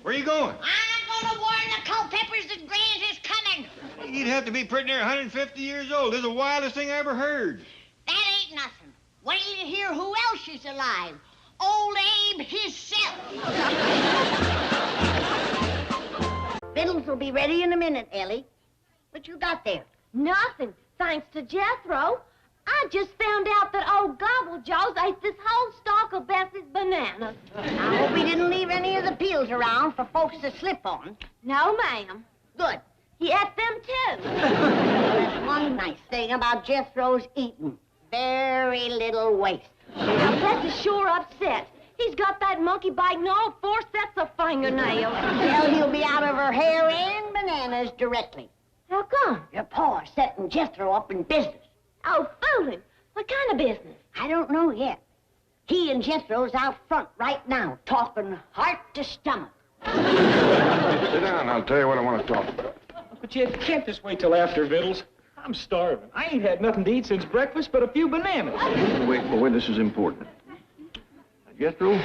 Where you going? I'm going to warn the Culpeppers that Grant is coming. You'd have to be pretty near 150 years old. This is the wildest thing I ever heard. That ain't nothing. Wait till you hear who else is alive. Old Abe himself. Victuals will be ready in a minute, Ellie. What you got there? Nothing, thanks to Jethro. I just found out that old Gobblejaws ate this whole stalk of Bessie's bananas. I hope he didn't leave any of the peels around for folks to slip on. No, ma'am. Good. He ate them, too. That's one nice thing about Jethro's eating. Very little waste. Now, Bessie's sure upset. He's got that monkey biting all 4 sets of fingernails. Well, he'll be out of her hair and bananas directly. How come? Your pa's setting Jethro up in business. Oh, fooling. What kind of business? I don't know yet. He and Jethro's out front right now, talking heart to stomach. Sit down, I'll tell you what I want to talk about. But Jed, can't this wait till after Vittles? I'm starving. I ain't had nothing to eat since breakfast but a few bananas. Wait, boy, this is important. Jethro,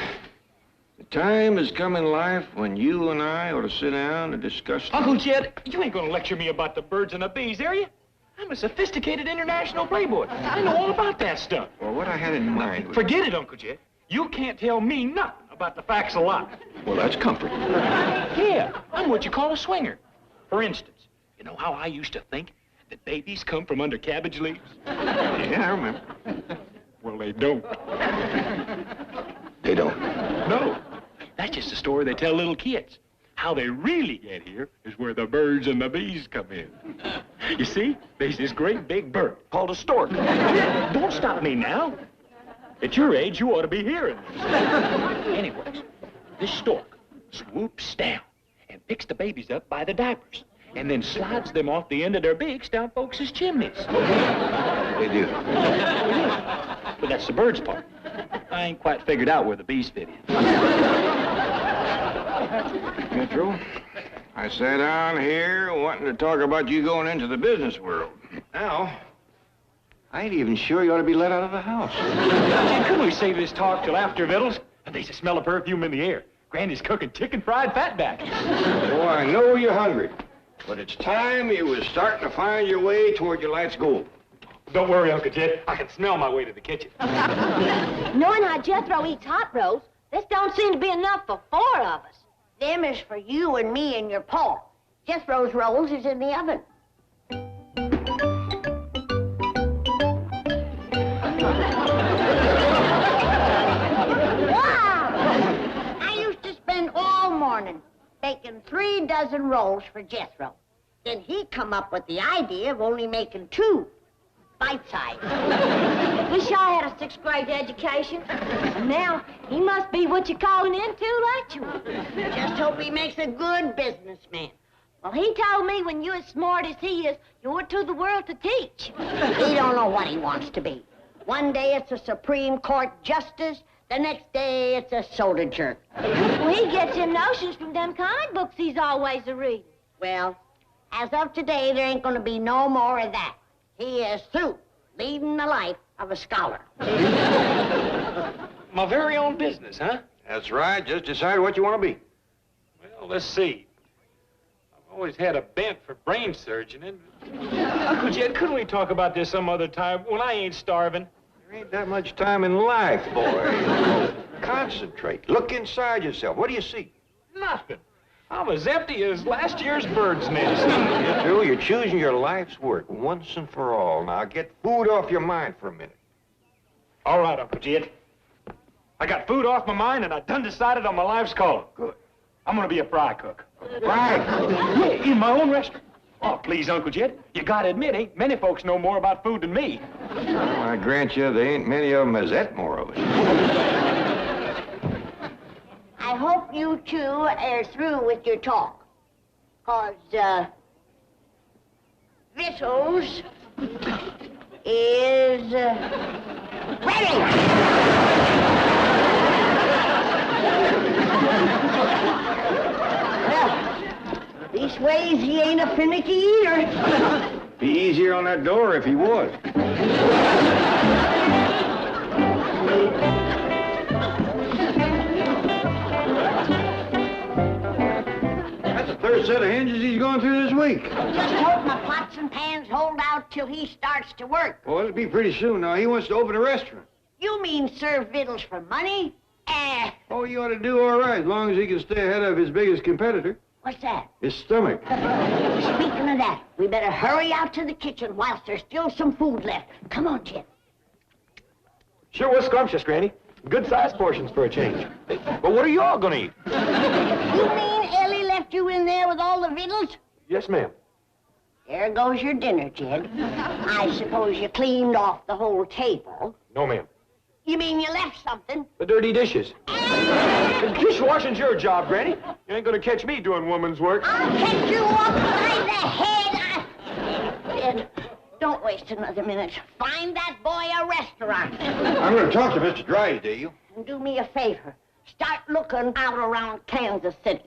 the time has come in life when you and I ought to sit down and discuss... Uncle Jed, you ain't gonna lecture me about the birds and the bees, are you? I'm a sophisticated international playboy. I know all about that stuff. Well, what I had in mind was... Forget it, Uncle Jed. You can't tell me nothing about the facts of life. Well, that's comforting. Yeah, I'm what you call a swinger. For instance, you know how I used to think that babies come from under cabbage leaves? Yeah, I remember. Well, they don't. They don't? No. That's just a story they tell little kids. How they really get here is where the birds and the bees come in. You see, there's this great big bird called a stork. Don't stop me now. At your age, you ought to be hearing this. Anyways, this stork swoops down and picks the babies up by the diapers and then slides them off the end of their beaks down folks' chimneys. They do. But that's the bird's part. I ain't quite figured out where the bees fit in. Jethro, I sat down here wanting to talk about you going into the business world. Now, I ain't even sure you ought to be let out of the house. Gee, couldn't we save this talk till after vittles? There's a smell of perfume in the air. Granny's cooking chicken fried fatback. Oh, I know you're hungry, but it's time you was starting to find your way toward your life's goal. Don't worry, Uncle Jed. I can smell my way to the kitchen. Knowing how Jethro eats hot rolls, this don't seem to be enough for 4 of us. Them is for you and me and your pa. Jethro's rolls is in the oven. Morning, baking 3 dozen rolls for Jethro. Then he come up with the idea of only making 2, bite-sized. Wish I had a 6th grade education. And now he must be what you call an intellectual. Just hope he makes a good businessman. Well, he told me when you're as smart as he is, you're to the world to teach. He don't know what he wants to be. One day it's a Supreme Court justice, the next day, it's a soda jerk. Well, he gets him notions from them comic books he's always a-reading. Well, as of today, there ain't gonna be no more of that. He is through leading the life of a scholar. My very own business, huh? That's right. Just decide what you want to be. Well, let's see. I've always had a bent for brain surgeon. And... Uncle Jed, couldn't we talk about this some other time when I ain't starving? There ain't that much time in life, boy. Concentrate. Look inside yourself. What do you see? Nothing. I'm as empty as last year's bird's nest. You're through. You're choosing your life's work once and for all. Now, get food off your mind for a minute. All right, Uncle Jed. I got food off my mind, and I done decided on my life's calling. Good. I'm gonna be a fry cook. Fry cook? Yeah, in my own restaurant. Oh, please, Uncle Jed. You gotta admit, ain't many folks know more about food than me. Well, I grant you, there ain't many of them as et morose. I hope you two are through with your talk. 'Cause, Vittles is, ready! Well, these ways he ain't a finicky eater. Be easier on that door if he was. That's the 3rd set of hinges he's going through this week. Just hope my pots and pans hold out till he starts to work. Well, it'll be pretty soon now. He wants to open a restaurant. You mean serve victuals for money? Oh, you ought to do all right, as long as he can stay ahead of his biggest competitor. What's that? His stomach. Speaking of that, we better hurry out to the kitchen whilst there's still some food left. Come on, Jim. Sure was scrumptious, Granny. Good-sized portions for a change. But what are you all gonna eat? You mean Ellie left you in there with all the victuals? Yes, ma'am. There goes your dinner, Jed. I suppose you cleaned off the whole table. No, ma'am. You mean you left something? The dirty dishes. Dishwashing's your job, Granny. You ain't gonna catch me doing woman's work. I'll catch you up by the head. Jed, don't waste another minute. Find that boy a restaurant. I'm going to talk to Mr. Drysdale. And do me a favor. Start looking out around Kansas City.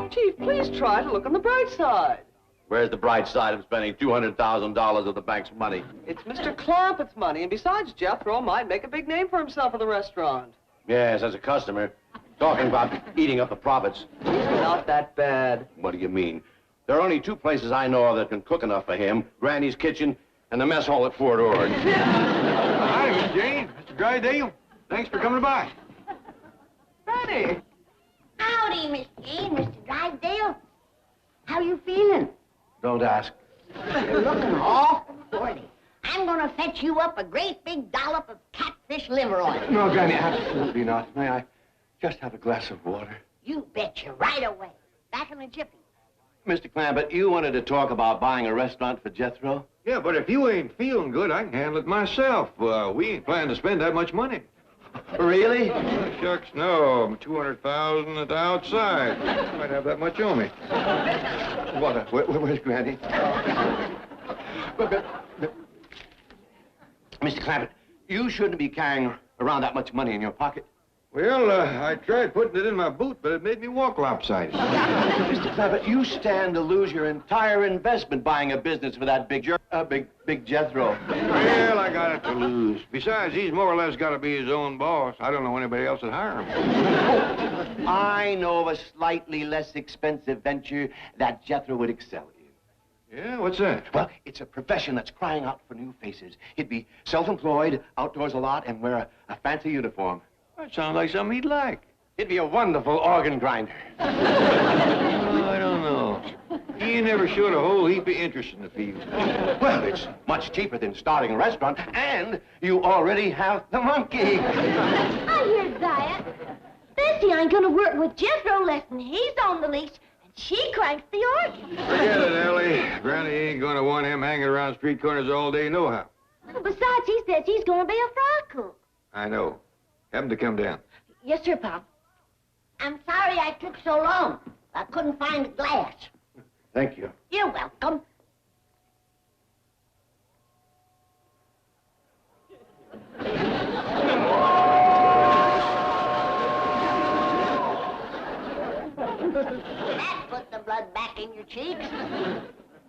Chief, please try to look on the bright side. Where's the bright side of spending $200,000 of the bank's money? It's Mr. Clampett's money, and besides, Jethro might make a big name for himself at the restaurant. Yes, as a customer. Talking about eating up the profits. Not that bad. What do you mean? There are only 2 places I know of that can cook enough for him. Granny's Kitchen and the mess hall at Fort Ord. Hi, Miss Jane. Mr. Drysdale. Thanks for coming by. Granny. Howdy, Miss Jane, Mr. Drysdale. How you feeling? Don't ask. You're looking awful poorly. I'm gonna fetch you up a great big dollop of catfish liver oil. No, Granny, absolutely not. May I just have a glass of water? You betcha, right away. Back in a jiffy. Mr. Clampett, you wanted to talk about buying a restaurant for Jethro? Yeah, but if you ain't feeling good, I can handle it myself. We ain't planning to spend that much money. Really? Oh, shucks, no. 200,000 at the outside. Might have that much on me. Where's Granny? Mr. Clampett, you shouldn't be carrying around that much money in your pocket. Well, I tried putting it in my boot, but it made me walk lopsided. Mr. Clappett, you stand to lose your entire investment buying a business for that big Jethro. Well, I got it to lose. Besides, he's more or less got to be his own boss. I don't know anybody else that hire him. I know of a slightly less expensive venture that Jethro would excel in. Yeah, what's that? Well, it's a profession that's crying out for new faces. He'd be self-employed, outdoors a lot, and wear a fancy uniform. That sounds like something he'd like. He'd be a wonderful organ grinder. I don't know. He ain't never showed a whole heap of interest in the field. Well, it's much cheaper than starting a restaurant, and you already have the monkey. I hear that. Bessie ain't gonna work with Jethro less than he's on the leash, and she cranks the organ. Forget it, Ellie. Granny ain't gonna want him hanging around street corners all day nohow. Besides, he says he's gonna be a fry cook. I know. Have him to come down. Yes, sir, Pop. I'm sorry I took so long. I couldn't find the glass. Thank you. You're welcome. That put the blood back in your cheeks.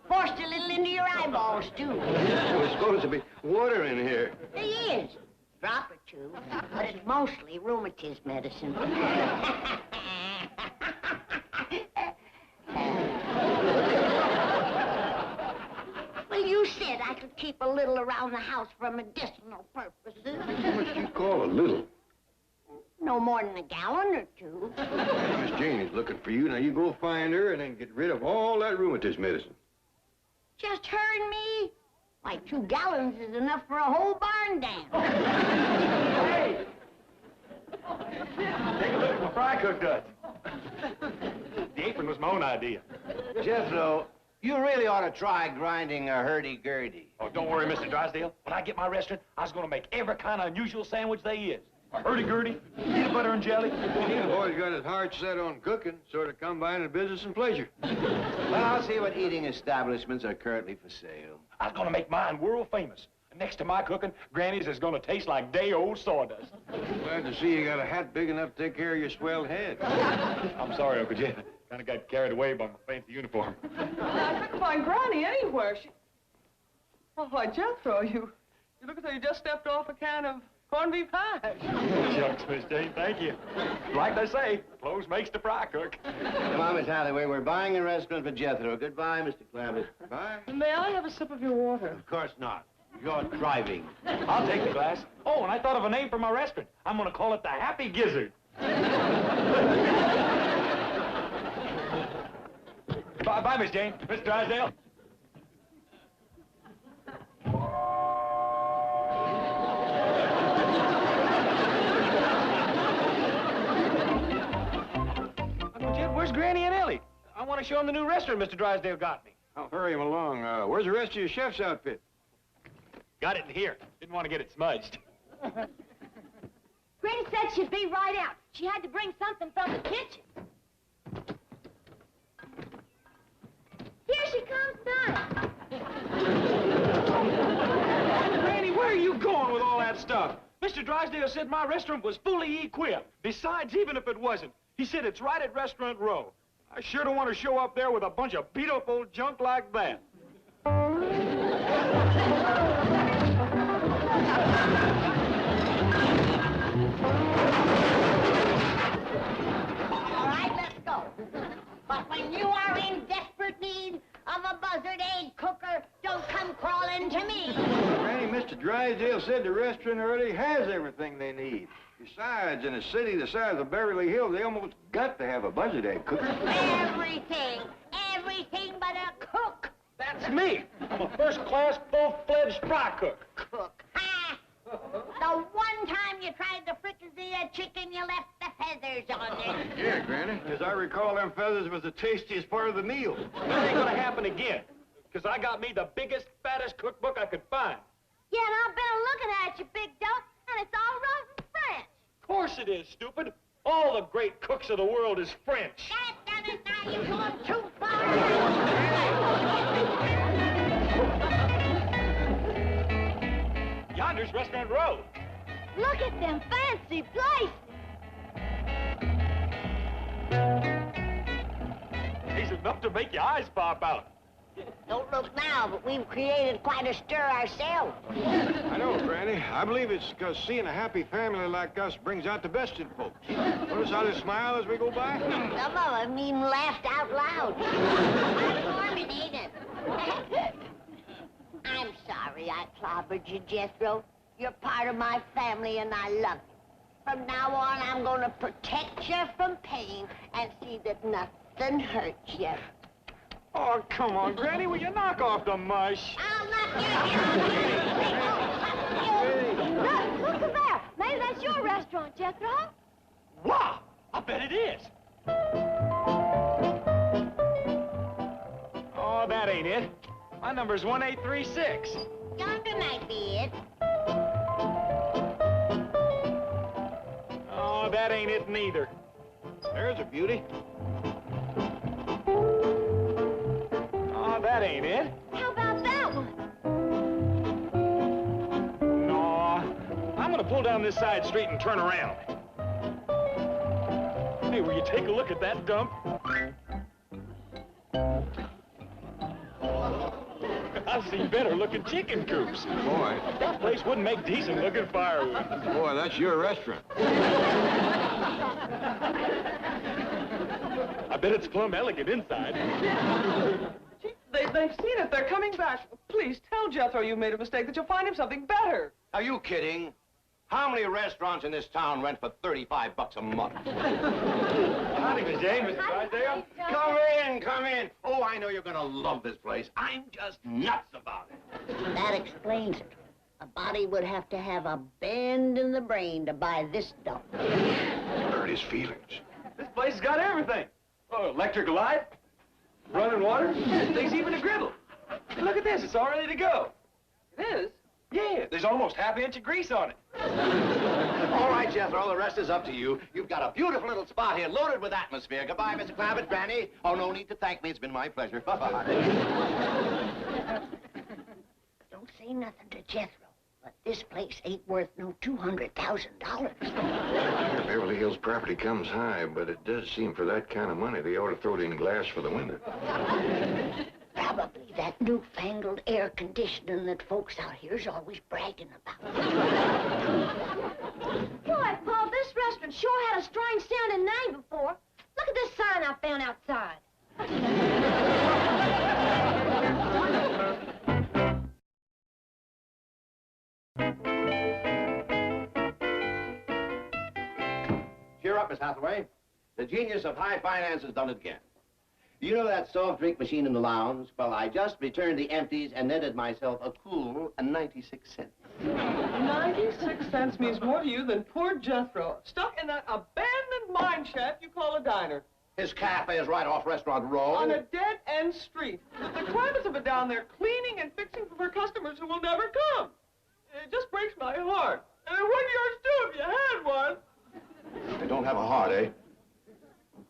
Forced a little into your eyeballs, too. There's supposed to be water in here. There is. Drop or two, but it's mostly rheumatism medicine. Well, you said I could keep a little around the house for medicinal purposes. What do you call a little? No more than a gallon or two. Miss Jane is looking for you. Now you go find her and then get rid of all that rheumatism medicine. Just her and me? Why, 2 gallons is enough for a whole barn dam. Hey! Take a look at what fry cook does. The apron was my own idea. Jethro, you really ought to try grinding a hurdy-gurdy. Oh, don't worry, Mr. Drysdale. When I get my restaurant, I was going to make every kind of unusual sandwich there is. A hurdy-gurdy, peanut butter and jelly. The boy's got his heart set on cooking, sort of combining business and pleasure. Well, I'll see what eating establishments are currently for sale. I was going to make mine world famous. Next to my cooking, Granny's is going to taste like day-old sawdust. Glad to see you got a hat big enough to take care of your swelled head. I'm sorry, Uncle Jed. Kind of got carried away by my fancy uniform. I couldn't find Granny anywhere. Oh, why, Jethro, you look as though you just stepped off a can of corned beef hash. Shucks, Miss Jane, thank you. Like they say, clothes makes the fry cook. Come on, Miss Hathaway. We're buying a restaurant for Jethro. Goodbye, Mr. Clappett. Bye. May I have a sip of your water? Of course not. You're driving. I'll take the glass. Oh, and I thought of a name for my restaurant. I'm going to call it the Happy Gizzard. Bye, Miss Jane. Mr. Drysdale. Uncle Jed, where's Granny and Ellie? I want to show them the new restaurant Mr. Drysdale got me. I'll hurry him along. Where's the rest of your chef's outfit? Got it in here. Didn't want to get it smudged. Granny said she'd be right out. She had to bring something from the kitchen. Here she comes back. Granny, where are you going with all that stuff? Mr. Drysdale said my restaurant was fully equipped. Besides, even if it wasn't, he said it's right at Restaurant Row. I sure don't want to show up there with a bunch of beat-up old junk like that. All right, let's go. But when you are in desperate need of a buzzard egg cooker, don't come crawling to me. Granny, Mr. Drysdale said the restaurant already has everything they need. Besides, in a city the size of Beverly Hills, they almost got to have a buzzard egg cooker. Everything but a cook. That's me. I'm a first-class, full-fledged fry cook. Cook. Ha! The one time you tried to fricassee a chicken, you left the feathers on it. Yeah, Granny. As I recall, them feathers was the tastiest part of the meal. That ain't gonna happen again, because I got me the biggest, fattest cookbook I could find. Yeah, and I've been looking at you, big dog, and it's all rotten French. Of course it is, stupid. All the great cooks of the world is French. That done it now. You've gone too far. Yonder's Restaurant Row. Look at them fancy places. He's enough to make your eyes pop out. Don't look now, but we've created quite a stir ourselves. I know, Granny. I believe it's because seeing a happy family like us brings out the best in folks. Notice how they smile as we go by? Some of them even laughed out loud. Charming, ain't it? I'm sorry I clobbered you, Jethro. You're part of my family, and I love you. From now on, I'm going to protect you from pain and see that nothing hurts you. Oh, come on, Granny, will you knock off the mush? I'll knock you. Look there. Maybe that's your restaurant, Jethro. Wow! I bet it is. Oh, that ain't it. My number's 1836. Yonder might be it. Oh, that ain't it neither. There's a beauty. Oh, that ain't it. How about that one? No, I'm gonna pull down this side street and turn around. Hey, will you take a look at that dump? I've seen better looking chicken coops. Boy. That place wouldn't make decent looking firewood. Boy, that's your restaurant. I bet it's plumb elegant inside. They've seen it. They're coming back. Please tell Jethro you made a mistake, that you'll find him something better. Are you kidding? How many restaurants in this town rent for $35 a month? Howdy, Miss Jane, Mr. Drysdale. Come in. Oh, I know you're gonna love this place. I'm just nuts about it. That explains it. A body would have to have a bend in the brain to buy this dump. Hurt his feelings. This place has got everything. Oh, electric light, running water, there's even a griddle. Look at this, it's all ready to go. It is? Yeah, there's almost half an inch of grease on it. All right, Jethro, the rest is up to you. You've got a beautiful little spot here, loaded with atmosphere. Goodbye, Mr. Clavitt, Granny. Oh, no need to thank me. It's been my pleasure. Bye-bye. Don't say nothing to Jethro, but this place ain't worth no $200,000. Beverly Hills property comes high, but it does seem for that kind of money, they ought to throw it in glass for the window. Probably that newfangled air conditioning that folks out here's always bragging about. Boy, Paul, this restaurant sure had a strange sounding name before. Look at this sign I found outside. Cheer up, Miss Hathaway. The genius of high finance has done it again. You know that soft drink machine in the lounge? Well, I just returned the empties and netted myself a cool 96 cents. 96 cents means more to you than poor Jethro, stuck in that abandoned mine shaft you call a diner. His cafe is right off Restaurant Row. On a dead-end street. The Clavitts have been down there cleaning and fixing for their customers who will never come. It just breaks my heart. And it wouldn't yours too if you had one. They don't have a heart, eh?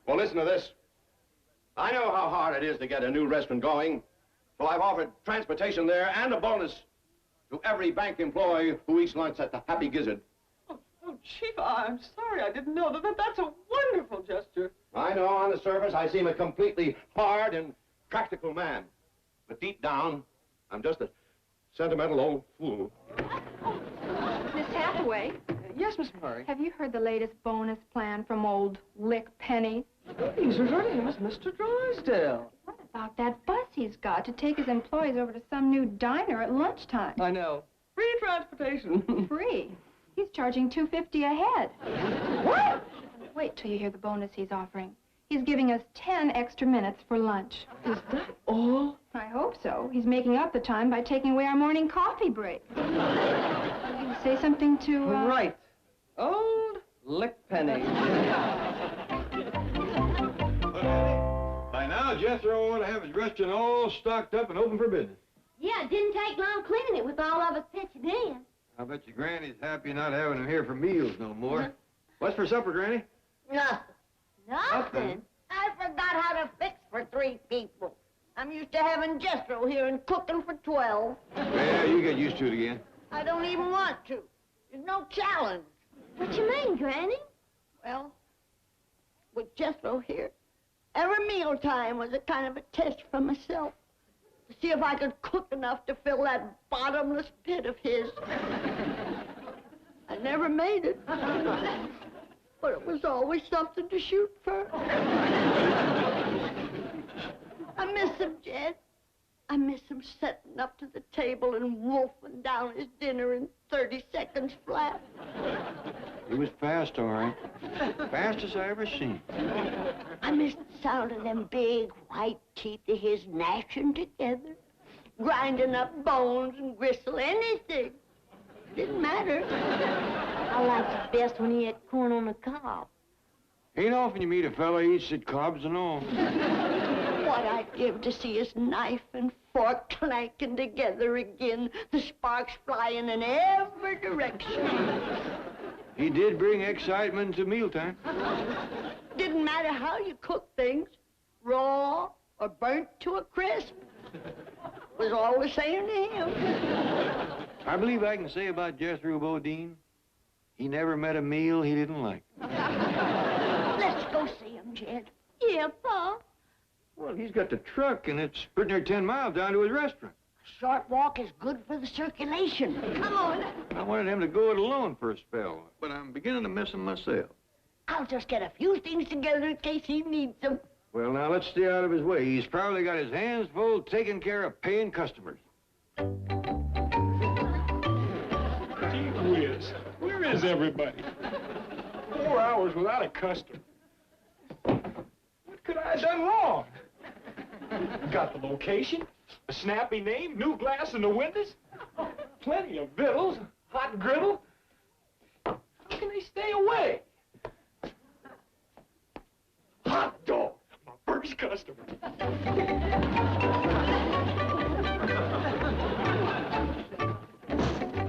Well, listen to this. I know how hard it is to get a new restaurant going. So I've offered transportation there and a bonus to every bank employee who eats lunch at the Happy Gizzard. Oh, Chief, I'm sorry. I didn't know that. That's a wonderful gesture. I know on the surface I seem a completely hard and practical man. But deep down, I'm just a sentimental old fool. Miss Hathaway? Yes, Miss Murray? Have you heard the latest bonus plan from old Lick Penny? He's referring to him as Mr. Drysdale. What about that bus he's got to take his employees over to some new diner at lunchtime? I know. Free transportation. Free? He's charging $2.50 a head. What? Wait till you hear the bonus he's offering. He's giving us 10 extra minutes for lunch. Is that all? I hope so. He's making up the time by taking away our morning coffee break. You say something to, Right. Old Lick Penny. By now, Jethro ought to have his restaurant all stocked up and open for business. Yeah, it didn't take long cleaning it with all of us pitching in. I bet your Granny's happy not having him here for meals no more. What's for supper, Granny? Nothing. Nothing? I forgot how to fix for 3 people. I'm used to having Jethro here and cooking for 12. Yeah, you get used to it again. I don't even want to. There's no challenge. What you mean, Granny? Well, with Jethro here, every mealtime was a kind of a test for myself to see if I could cook enough to fill that bottomless pit of his. I never made it, but it was always something to shoot for. I miss him, Jed. I miss him setting up to the table and wolfing down his dinner in 30 seconds flat. He was fast, all right. Fastest I ever seen. I miss the sound of them big white teeth of his gnashing together, grinding up bones and gristle, anything. Didn't matter. I liked it best when he had corn on the cob. Ain't often you meet a fella who eats it cobs and all. What I'd give to see his knife and fork clanking together again, the sparks flying in every direction. He did bring excitement to mealtime. Didn't matter how you cooked things, raw or burnt to a crisp. Was all the same to him. I believe I can say about Jethro Bodine, he never met a meal he didn't like. Let's go see him, Jed. Yeah, Pa. Well, he's got the truck, and it's pretty near 10 miles down to his restaurant. A short walk is good for the circulation. Come on. I wanted him to go it alone for a spell, but I'm beginning to miss him myself. I'll just get a few things together in case he needs them. Well, now, let's stay out of his way. He's probably got his hands full taking care of paying customers. Gee whiz, where is everybody? 4 hours without a customer. What could I have done wrong? Got the location, a snappy name, new glass in the windows, plenty of victuals, hot griddle. How can they stay away? Hot dog, my first customer.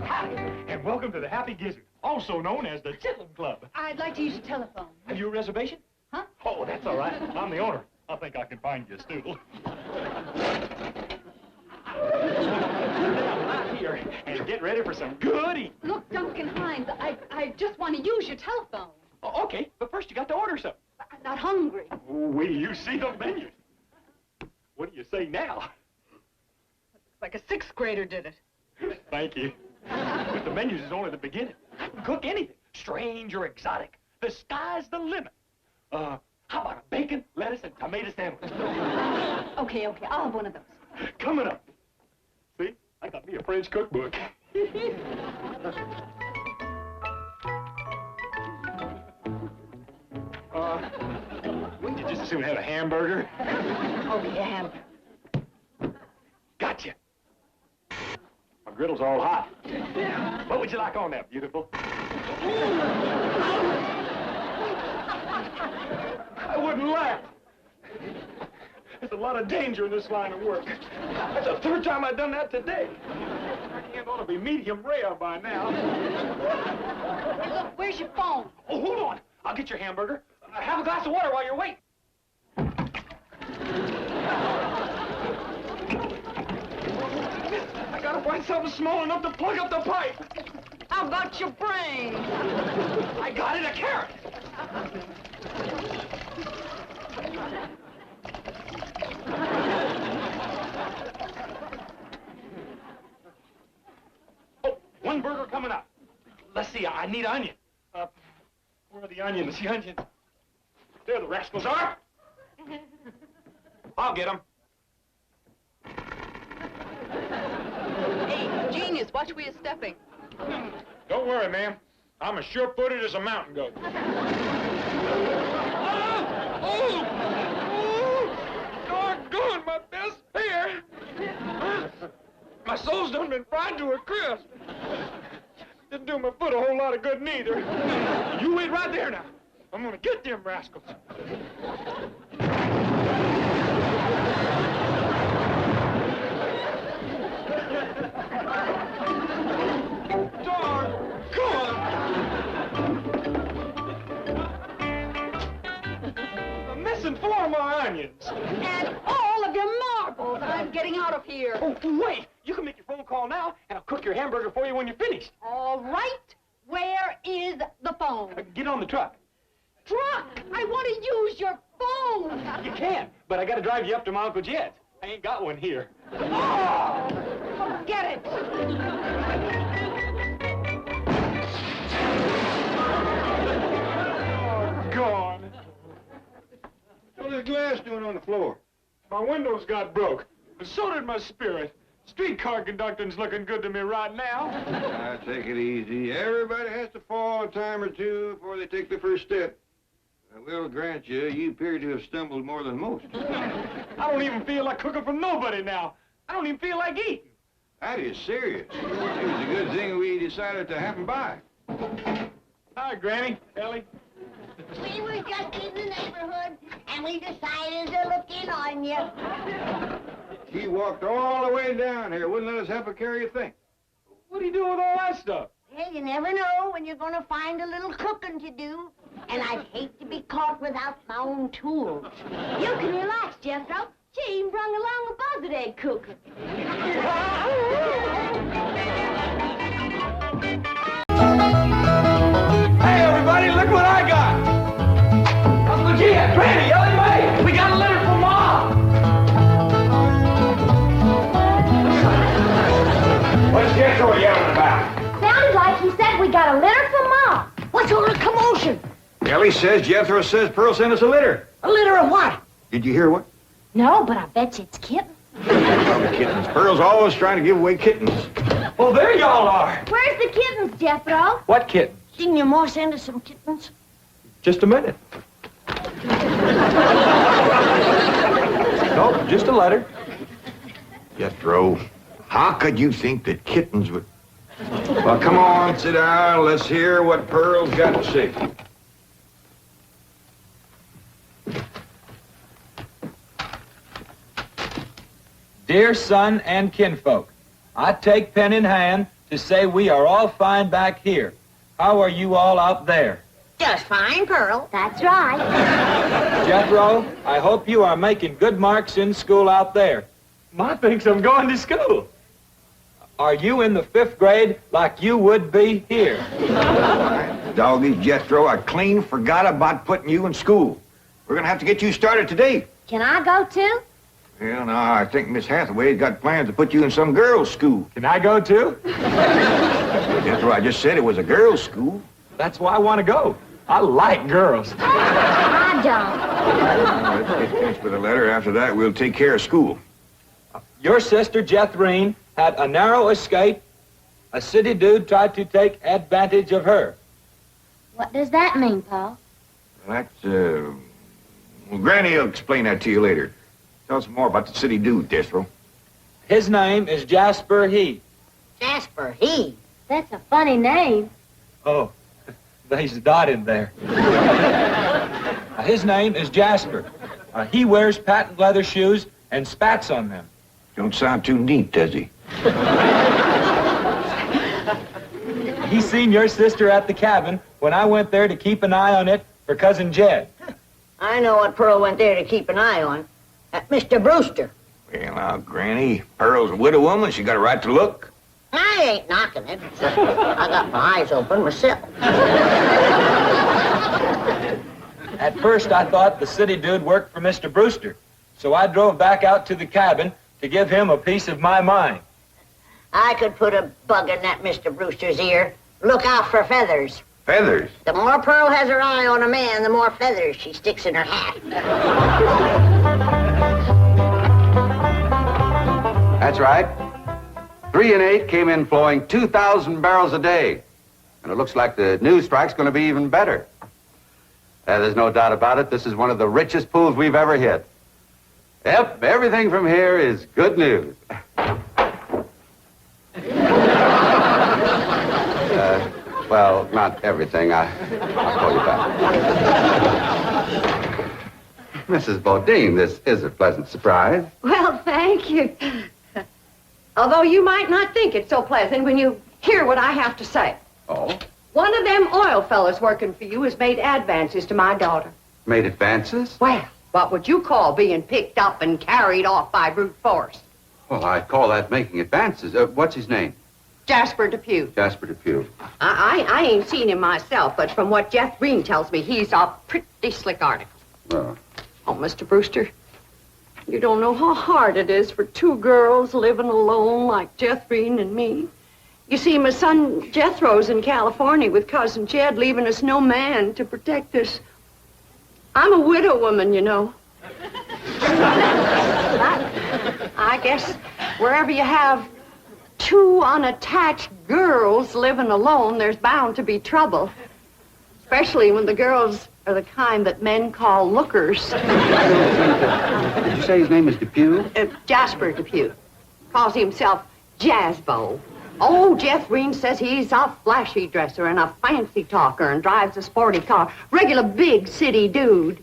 Hi, and welcome to the Happy Gizzard, also known as the Chitlin Club. I'd like to use your telephone. Have you a reservation? Huh? Oh, that's all right. I'm the owner. I think I can find you a stool. Sit down right here and get ready for some good eating. Look, Duncan Hines, I just want to use your telephone. Oh, okay, but first you got to order something. I'm not hungry. Oh, wait till you see the menus. What do you say now? Like a sixth grader did it. Thank you. But the menus is only the beginning. I can cook anything, strange or exotic. The sky's the limit. How about a bacon, lettuce, and tomato sandwich? Okay, I'll have one of those. Coming up. See, I got me a French cookbook. Wouldn't you just as soon have a hamburger? Okay, a hamburger. Gotcha. My griddle's all hot. What would you like on that, beautiful? I wouldn't laugh. There's a lot of danger in this line of work. That's the third time I've done that today. My hand ought to be medium rare by now. Hey, look, where's your phone? Oh, hold on. I'll get your hamburger. Have a glass of water while you're waiting. I gotta find something small enough to plug up the pipe. How about your brain? I got it, a carrot. Oh, one burger coming up. Let's see, I need onion. Where are the onions? The onions. There the rascals are. I'll get them. Hey, genius, watch where you're stepping. Don't worry, ma'am. I'm as sure-footed as a mountain goat. Doggone, my best pair. My soul's done been fried to a crisp. Didn't do my foot a whole lot of good neither. You wait right there now. I'm gonna get them rascals. I'm missing 4 of my onions. And all of your marbles. I'm getting out of here. Oh, wait. You can make your phone call now, and I'll cook your hamburger for you when you're finished. All right. Where is the phone? Get on the truck. truck. I want to use your phone. You can, but I gotta drive you up to my Uncle Jed's. I ain't got one here. Oh, forget it. Gone. What's this glass doing on the floor? My windows got broke, and so did my spirit. Streetcar conducting's looking good to me right now. Take it easy. Everybody has to fall a time or two before they take the first step. I will grant you appear to have stumbled more than most. I don't even feel like cooking for nobody now. I don't even feel like eating. That is serious. It was a good thing we decided to happen by. Hi, Granny, Ellie. We were just in the neighborhood, and we decided to look in on you. He walked all the way down here. Wouldn't let us help her carry a thing. What are you doing with all that stuff? Well, you never know when you're going to find a little cooking to do. And I'd hate to be caught without my own tools. You can relax, Jethro. She even brung along a buzzard egg cooker. Hey, everybody, look what I got. Uncle Jed, Granny, Ellie Mae, we got a letter from Mom. What's Jethro yelling about? Sounds like he said we got a letter from Mom. What's all the commotion? Ellie says Jethro says Pearl sent us a letter. A litter of what? Did you hear what? No, but I bet you it's kitten. Kittens. Pearl's always trying to give away kittens. Well, there y'all are. Where's the kittens, Jethro? What kitten? Didn't your ma send us some kittens? Just a minute. Nope, just a letter. Jethro, how could you think that kittens would... Well, come on, sit down. Let's hear what Pearl's got to say. Dear son and kinfolk, I take pen in hand to say we are all fine back here. How are you all out there? Just fine, Pearl. That's right. Jethro, I hope you are making good marks in school out there. Ma thinks I'm going to school. Are you in the 5th grade like you would be here? Doggy, Jethro, I clean forgot about putting you in school. We're going to have to get you started today. Can I go too? Well, now, I think Miss Hathaway's got plans to put you in some girls' school. Can I go too? Jethro, I just said it was a girls' school. That's why I want to go. I like girls. I don't. Let's get finished with the letter. After that, we'll take care of school. Your sister, Jethrine, had a narrow escape. A city dude tried to take advantage of her. What does that mean, Paul? That's, well, Granny will explain that to you later. Tell us more about the city dude, Jethro. His name is Jasper He. Jasper, he. That's a funny name. Oh, there's a dot in there. His name is Jasper. He wears patent leather shoes and spats on them. Don't sound too neat, does he? He seen your sister at the cabin when I went there to keep an eye on it for Cousin Jed. I know what Pearl went there to keep an eye on. Mr. Brewster. Well, now, Granny, Pearl's a widow woman. She got a right to look. I ain't knocking it. I got my eyes open myself. At first, I thought the city dude worked for Mr. Brewster, so I drove back out to the cabin to give him a piece of my mind. I could put a bug in that Mr. Brewster's ear. Look out for feathers. Feathers? The more Pearl has her eye on a man, the more feathers she sticks in her hat. That's right. 3 and 8 came in flowing 2,000 barrels a day. And it looks like the news strike's going to be even better. There's no doubt about it. This is one of the richest pools we've ever hit. Yep, everything from here is good news. Well, not everything. I'll call you back. Mrs. Bodine, this is a pleasant surprise. Well, thank you. Although you might not think it's so pleasant when you hear what I have to say. Oh? One of them oil fellas working for you has made advances to my daughter. Made advances? Well, what would you call being picked up and carried off by brute force? Well, I'd call that making advances. What's his name? Jasper Depew. Jasper Depew. I ain't seen him myself, but from what Jeff Green tells me, he's a pretty slick article. Well, Oh, Mr. Brewster, you don't know how hard it is for two girls living alone like Jeff Green and me. You see, my son Jethro's in California with Cousin Jed, leaving us no man to protect us. I'm a widow woman, you know. I guess wherever you have two unattached girls living alone, there's bound to be trouble. Especially when the girls are the kind that men call lookers. did you say his name is Depew? Jasper Depew. Calls himself Jazzbo. Oh, Jeff Green says he's a flashy dresser and a fancy talker and drives a sporty car. Regular big city dude.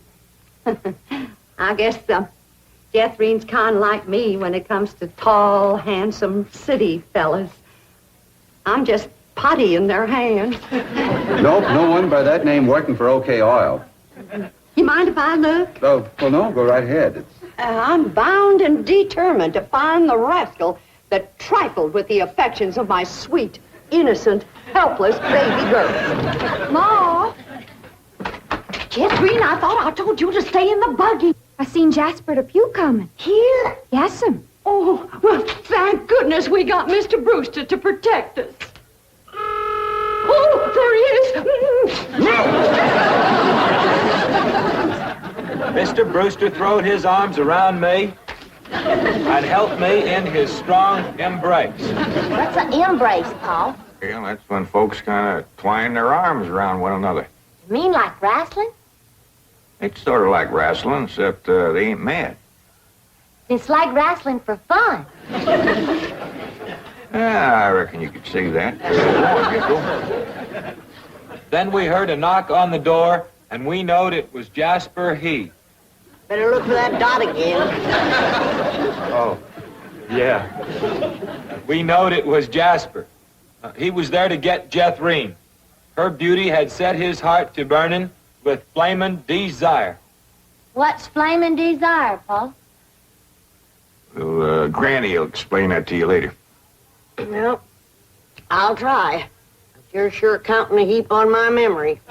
I guess Jeff Green's kind of like me when it comes to tall, handsome city fellas. I'm just putty in their hands. Nope, no one by that name working for OK Oil. You mind if I look? Oh, well, no, go right ahead. I'm bound and determined to find the rascal that trifled with the affections of my sweet, innocent, helpless baby girl. Ma! Jeff Green, I thought I told you to stay in the buggy. I seen Jasper Depew coming. Here? Yes'm. Oh, well, thank goodness we got Mr. Brewster to protect us. Oh, there he is. Mr. Brewster throwed his arms around me and helped me in his strong embrace. What's an embrace, Paul? Well, that's when folks kind of twine their arms around one another. You mean like wrestling? It's sort of like wrestling, except they ain't mad. It's like wrestling for fun. I reckon you could see that. Then we heard a knock on the door, and we knowed it was Jasper He. Better look for that dot again. Oh, yeah. We knowed it was Jasper. He was there to get Jethrine. Her beauty had set his heart to burning with flamin' desire. What's flaming desire, Paul? Well, Granny will explain that to you later. Well, I'll try. You're sure counting a heap on my memory.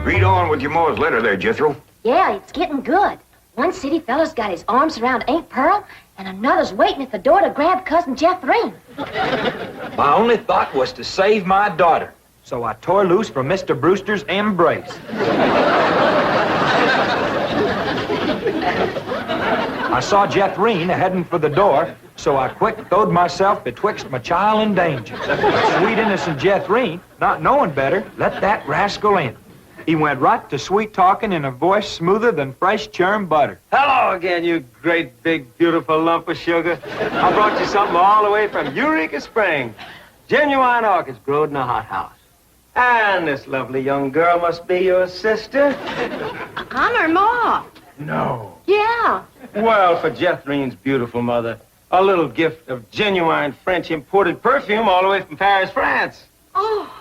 Read on with your Ma's letter there, Jethro. Yeah, it's getting good. One city fella's got his arms around Aunt Pearl, and another's waiting at the door to grab Cousin Jethrine. My only thought was to save my daughter, so I tore loose from Mr. Brewster's embrace. I saw Jethrine heading for the door, so I quick throwed myself betwixt my child and danger. Sweet innocent Jethrine, not knowing better, let that rascal in. He went right to sweet-talking in a voice smoother than fresh churned butter. Hello again, you great, big, beautiful lump of sugar. I brought you something all the way from Eureka Springs. Genuine orchids growed in a hothouse. And this lovely young girl must be your sister. I'm her ma. No. Yeah. Well, for Jethrine's beautiful mother, a little gift of genuine French imported perfume all the way from Paris, France. Oh,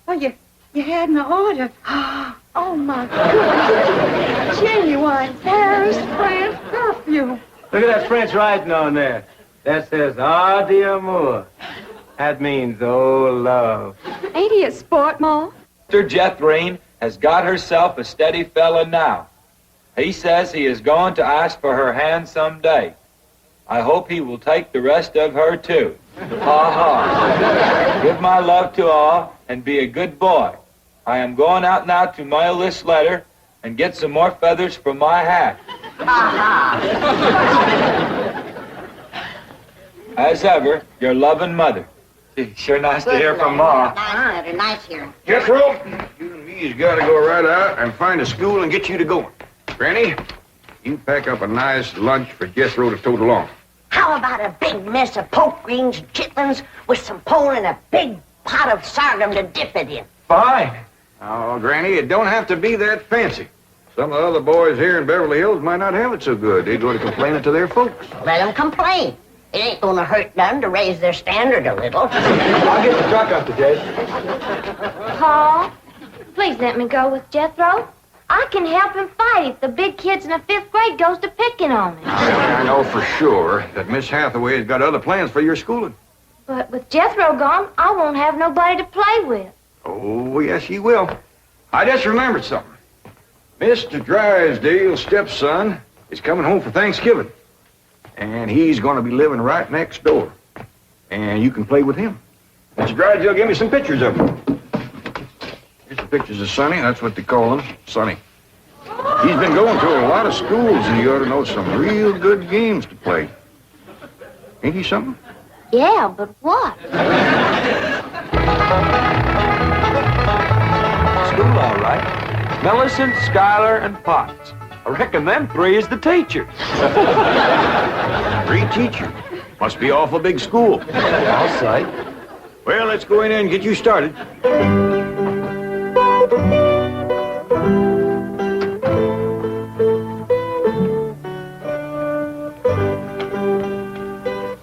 well, you had an order. Oh, my goodness. Genuine Paris, France perfume. Look at that French writing on there. That says, ah, d'amour. That means, oh, love. Ain't he a sport, Ma? Mr. Jethrine has got herself a steady fella now. He says he is going to ask for her hand someday. I hope he will take the rest of her, too. Ha ha. Give my love to all and be a good boy. I am going out now to mail this letter and get some more feathers for my hat. As ever, your loving mother. Sure nice to hear from Ma. Nice here. Jethro, you and me's got to go right out and find a school and get you to going. Granny, you pack up a nice lunch for Jethro to tote along. How about a big mess of poke greens and chitlins with some pole and a big pot of sorghum to dip it in? Fine. Oh, Granny, it don't have to be that fancy. Some of the other boys here in Beverly Hills might not have it so good. They'd go to complain it to their folks. Let them complain. It ain't gonna hurt none to raise their standard a little. I'll get the truck up to Jed. Paul, please let me go with Jethro. I can help him fight if the big kids in the 5th grade goes to picking on him. I know for sure that Miss Hathaway has got other plans for your schooling. But with Jethro gone, I won't have nobody to play with. Oh, yes, you will. I just remembered something. Mr. Drysdale's stepson is coming home for Thanksgiving. And he's going to be living right next door. And you can play with him. Mr. Drysdale gave me some pictures of him. Here's the pictures of Sonny. That's what they call him, Sonny. He's been going to a lot of schools, and you ought to know some real good games to play. Ain't he something? Yeah, but what? School, all right. Millicent, Schuyler, and Potts. I reckon them 3 is the teachers. 3 teachers? Must be awful big school. I'll say. Well, let's go in there and get you started.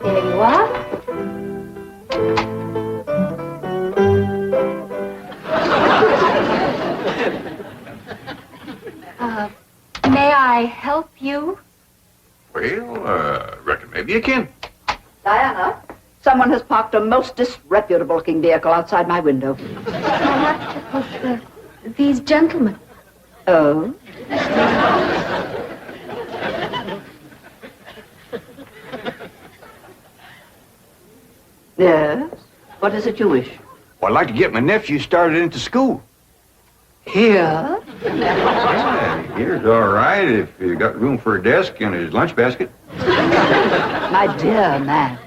There you are. May I help you? Well, reckon maybe you can. Diana, someone has parked a most disreputable-looking vehicle outside my window. These gentlemen. Oh? Yes? What is it you wish? Well, I'd like to get my nephew started into school. Here? Yeah, here's all right if you got room for a desk and his lunch basket. My dear man,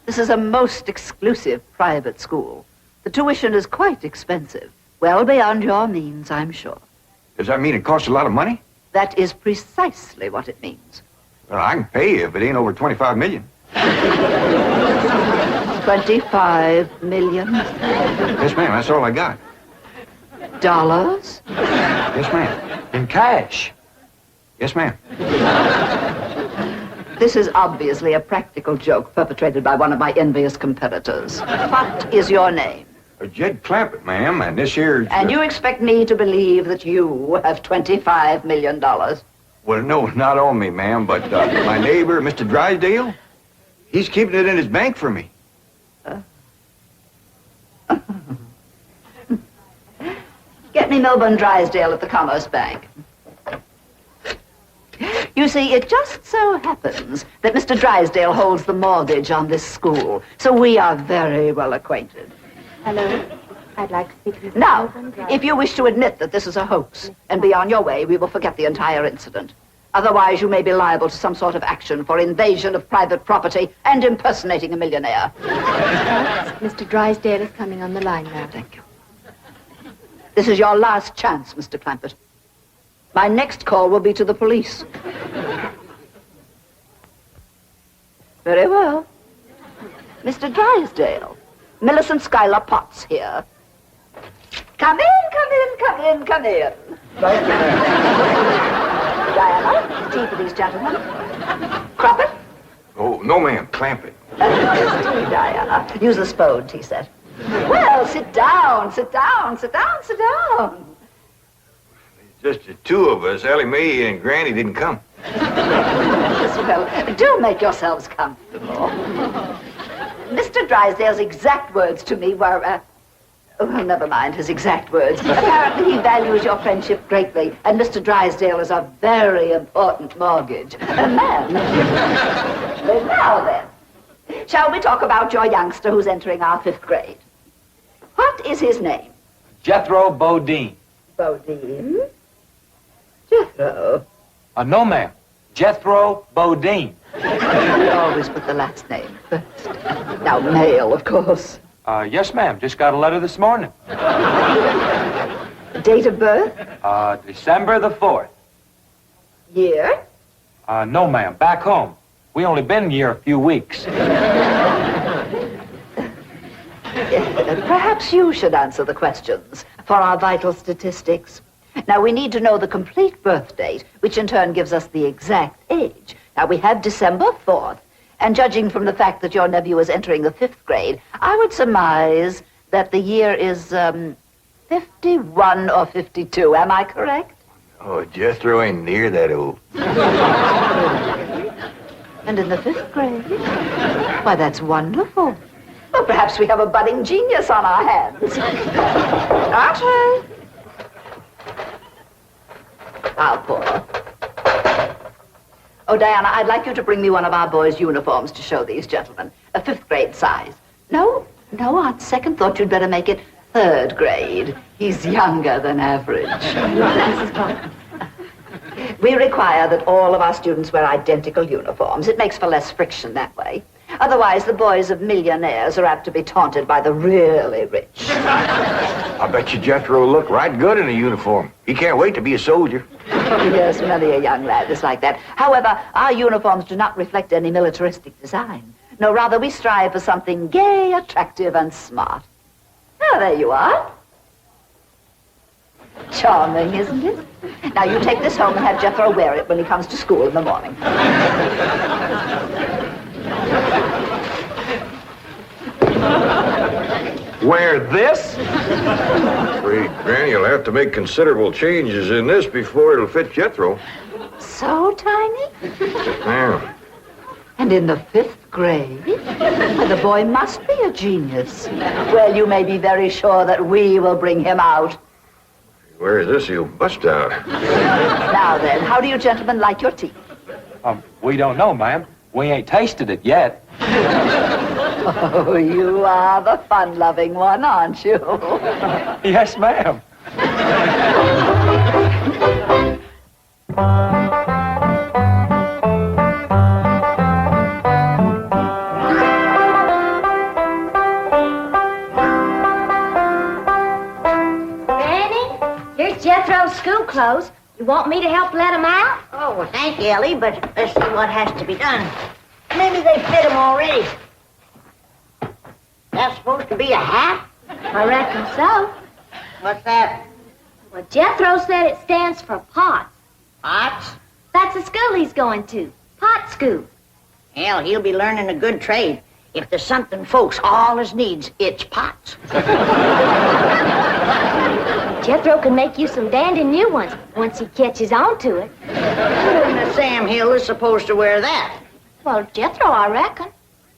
this is a most exclusive private school. The tuition is quite expensive. Well beyond your means, I'm sure. Does that mean it costs a lot of money? That is precisely what it means. Well, I can pay you if it ain't over 25 million. 25 million? Yes, ma'am, that's all I got. Dollars? Yes, ma'am. In cash? Yes, ma'am. This is obviously a practical joke perpetrated by one of my envious competitors. What is your name? Jed Clampett, ma'am, and this here's... And you expect me to believe that you have $25 million? Well, no, not on me, ma'am, but my neighbor, Mr. Drysdale, he's keeping it in his bank for me. Get me Milburn Drysdale at the Commerce Bank. You see, it just so happens that Mr. Drysdale holds the mortgage on this school, so we are very well acquainted. Hello. I'd like to speak to you. Now, if you wish to admit that this is a hoax and be on your way, we will forget the entire incident. Otherwise, you may be liable to some sort of action for invasion of private property and impersonating a millionaire. Mr. Drysdale is coming on the line now. Thank you. This is your last chance, Mr. Clampett. My next call will be to the police. Very well. Mr. Drysdale, Millicent Schuyler Potts here. Come in, come in, come in, come in. Thank you, ma'am. Diana, tea for these gentlemen. Crumpet? Oh, no, ma'am, Clampett. Tea, Diana. Use the Spode tea set. Well, sit down, sit down, sit down, sit down. Just the 2 of us. Ellie Mae and Granny didn't come. Yes, well, do make yourselves comfortable. Mr. Drysdale's exact words to me were, well, never mind his exact words. Apparently he values your friendship greatly, and Mr. Drysdale is a very important mortgage. And then, now then, shall we talk about your youngster who's entering our 5th grade? What is his name? Jethro Bodine. Bodine? Jethro? No, ma'am. Jethro Bodine. We always put the last name first. Now, male, of course. Yes, ma'am. Just got a letter this morning. Date of birth? December the 4th. Year? No, ma'am. Back home. We only been here a few weeks. Perhaps you should answer the questions for our vital statistics. Now, we need to know the complete birth date, which in turn gives us the exact age. Now, we have December 4th, and judging from the fact that your nephew is entering the 5th grade, I would surmise that the year is 51 or 52. Am I correct? Oh, Jethro ain't near that old. And in the 5th grade? Why, that's wonderful. Well, perhaps we have a budding genius on our hands. Archie! I'll pour. Oh, Diana, I'd like you to bring me one of our boys' uniforms to show these gentlemen. A 5th grade size. No, on second thought, you'd better make it 3rd grade. He's younger than average. Mrs. Barton. We require that all of our students wear identical uniforms. It makes for less friction that way. Otherwise, the boys of millionaires are apt to be taunted by the really rich. I bet you Jethro will look right good in a uniform. He can't wait to be a soldier. Oh, yes, many a young lad is like that. However, our uniforms do not reflect any militaristic design. No, rather, we strive for something gay, attractive, and smart. Oh, there you are. Charming, isn't it? Now, you take this home and have Jethro wear it when he comes to school in the morning. Wear this? Afraid Granny will have to make considerable changes in this before it'll fit Jethro. So tiny? Yeah. And in the 5th grade? Well, the boy must be a genius. Well, you may be very sure that we will bring him out. Where is this? He'll bust out. Now then, how do you gentlemen like your tea? We don't know, ma'am. We ain't tasted it yet. Oh, you are the fun-loving one, aren't you? Yes, ma'am. Granny, here's Jethro's school clothes. You want me to help let him out? Oh, well, thank you, Ellie, but let's see what has to be done. Maybe they fit him already. That's supposed to be a hat? I reckon so. What's that? Well, Jethro said it stands for POTS. Pots? That's the school he's going to. Pot school. Hell, he'll be learning a good trade. If there's something folks always needs, it's pots. Jethro can make you some dandy new ones once he catches on to it. Miss Sam Hill is supposed to wear that. Well, Jethro, I reckon.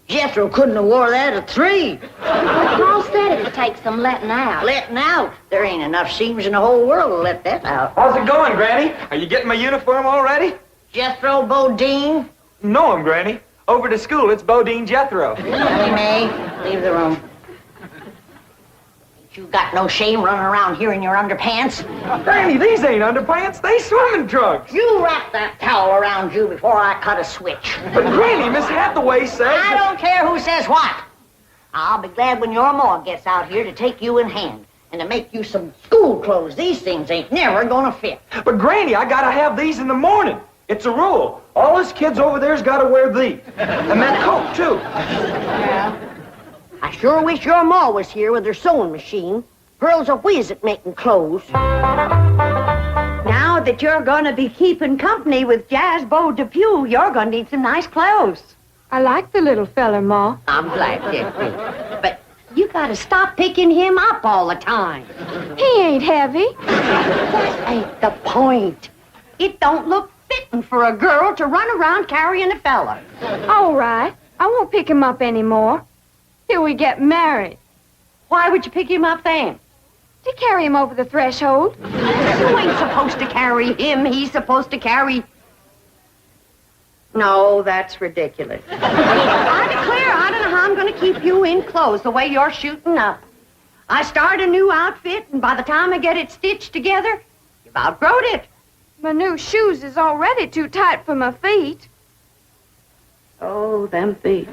Jethro couldn't have wore that at 3. Well, Paul said it'd take some letting out. Letting out? There ain't enough seams in the whole world to let that out. How's it going, Granny? Are you getting my uniform already? Jethro Bodine? No, Granny. Over to school, it's Bodine Jethro. Ellie Mae, leave the room. You got no shame running around here in your underpants? Granny, these ain't underpants. They swimming trunks. You wrap that towel around you before I cut a switch. But Granny, Miss Hathaway says... I don't care who says what. I'll be glad when your ma gets out here to take you in hand and to make you some school clothes. These things ain't never gonna fit. But Granny, I gotta have these in the morning. It's a rule. All us kids over there's gotta wear these. And that coat, too. Yeah. I sure wish your ma was here with her sewing machine. Girls a whiz at making clothes. Now that you're going to be keeping company with Jazz Beau Depew, you're going to need some nice clothes. I like the little fella, Ma. I'm glad, Jeffrey. But you got to stop picking him up all the time. He ain't heavy. That ain't the point. It don't look fitting for a girl to run around carrying a fella. All right. I won't pick him up anymore. Till we get married. Why would you pick him up then? To carry him over the threshold. You ain't supposed to carry him. He's supposed to carry... No, that's ridiculous. I declare, I don't know how I'm going to keep you in clothes the way you're shooting up. I start a new outfit, and by the time I get it stitched together, you've outgrown it. My new shoes is already too tight for my feet. Oh, them feet.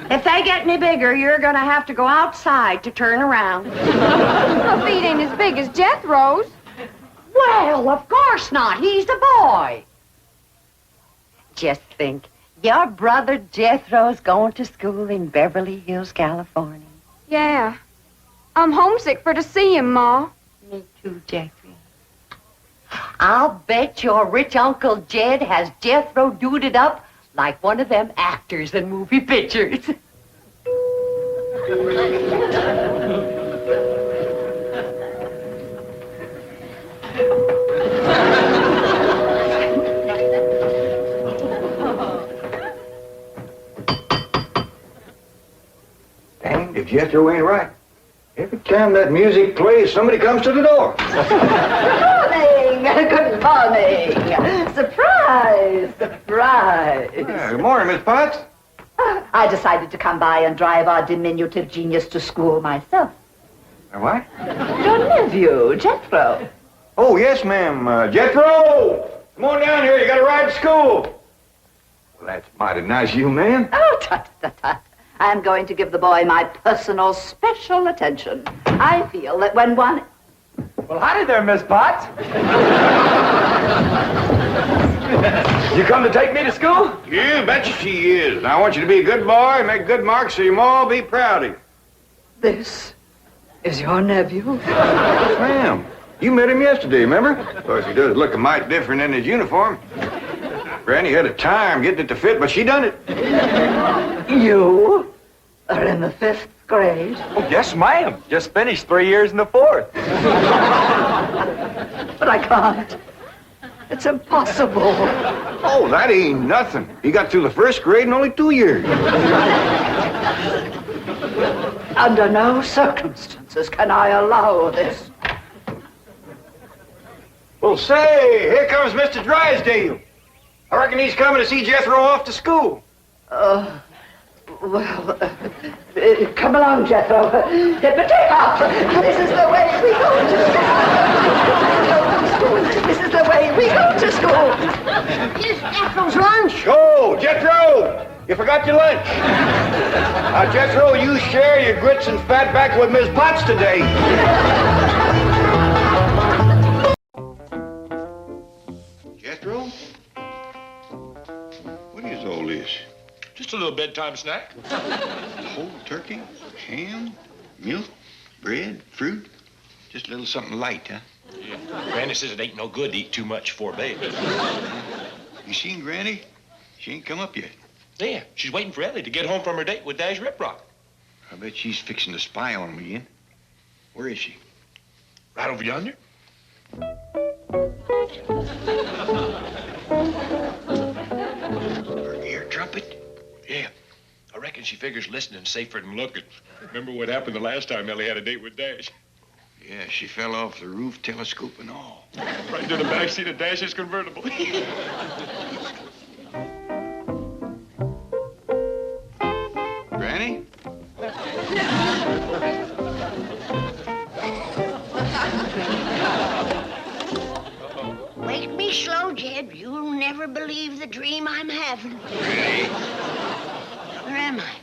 If they get any bigger, you're going to have to go outside to turn around. My feet ain't as big as Jethro's. Well, of course not. He's the boy. Just think, your brother Jethro's going to school in Beverly Hills, California. Yeah. I'm homesick for to see him, Ma. Me too, Jeffrey. I'll bet your rich Uncle Jed has Jethro duded up like one of them actors in movie pictures. If Jethro ain't right, every time that music plays, somebody comes to the door. Good morning. Surprise! Surprise! Good morning, Miss Potts. I decided to come by and drive our diminutive genius to school myself. What? Your nephew, Jethro. Oh, yes, ma'am. Jethro! Come on down here. You got to ride to school. Well, that's mighty nice of you, ma'am. Oh, tut. I'm going to give the boy my personal special attention. I feel that when one... Well, howdy there, Miss Potts. You come to take me to school? You betcha she is. Now, I want you to be a good boy, make good marks so your ma will be proud of you. This is your nephew? Ma'am, you met him yesterday, remember? Of course, he does look a mite different in his uniform. Granny had a time getting it to fit, but she done it. You are in the 5th grade? Oh, yes, ma'am. Just finished 3 years in the 4th. But I can't. It's impossible. Oh, that ain't nothing. He got through the 1st grade in only 2 years. Under no circumstances can I allow this. Well, say, here comes Mr. Drysdale. I reckon he's coming to see Jethro off to school. Come along, Jethro. But take off. This is the way we go to school. This is the way we go to school. Here's Jethro's lunch. Oh, Jethro, you forgot your lunch. Now, Jethro, you share your grits and fat back with Miss Potts today. Jethro? What is all this? Just a little bedtime snack. Whole turkey, ham, milk, bread, fruit. Just a little something light, huh? Yeah. Granny says it ain't no good to eat too much before bed. You seen Granny? She ain't come up yet. Yeah, she's waiting for Ellie to get home from her date with Dash Riprock. I bet she's fixing to spy on him again. Where is she? Right over yonder. Her ear trumpet? Yeah. I reckon she figures listening's safer than looking. Remember what happened the last time Ellie had a date with Dash? Yeah, she fell off the roof, telescope and all. Right into the back seat of Dash's convertible. Granny? Wake me slow, Jed. You'll never believe the dream I'm having. Where am I?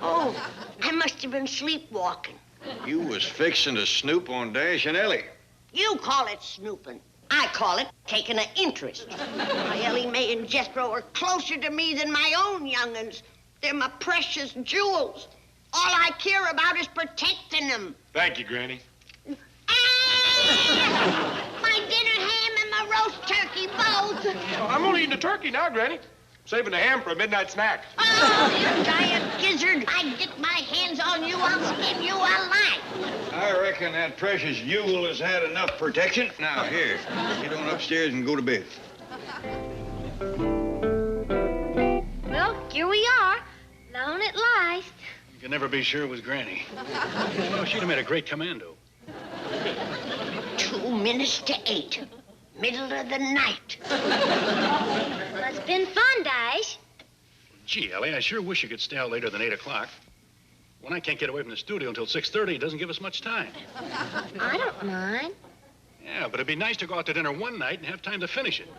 Oh, I must have been sleepwalking. You was fixing to snoop on Dash and Ellie. You call it snooping. I call it taking an interest. My Ellie Mae and Jethro are closer to me than my own young'uns. They're my precious jewels. All I care about is protecting them. Thank you, Granny. My dinner ham and my roast turkey both. Oh, I'm only eating the turkey now, Granny. Saving the ham for a midnight snack. Oh, you giant gizzard. I get my hands on you, I'll skin you alive. I reckon that precious Yule has had enough protection. Now, here, get on upstairs and go to bed. Well, here we are. Alone at last. You can never be sure it was Granny. Oh, she'd have made a great commando. 2 minutes to 8. Middle of the night. Well, it's been fun, Dash. Gee, Ellie, I sure wish you could stay out later than 8 o'clock. When I can't get away from the studio until 6:30, it doesn't give us much time. I don't mind. Yeah, but it'd be nice to go out to dinner one night and have time to finish it.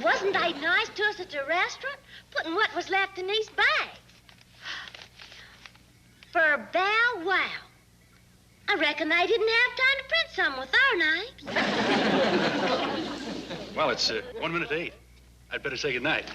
Wasn't they nice to us at the restaurant? Putting what was left in these bags. For Bow Wow. I reckon they didn't have time to print some with our names. Well, it's 1 minute to 8. I'd better say goodnight.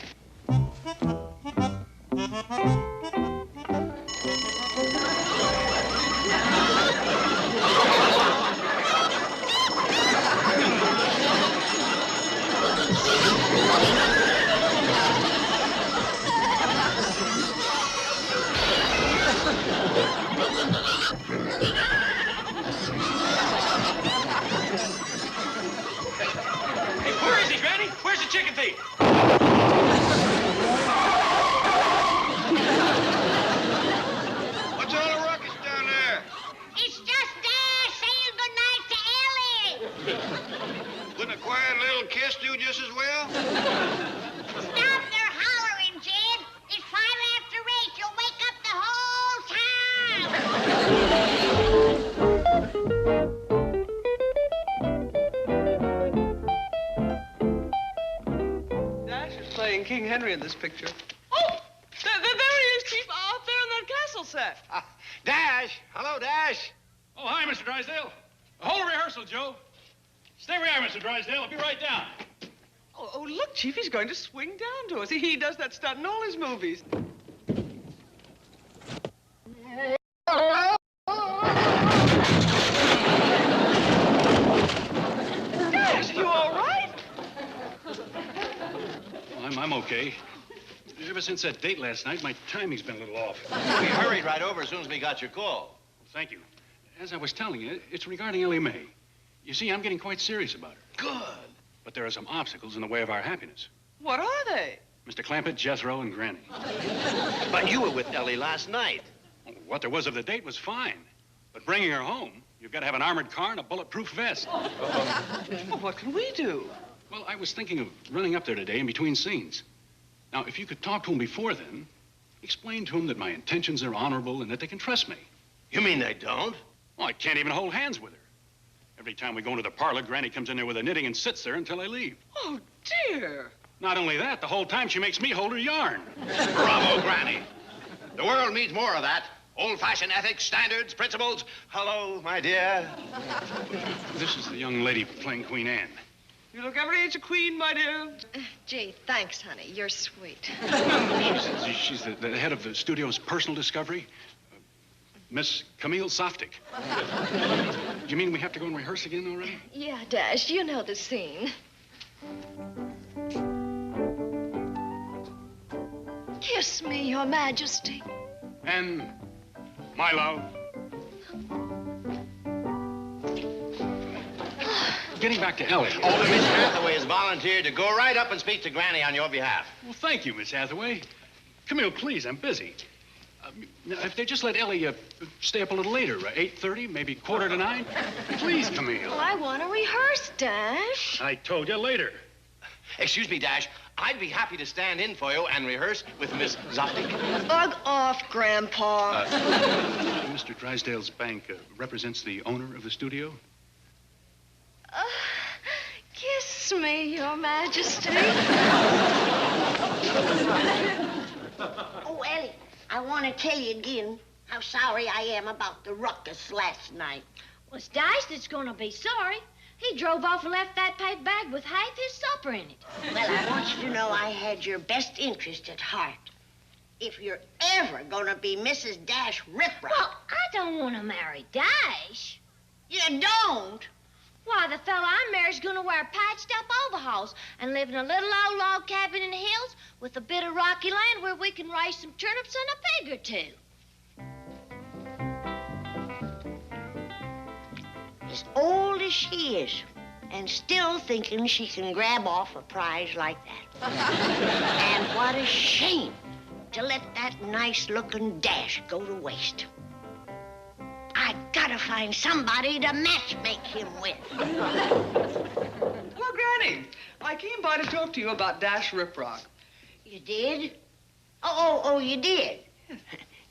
Hey, where is he, Granny? Where's the chicken thief? What's all King Henry in this picture. Oh, there he is, Chief, out there in that castle set. Dash! Hello, Dash! Oh, hi, Mr. Drysdale. Hold rehearsal, Joe. Stay where you are, Mr. Drysdale. I'll be right down. Oh, look, Chief, he's going to swing down to us. He does that stunt in all his movies. Dash, you all right? Well, I'm okay. Ever since that date last night, my timing's been a little off. We hurried right over as soon as we got your call. Thank you. As I was telling you, it's regarding Ellie Mae. You see, I'm getting quite serious about her. Good. But there are some obstacles in the way of our happiness. What are they? Mr. Clampett, Jethro, and Granny. But you were with Ellie last night. What there was of the date was fine. But bringing her home, you've got to have an armored car and a bulletproof vest. Well, what can we do? Well, I was thinking of running up there today in between scenes. Now, if you could talk to him before then, explain to him that my intentions are honorable and that they can trust me. You mean they don't? Well, I can't even hold hands with her. Every time we go into the parlor, Granny comes in there with her knitting and sits there until I leave. Oh, dear. Not only that, the whole time she makes me hold her yarn. Bravo, Granny. The world needs more of that. Old-fashioned ethics, standards, principles. Hello, my dear. This is the young lady playing Queen Anne. You look every inch a queen, my dear. Gee, thanks, honey. You're sweet. She's the head of the studio's personal discovery, Miss Camille Softic. You mean we have to go and rehearse again already? Yeah, Dash, you know the scene. Kiss me, Your Majesty. And my love. Getting back to Ellie. Oh, Miss Hathaway has volunteered to go right up and speak to Granny on your behalf. Well, thank you, Miss Hathaway. Camille, please, I'm busy. Now, if they just let Ellie stay up a little later, 8:30, maybe 8:45. Please, Camille. Well, I want to rehearse, Dash. I told you later. Excuse me, Dash. I'd be happy to stand in for you and rehearse with Miss Zoptic. Bug off, Grandpa. Mr. Drysdale's bank represents the owner of the studio? Kiss me, Your Majesty. Oh, Ellie, I want to tell you again how sorry I am about the ruckus last night. Well, it's Dice that's gonna be sorry. He drove off and left that paper bag with half his supper in it. Well, I want you to know I had your best interest at heart. If you're ever going to be Mrs. Dash Riprock... Well, I don't want to marry Dash. You don't? Why, the fella I marry's gonna wear patched-up overalls and live in a little old log cabin in the hills with a bit of rocky land where we can raise some turnips and a pig or two. As old as she is, and still thinking she can grab off a prize like that. And what a shame to let that nice-looking Dash go to waste. I gotta find somebody to matchmake him with. Hello, Granny. I came by to talk to you about Dash Riprock. You did? Oh, you did?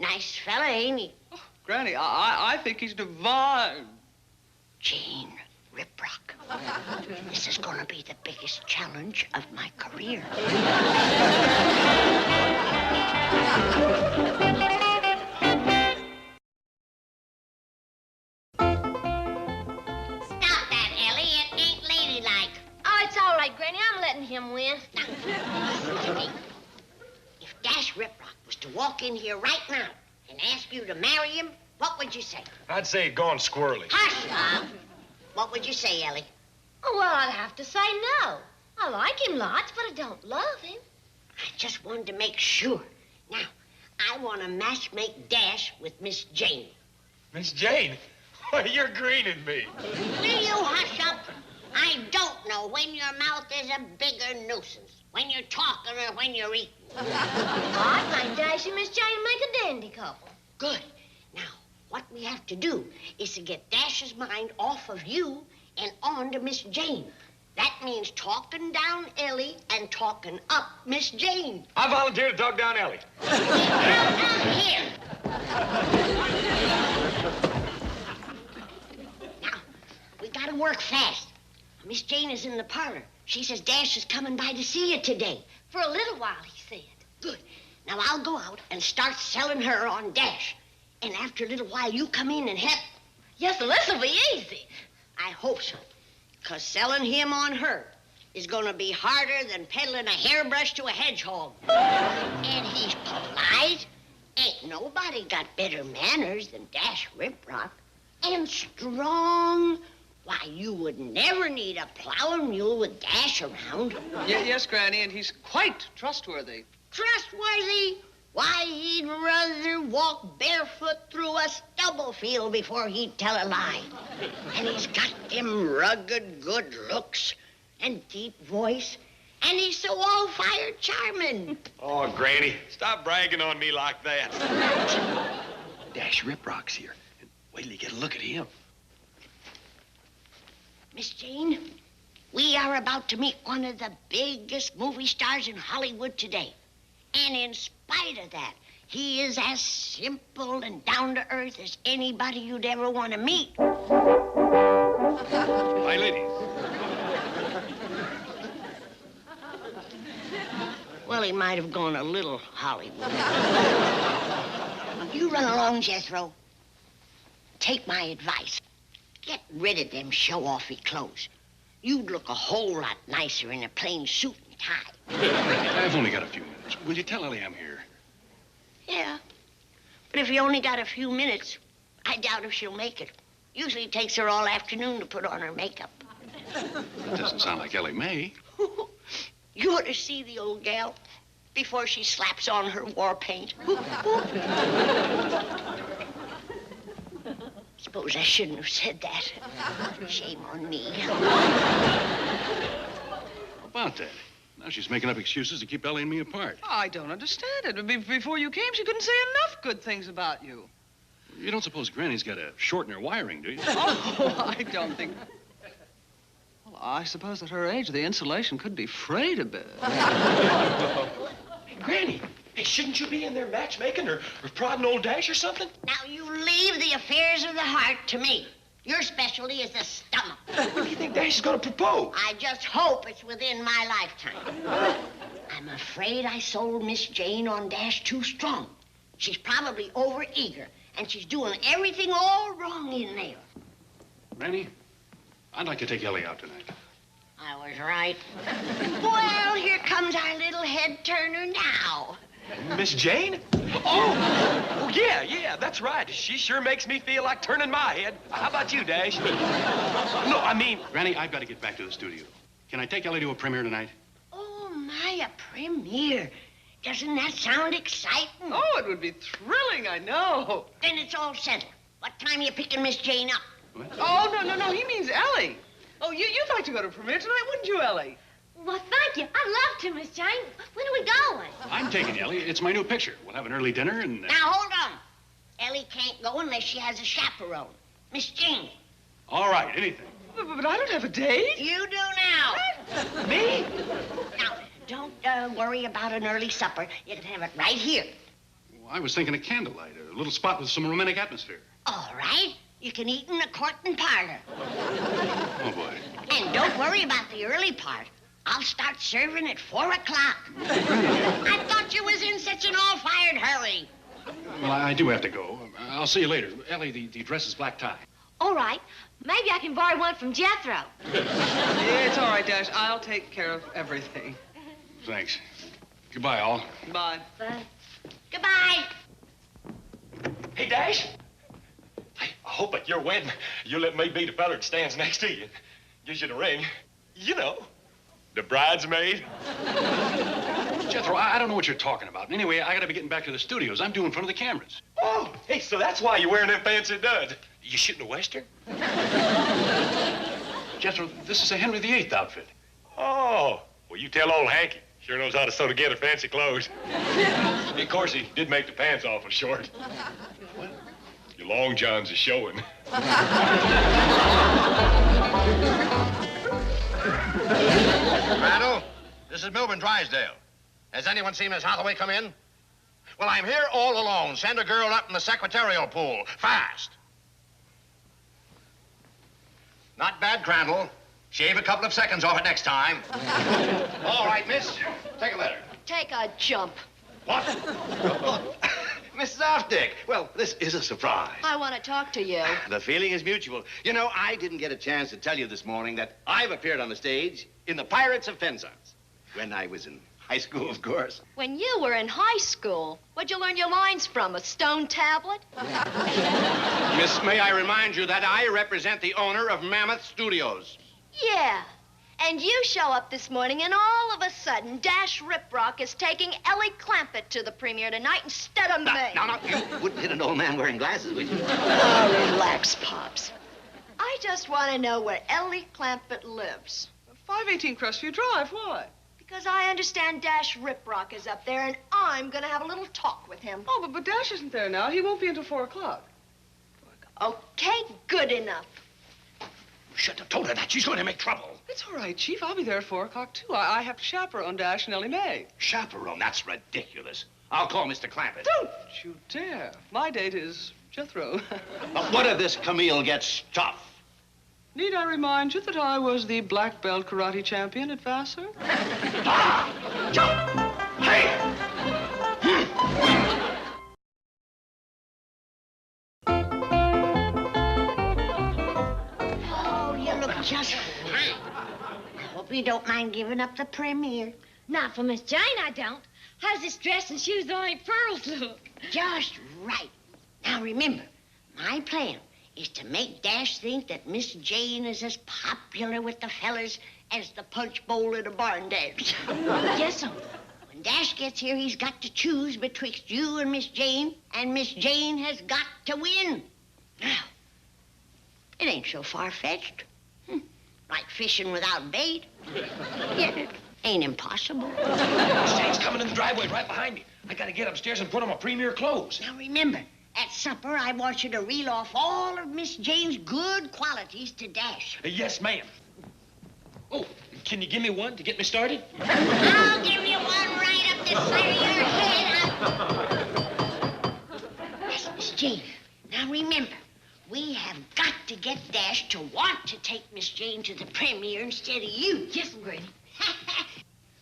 Nice fella, ain't he? Oh, Granny, I think he's divine. Jane Riprock. This is gonna be the biggest challenge of my career. Him win. If Dash Riprock was to walk in here right now and ask you to marry him, what would you say? I'd say it gone squirrely. Hush up. What would you say, Ellie? Oh, well, I'd have to say no. I like him lots, but I don't love him. I just wanted to make sure. Now, I want to matchmake Dash with Miss Jane. Miss Jane? Why, you're greening me. Will you hush up? I don't know when your mouth is a bigger nuisance, when you're talking or when you're eating. I think Dash and Miss Jane make a dandy couple. Good. Now, what we have to do is to get Dash's mind off of you and on to Miss Jane. That means talking down Ellie and talking up Miss Jane. I volunteer to talk down Ellie. Here. Now, we gotta work fast. Miss Jane is in the parlor. She says Dash is coming by to see you today. For a little while, he said. Good. Now I'll go out and start selling her on Dash. And after a little while, you come in and help. Yes, well, this'll be easy. I hope so. 'Cause selling him on her is gonna be harder than peddling a hairbrush to a hedgehog. And he's polite. Ain't nobody got better manners than Dash Riprock. And strong. Why, you would never need a plowing mule with Dash around. Yes, Granny, and he's quite trustworthy. Trustworthy? Why, he'd rather walk barefoot through a stubble field before he'd tell a lie. And he's got them rugged good looks and deep voice. And he's so all-fired charming. Oh, Granny, stop bragging on me like that. Dash Riprock's here. Wait till you get a look at him. Miss Jane, we are about to meet one of the biggest movie stars in Hollywood today. And in spite of that, he is as simple and down-to-earth as anybody you'd ever want to meet. My ladies. Well, he might have gone a little Hollywood. You run along, Jethro. Take my advice. Get rid of them show-offy clothes. You'd look a whole lot nicer in a plain suit and tie. I've only got a few minutes. Will you tell Ellie I'm here? Yeah. But if you only got a few minutes, I doubt if she'll make it. Usually it takes her all afternoon to put on her makeup. That doesn't sound like Ellie Mae. You ought to see the old gal before she slaps on her war paint. Suppose I shouldn't have said that. Shame on me. How about that? Now she's making up excuses to keep Ellie and me apart. I don't understand it. Before you came, she couldn't say enough good things about you. You don't suppose Granny's got a short in her wiring, do you? Oh, I don't think... Well, I suppose at her age, the insulation could be frayed a bit. Hey, Granny, hey, shouldn't you be in there matchmaking or prodding old Dash or something? Now, you leave the affairs of the heart to me. Your specialty is the stomach. When do you think Dash is going to propose? I just hope it's within my lifetime. I'm afraid I sold Miss Jane on Dash too strong. She's probably overeager, and she's doing everything all wrong in there. Granny, I'd like to take Ellie out tonight. I was right. Well, here comes our little head turner now. Miss Jane? Oh, yeah, that's right. She sure makes me feel like turning my head. How about you, Dash? No, I mean... Granny, I've got to get back to the studio. Can I take Ellie to a premiere tonight? Oh, my, a premiere. Doesn't that sound exciting? Oh, it would be thrilling, I know. Then it's all settled. What time are you picking Miss Jane up? What? Oh, no, he means Ellie. Oh, you'd like to go to premiere tonight, wouldn't you, Ellie? Well, thank you. I'd love to, Miss Jane. When are we going? I'm taking Ellie. It's my new picture. We'll have an early dinner and... Now, hold on. Ellie can't go unless she has a chaperone. Miss Jane. All right, anything. But I don't have a date. You do now. Me? Now, don't worry about an early supper. You can have it right here. Well, I was thinking of candlelight, a little spot with some romantic atmosphere. All right. You can eat in the court and parlor. Oh, boy. And don't worry about the early part. I'll start serving at 4 o'clock. I thought you was in such an all-fired hurry. Well, I do have to go. I'll see you later. Ellie, the dress is black tie. All right. Maybe I can borrow one from Jethro. Yeah, it's all right, Dash. I'll take care of everything. Thanks. Goodbye, all. Bye. Bye. Goodbye. Hey, Dash. I hope at your wedding you'll let me be the fella that stands next to you. Gives you the ring. You know, the bridesmaid. Jethro, I don't know what you're talking about. Anyway, I gotta be getting back to the studios. I'm due in front of the cameras. Oh, hey, so that's why you're wearing them fancy duds. You shooting a Western? Jethro, this is a Henry VIII outfit. Oh, well, you tell old Hanky. Sure knows how to sew together fancy clothes. Of course, he did make the pants awful short. What? Your long johns are showing. Randall, this is Milburn Drysdale. Has anyone seen Miss Hathaway come in? Well, I'm here all alone. Send a girl up in the secretarial pool. Fast. Not bad, Crandall. Shave a couple of seconds off it next time. All right, miss. Take a letter. Take a jump. What? Mrs. Optic. Well, this is a surprise. I want to talk to you. The feeling is mutual. You know, I didn't get a chance to tell you this morning that I've appeared on the stage in The Pirates of Penzance. When I was in high school, of course. When you were in high school, where'd you learn your lines from? A stone tablet? Miss, may I remind you that I represent the owner of Mammoth Studios. Yeah. And you show up this morning, and all of a sudden, Dash Riprock is taking Ellie Clampett to the premiere tonight instead of me. No, you wouldn't hit an old man wearing glasses, would you? Oh, relax, Pops. I just want to know where Ellie Clampett lives. 518 Crestview Drive, why? Because I understand Dash Riprock is up there, and I'm going to have a little talk with him. Oh, but Dash isn't there now. He won't be until 4 o'clock. Okay, good enough. Shouldn't have told her that. She's going to make trouble. It's all right, Chief. I'll be there at 4 o'clock, too. I have to chaperone Dash and Ellie Mae. Chaperone? That's ridiculous. I'll call Mr. Clampett. Don't you dare. My date is Jethro. But what if this Camille gets tough? Need I remind you that I was the black belt karate champion at Vassar? Oh, you look just fine. I hope you don't mind giving up the premiere. Not for Miss Jane, I don't. How's this dress and shoes with all your pearls look? Just right. Now remember, my plan is to make Dash think that Miss Jane is as popular with the fellas as the punch bowl at a barn dance. Yes, sir. When Dash gets here, he's got to choose betwixt you and Miss Jane has got to win. Now, it ain't so far-fetched. Like fishing without bait. Yet it ain't impossible. Miss Jane's coming in the driveway right behind me. I gotta get upstairs and put on my premier clothes. Now remember, at supper, I want you to reel off all of Miss Jane's good qualities to Dash. Yes, ma'am. Oh, can you give me one to get me started? I'll give you one right up the side of your head. Yes, Miss Jane. Now remember, we have got to get Dash to want to take Miss Jane to the premiere instead of you. Yes, Granny.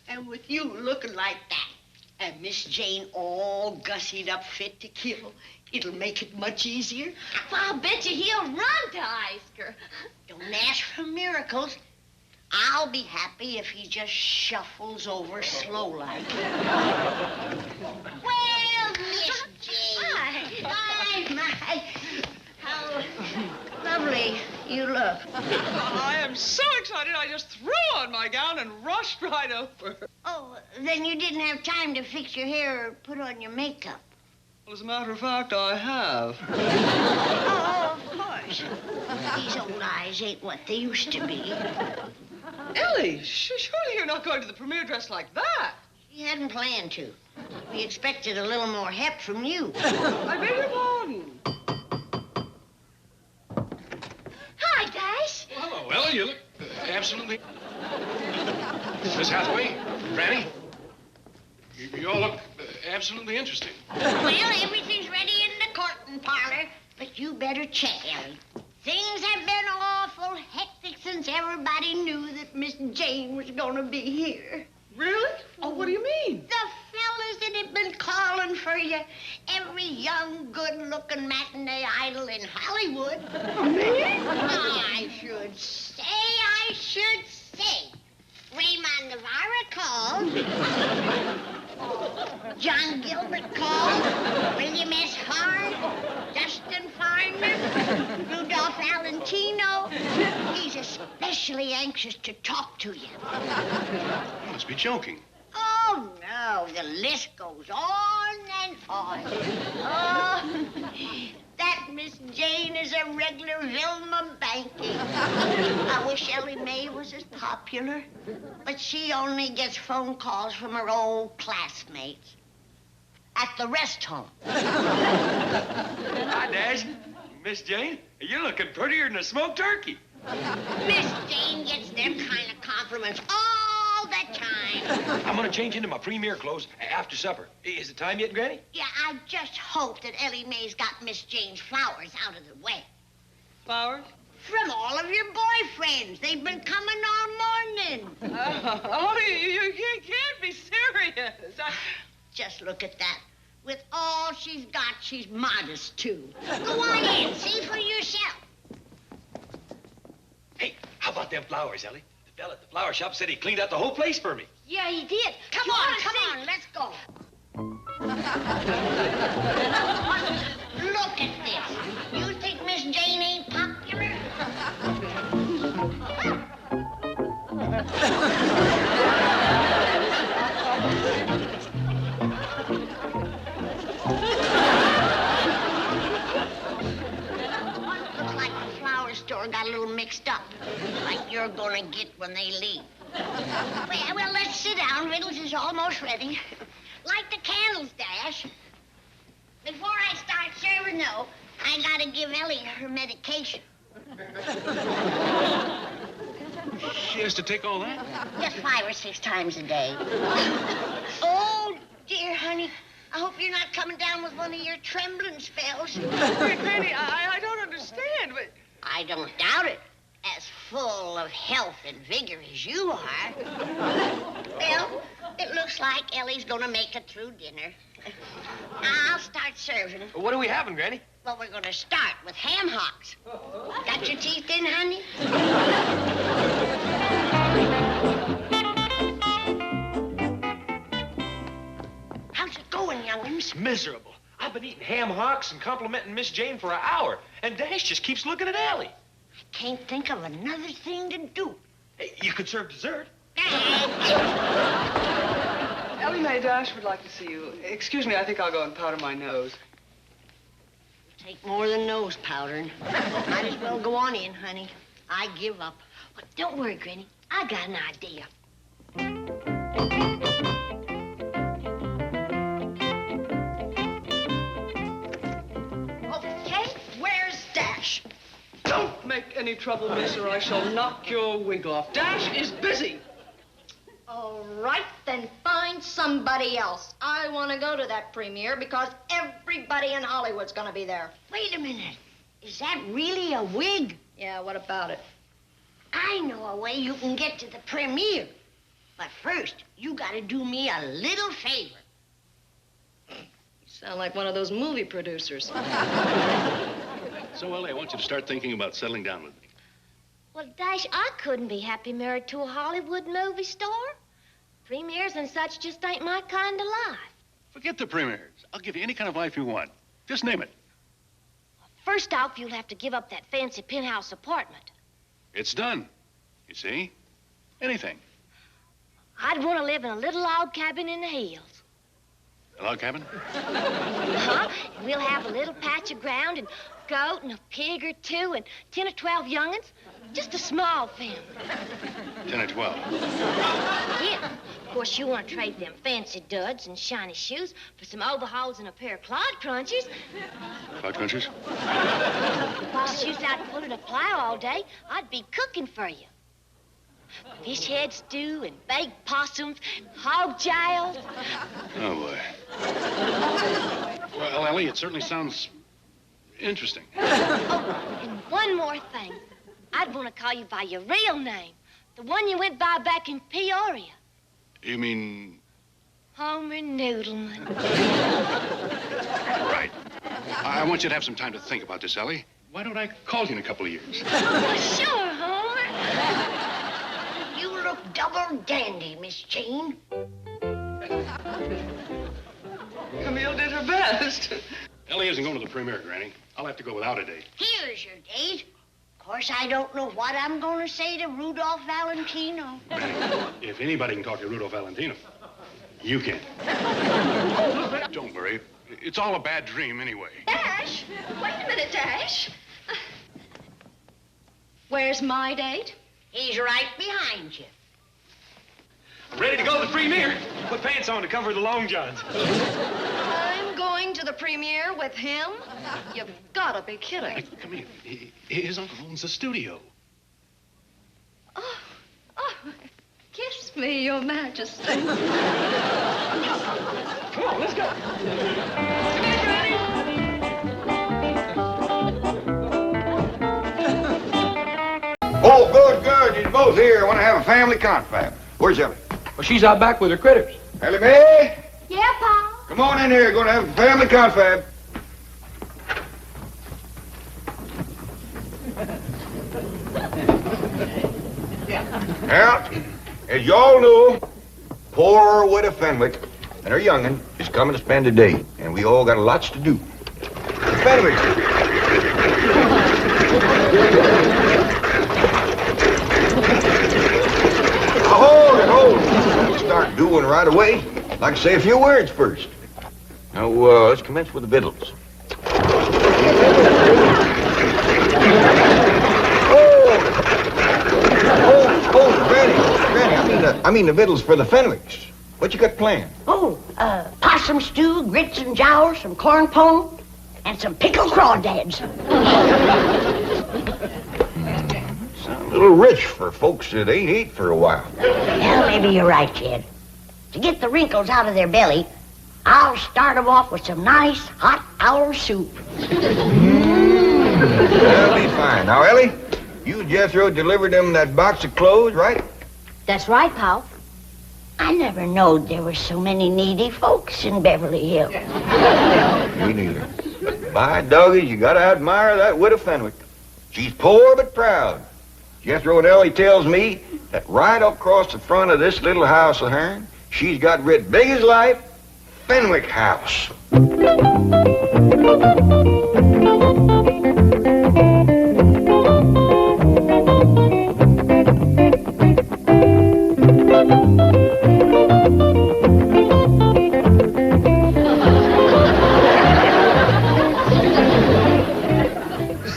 And with you looking like that, and Miss Jane all gussied up fit to kill, it'll make it much easier. Well, I'll bet you he'll run to Isker. Don't ask for miracles. I'll be happy if he just shuffles over slow like. Well, Miss Jane. Hi. My. How lovely you look. I am so excited, I just threw on my gown and rushed right over. Oh, then you didn't have time to fix your hair or put on your makeup. Well, as a matter of fact, I have. Oh, of course. These old eyes ain't what they used to be. Ellie, surely you're not going to the premiere dressed like that. She hadn't planned to. We expected a little more help from you. I beg your pardon. Hi, Dash. Well, hello, Ellie. You look absolutely... Miss Hathaway, Granny, you all look absolutely interesting. Well, everything's ready in the curtain parlor, but you better check, Ellie. Things have been awful hectic since everybody knew that Miss Jane was gonna be here. Really? Oh, what do you mean? The fellas that have been calling for you. Every young, good-looking matinee idol in Hollywood. Me? I should say. Raymond Navarre called. John Gilbert called. William S. Hart. Justin Farmer. Rudolph Valentino. He's especially anxious to talk to you. You must be joking. Oh, no, the list goes on and on. Oh, that Miss Jane is a regular Vilma Banky. I wish Ellie Mae was as popular, but she only gets phone calls from her old classmates at the rest home. Hi, Dash. Miss Jane, you're looking prettier than a smoked turkey. Miss Jane gets them kind of compliments all the time. I'm gonna change into my premier clothes after supper. Is it time yet, Granny? Yeah, I just hope that Ellie Mae's got Miss Jane's flowers out of the way. Flowers? From all of your boyfriends. They've been coming all morning. You can't be serious. Just look at that. With all she's got, she's modest, too. Go on in, see for yourself. Hey, how about them flowers, Ellie? The fella at the flower shop said he cleaned out the whole place for me. Yeah, he did. Come on, let's go. Look at this. You think Miss Jane ain't popular? Looks like the flower store got a little mixed up, like you're gonna get when they leave. Well, let's sit down. Riddles is almost ready. Light the candles, Dash. Before I start serving, though, I gotta give Ellie her medication. She has to take all that? Just 5 or 6 times a day. Oh, dear, honey. I hope you're not coming down with one of your trembling spells. Granny, I don't understand, but... I don't doubt it. As full of health and vigor as you are. Well, it looks like Ellie's gonna make it through dinner. I'll start serving. What are we having, Granny? Well, we're gonna start with ham hocks. Got your teeth in, honey? How's it going, young'uns? Miserable. I've been eating ham hocks and complimenting Miss Jane for an hour, and Dash just keeps looking at Ellie. Can't think of another thing to do. Hey, you could serve dessert. Ellie Mae Dash would like to see you. Excuse me, I think I'll go and powder my nose. Take more than nose powdering. Might as well go on in, honey. I give up. But don't worry, Granny. I got an idea. Okay, where's Dash? Don't make any trouble, miss, or I shall knock your wig off. Dash is busy. All right, then find somebody else. I want to go to that premiere because everybody in Hollywood's going to be there. Wait a minute. Is that really a wig? Yeah, what about it? I know a way you can get to the premiere. But first, you gotta do me a little favor. You sound like one of those movie producers. So, Ellie, I want you to start thinking about settling down with me. Well, Dash, I couldn't be happy married to a Hollywood movie star. Premieres and such just ain't my kind of life. Forget the premieres. I'll give you any kind of life you want. Just name it. First off, you'll have to give up that fancy penthouse apartment. It's done. You see? Anything. I'd want to live in a little log cabin in the hills. A log cabin? Uh-huh. And we'll have a little patch of ground and a goat and a pig or two and 10 or 12 young'uns. Just a small family. 10 or 12. Yeah. Of course, you want to trade them fancy duds and shiny shoes for some overalls and a pair of clod crunchers. Cloud crunchers? While she's out pulling a plow all day, I'd be cooking for you. Fish head stew and baked possums, hog giles. Oh, boy. Well, Ellie, it certainly sounds interesting. Oh, and one more thing. I'd want to call you by your real name, the one you went by back in Peoria. You mean... Homer Noodleman. Right. I want you to have some time to think about this, Ellie. Why don't I call you in a couple of years? Sure, Homer. You look double dandy, Miss Jane. Camille did her best. Ellie isn't going to the premiere, Granny. I'll have to go without a date. Here's your date. Of course, I don't know what I'm going to say to Rudolph Valentino. If anybody can talk to Rudolph Valentino, you can. Don't worry. It's all a bad dream anyway. Dash, wait a minute, Dash. Where's my date? He's right behind you. I'm ready to go to the premiere. Put pants on to cover the long johns. I'm going to the premiere with him? You've got to be kidding. Hey, come here. His uncle owns the studio. Oh, kiss me, Your Majesty. Come on, let's go. fellows, here, I want to have a family confab. Where's Ellie? Well, she's out back with her critters. Ellie Mae? Yeah, Pa? Come on in here. Going to have a family confab. Now, as you all know, poor widow Fenwick and her young'un is coming to spend the day, and we all got lots to do. Fenwick. Hold it. We'll start doing right away. I'd like to say a few words first. Now, let's commence with the victuals. Granny, I mean the victuals for the Fenwicks. What you got planned? Oh, possum stew, grits and jowls, some corn pone, and some pickled crawdads. Sounds a little rich for folks that ain't ate for a while. Well, maybe you're right, kid. To get the wrinkles out of their belly, I'll start them off with some nice hot owl soup. That'll be fine. Now, Ellie, you and Jethro delivered them that box of clothes, right? That's right, pal. I never knowed there were so many needy folks in Beverly Hills. Me neither. My doggies, you gotta admire that widow Fenwick. She's poor but proud. Jethro and Ellie tells me that right across the front of this little house of hers, she's got writ big as life, Fenwick House.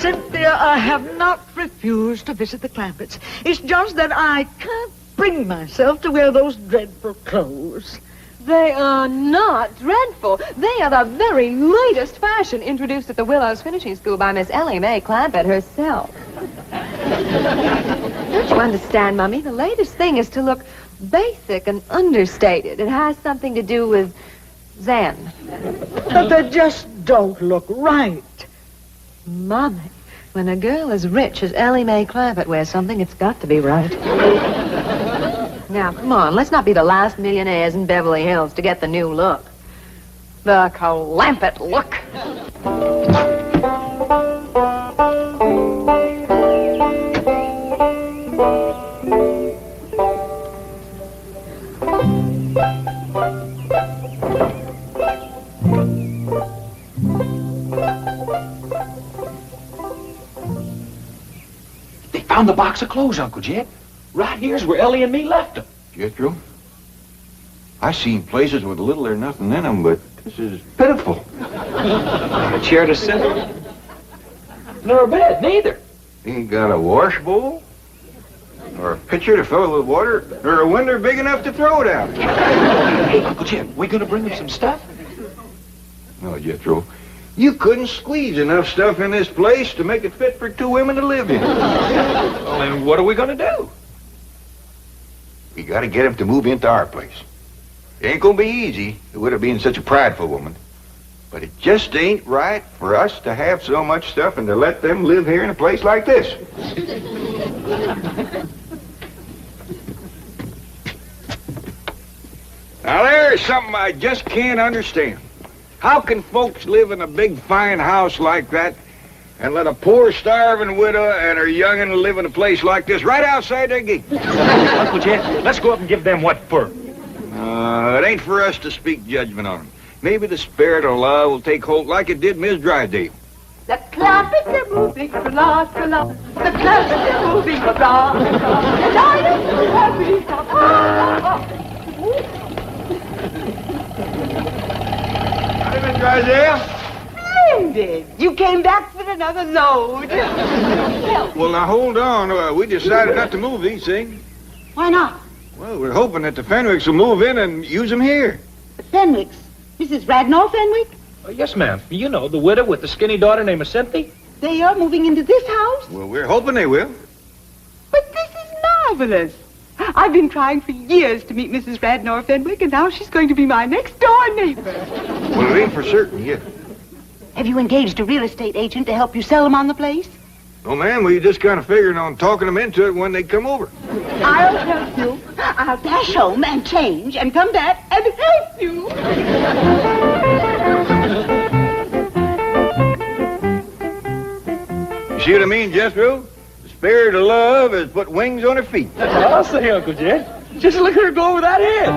Cynthia, I have not refused to visit the Clampetts. It's just that I can't bring myself to wear those dreadful clothes. They are not dreadful. They are the very latest fashion introduced at the Willows Finishing School by Miss Ellie Mae Clampett herself. Don't you understand, Mummy? The latest thing is to look basic and understated. It has something to do with Zen. But they just don't look right. Mummy, when a girl as rich as Ellie Mae Clampett wears something, it's got to be right. Now, come on, let's not be the last millionaires in Beverly Hills to get the new look. The Clampett look. They found the box of clothes, Uncle Jed. Right here's where Ellie and me left them. Jethro, I seen places with little or nothing in them, but this is pitiful. Not a chair to sit in. Nor a bed, neither. Ain't got a wash bowl, or a pitcher to fill it with water, or a window big enough to throw it out. Hey, Uncle Jed, we gonna bring them some stuff? No, Jethro, you couldn't squeeze enough stuff in this place to make it fit for two women to live in. Well, then what are we gonna do? We gotta get him to move into our place. It ain't gonna be easy, with her being such a prideful woman. But it just ain't right for us to have so much stuff and to let them live here in a place like this. Now there's something I just can't understand. How can folks live in a big fine house like that and let a poor starving widow and her young'un live in a place like this right outside their gate? Uncle Jed, let's go up and give them what for. It ain't for us to speak judgment on them. Maybe the spirit of love will take hold like it did Miss Drydale. The Clampetts are moving from la to la. The Clampetts are moving from la. And I am so happy. Miss Drydale? Splendid. You came back with another load. Well, now hold on. We decided not to move these things. Why not? Well, we're hoping that the Fenwicks will move in and use them here. The Fenwicks? Mrs. Radnor Fenwick? Yes, ma'am. You know, the widow with the skinny daughter named Cynthia. They are moving into this house? Well, we're hoping they will. But this is marvelous. I've been trying for years to meet Mrs. Radnor Fenwick, and now she's going to be my next-door neighbor. Well, it ain't for certain yet. Have you engaged a real estate agent to help you sell them on the place? No, ma'am, we just kind of figured on talking them into it when they come over. I'll help you. I'll dash home and change and come back and help you. You see what I mean, Jethro? The spirit of love has put wings on her feet. I'll say, Uncle Jed. Just look at her go over that head.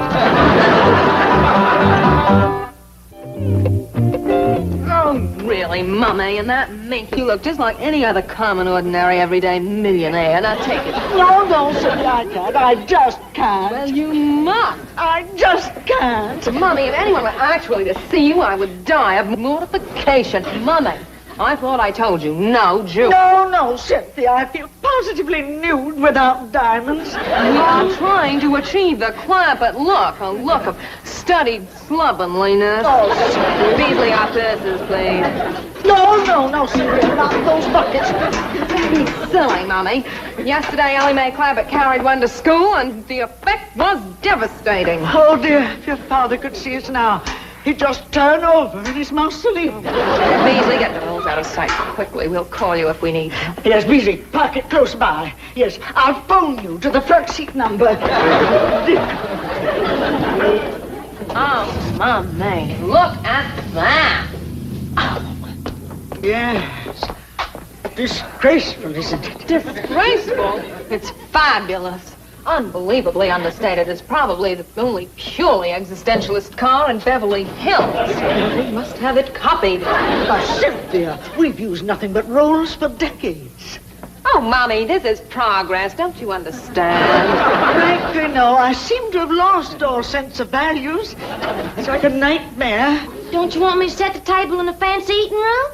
Oh, really, Mummy, and that mink, you look just like any other common, ordinary, everyday millionaire. Now take it. No, Cynthia, I can't. I just can't. Well, you must. I just can't. Mummy, if anyone were actually to see you, I would die of mortification. Mummy, I thought I told you, no Jew. No, Cynthia, I feel positively nude without diamonds. We are trying to achieve the Clampett look, a look of studied slovenliness. Oh, Cynthia. Beasley, our purses, please. No, Cynthia, not those buckets. Be silly, Mummy. Yesterday, Ellie Mae Clampett carried one to school, and the effect was devastating. Oh, dear, if your father could see us now, he'd just turn over in his mausoleum. Beasley, get the rolls out of sight quickly. We'll call you if we need to. Yes, Beasley, park it close by. Yes, I'll phone you to the front seat number. Oh, Mummy, look at that. Oh, yes. Disgraceful, isn't it? Disgraceful? It's fabulous. Unbelievably understated. It's probably the only purely existentialist car in Beverly Hills. We must have it copied. But, Cynthia, we've used nothing but rolls for decades. Oh, Mommy, this is progress. Don't you understand? Frankly, no. I seem to have lost all sense of values. It's like a nightmare. Don't you want me to set the table in the fancy eating room?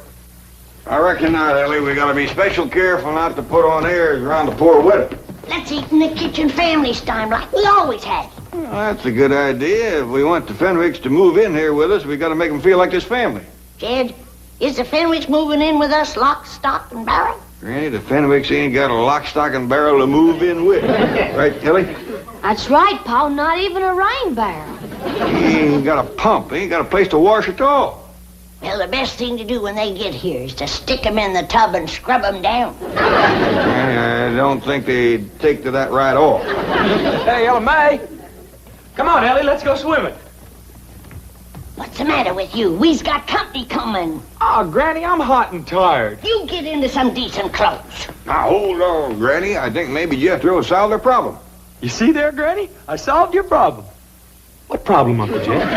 I reckon not, Ellie. We gotta be special careful not to put on airs around the poor widow. Let's eat in the kitchen family style like we always have. Well, that's a good idea. If we want the Fenwicks to move in here with us, we gotta make them feel like this family. Jed, is the Fenwicks moving in with us lock, stock, and barrel? Granny, the Fenwicks ain't got a lock, stock, and barrel to move in with. Right, Ellie? That's right, Pa. Not even a rain barrel. He ain't got a pump. He ain't got a place to wash at all. Well, the best thing to do when they get here is to stick them in the tub and scrub them down. I don't think they'd take to that right off. Hey, Ellie Mae. Come on, Ellie, let's go swimming. What's the matter with you? We's got company coming. Oh, Granny, I'm hot and tired. You get into some decent clothes. Now, hold on, Granny. I think maybe Jethro solved their problem. You see there, Granny? I solved your problem. What problem, Uncle Jed?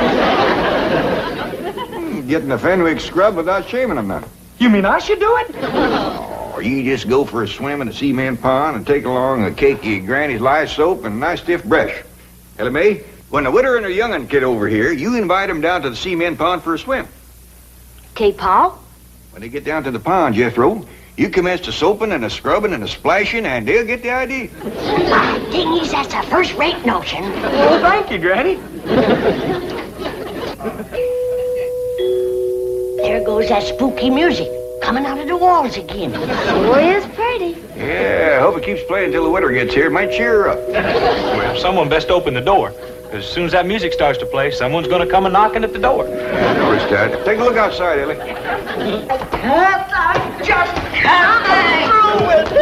Getting the Fenwick scrub without shaving them none. You mean I should do it? Oh, you just go for a swim in the cement pond and take along a cakey Granny's lye soap and a nice stiff brush. Ellie Mae, when the widow and her young'un get over here, you invite them down to the cement pond for a swim. Okay, Pa? When they get down to the pond, Jethro, you commence the soaping and the scrubbing and the splashing, and they'll get the idea. Dingies, that's a first-rate notion. Well, thank you, Granny. There goes that spooky music coming out of the walls again. Boy, is pretty. Yeah, I hope it keeps playing until the widow gets here. It might cheer her up. Well, someone best open the door. Because as soon as that music starts to play, someone's going to come a knocking at the door. I noticed that. Take a look outside, Ellie. I just can't through with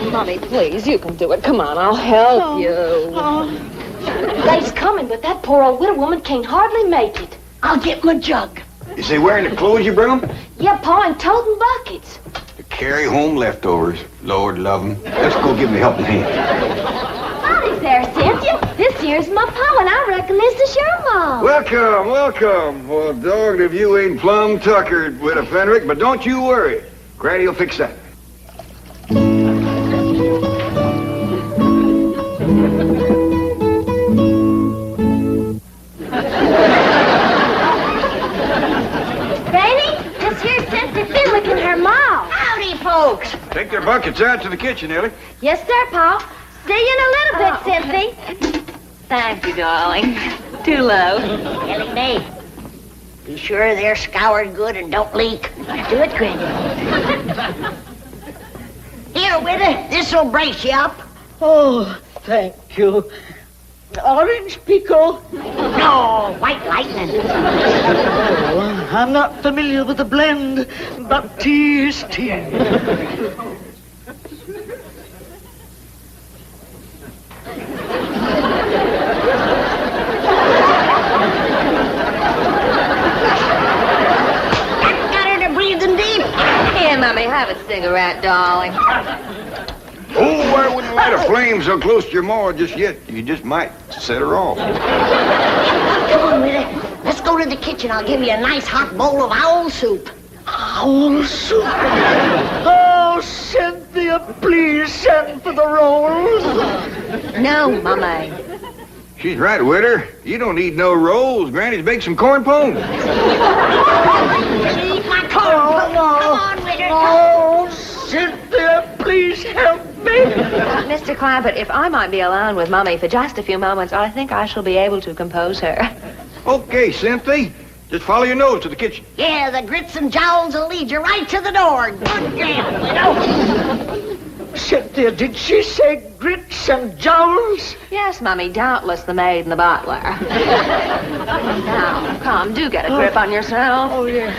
it. Mommy, please, you can do it. Come on, I'll help you. They's coming, but that poor old widow woman can't hardly make it. I'll get my jug. Is they wearing the clothes you bring them? Yeah, Pa, and toting buckets. To carry home leftovers. Lord love them. Let's go give them a helping hand. Howdy there, Cynthia. This here's my Pa, and I reckon this is your Mom. Welcome, welcome. Well, dogged if you ain't plumb tuckered with a Fenwick, but don't you worry. Granny will fix that. Folks. Take their buckets out to the kitchen, Ellie. Yes, sir, Pa. See you in a little bit, Cynthia. Thank you, darling. Too low. Ellie Mae, be sure they're scoured good and don't leak. Do it, Granny. Here, widow, this'll brace you up. Oh, thank you. Orange pico. No, white lightning. Oh, I'm not familiar with the blend, but tea is tea. Got her to breathing deep. Here, Mommy, have a cigarette, darling. Oh, I wouldn't light a flame so close to your maw just yet. You just might set her off. Come on, Rita. Let's go to the kitchen. I'll give you a nice hot bowl of owl soup. Owl soup? Oh, Cynthia, please send for the rolls. No, Mommy. She's right, Witter. You don't need no rolls. Granny's baked some corn pone. Eat my corn. Come on, Rita. Oh, Cynthia, please help me. Mr. Clampett, if I might be alone with Mummy for just a few moments, I think I shall be able to compose her. Okay, Cynthia. Just follow your nose to the kitchen. Yeah, the grits and jowls will lead you right to the door. Good girl, Widow. Cynthia, did she say grits and jowls? Yes, Mummy, doubtless the maid and the butler. Now, come, do get a grip on yourself. Oh, yeah.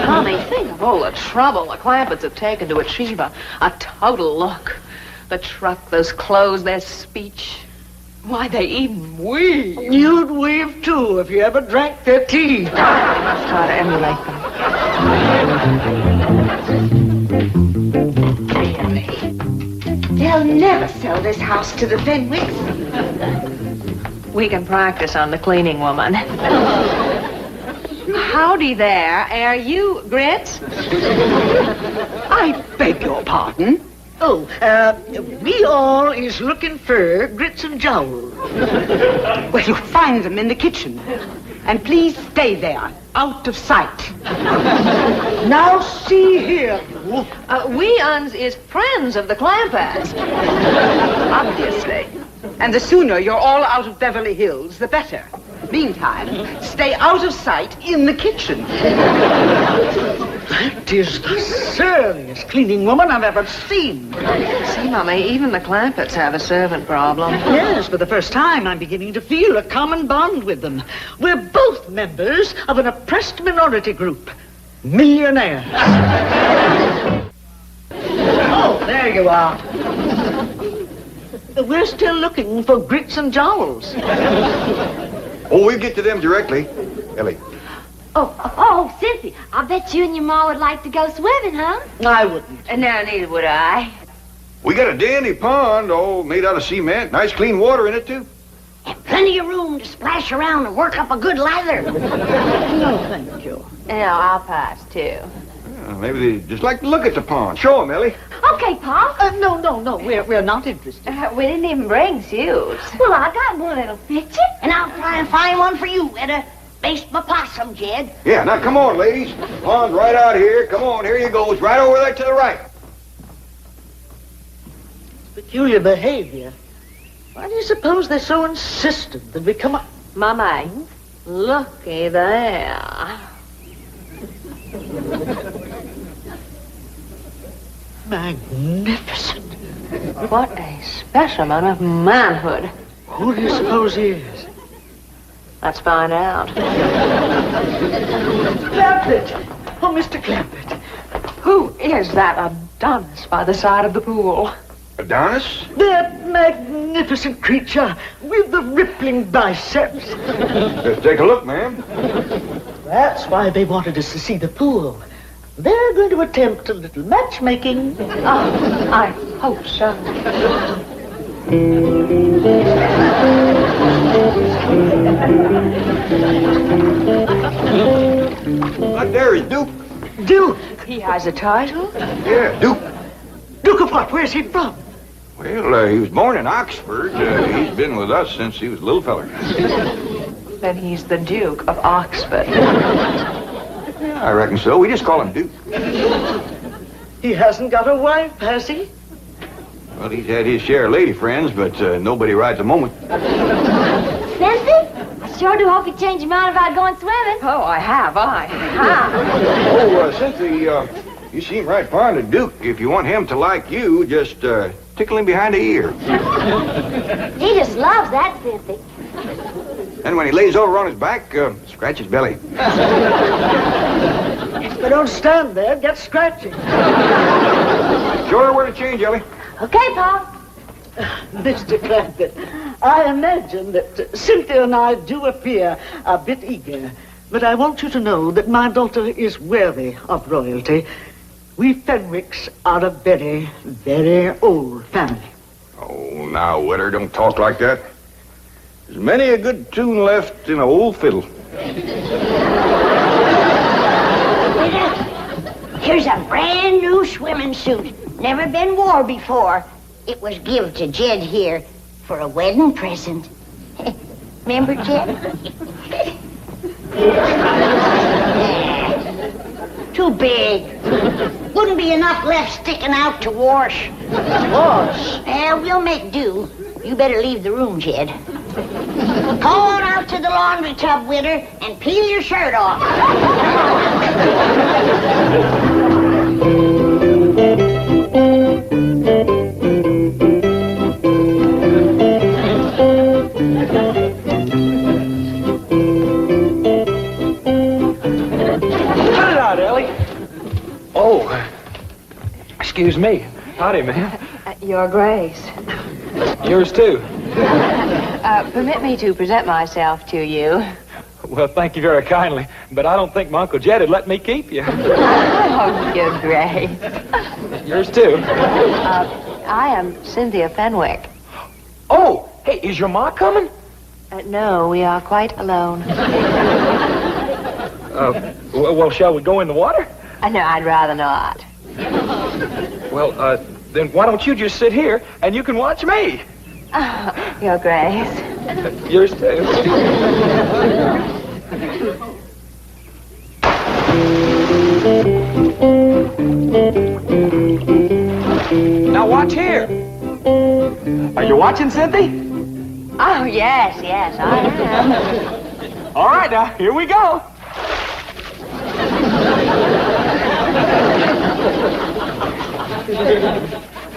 Mummy, think of all the trouble the Clampetts have taken to achieve a total look. The truck, those clothes, their speech. Why, they even weave. You'd weave, too, if you ever drank their tea. I must try to emulate them. They'll never sell this house to the Fenwicks. We can practice on the cleaning woman. Howdy there. Are you Grits? I beg your pardon? Oh, we all is looking for grits and jowls. Well, you'll find them in the kitchen. And please stay there, out of sight. Now see here. We uns is friends of the Clampetts. Obviously. And the sooner you're all out of Beverly Hills, the better. Meantime, stay out of sight in the kitchen. That is the surliest cleaning woman I've ever seen. See, Mummy, even the Clampetts have a servant problem. Yes, for the first time, I'm beginning to feel a common bond with them. We're both members of an oppressed minority group. Millionaires. Oh, there you are. We're still looking for grits and jowls. Oh, we'll get to them directly. Ellie. Oh, Cynthia, I bet you and your ma would like to go swimming, huh? I wouldn't. And no, neither would I. We got a dandy pond, all made out of cement. Nice clean water in it, too. And plenty of room to splash around and work up a good lather. No, thank you. No, I'll pass, too. Maybe they just like to look at the pond. Show them, Ellie. Okay, Pa. No, we're not interested. We didn't even bring suits. Well, I got one that'll fit you. And I'll try and find one for you, Etta. Based my possum, Jed. Yeah, now come on, ladies. Pond's right out here. Come on, here you go. It's right over there to the right. Peculiar behavior. Why do you suppose they're so insistent that we come up? Mummy, looky there. Magnificent. What a specimen of manhood. Who do you suppose he is? Let's find out. Clampett! Oh, Mr. Clampett. Who is that Adonis by the side of the pool? Adonis? That magnificent creature with the rippling biceps. Let's take a look, ma'am. That's why they wanted us to see the pool. They're going to attempt a little matchmaking. Oh, I hope so. Right there is Duke. Duke? He has a title? Yeah, Duke. Duke of what? Where's he from? Well, he was born in Oxford. He's been with us since he was a little feller. Then he's the Duke of Oxford. Yeah, I reckon so. We just call him Duke. He hasn't got a wife, has he? Well, he's had his share of lady friends, but nobody right at the moment. Cynthia, I sure do hope you change your mind about going swimming. Oh, I have. Oh, Cynthia, You seem right fond of Duke. If you want him to like you, just tickle him behind the ear. He just loves that, Cynthia. And when he lays over on his back, scratch his belly. But don't stand there. Get scratching. Show her where to change, Ellie. Okay, Pa. Mr. Clampett, I imagine that Cynthia and I do appear a bit eager, but I want you to know that my daughter is worthy of royalty. We Fenwicks are a very, very old family. Oh, now, Witter, don't talk like that. There's many a good tune left in an old fiddle. Here's a brand new swimming suit. Never been wore before. It was give to Jed here for a wedding present. Remember, Jed? Too big. Wouldn't be enough left sticking out to wash. Wash? We'll make do. You better leave the room, Jed. Go on out to the laundry tub, Witter, and peel your shirt off. Cut it out, Ellie. Oh, excuse me. Howdy, ma'am. Your Grace. Yours too. Permit me to present myself to you. Well, thank you very kindly, but I don't think my Uncle Jed would let me keep you. Oh, Your Grace. Yours too. I am Cynthia Fenwick. Oh, hey, is your ma coming? No, we are quite alone. Well, shall we go in the water? No, I'd rather not. Well, then why don't you just sit here and you can watch me? Your Grace. Yours too. Now watch here. Are you watching, Cynthia? Oh, yes, I am. All right, now, here we go.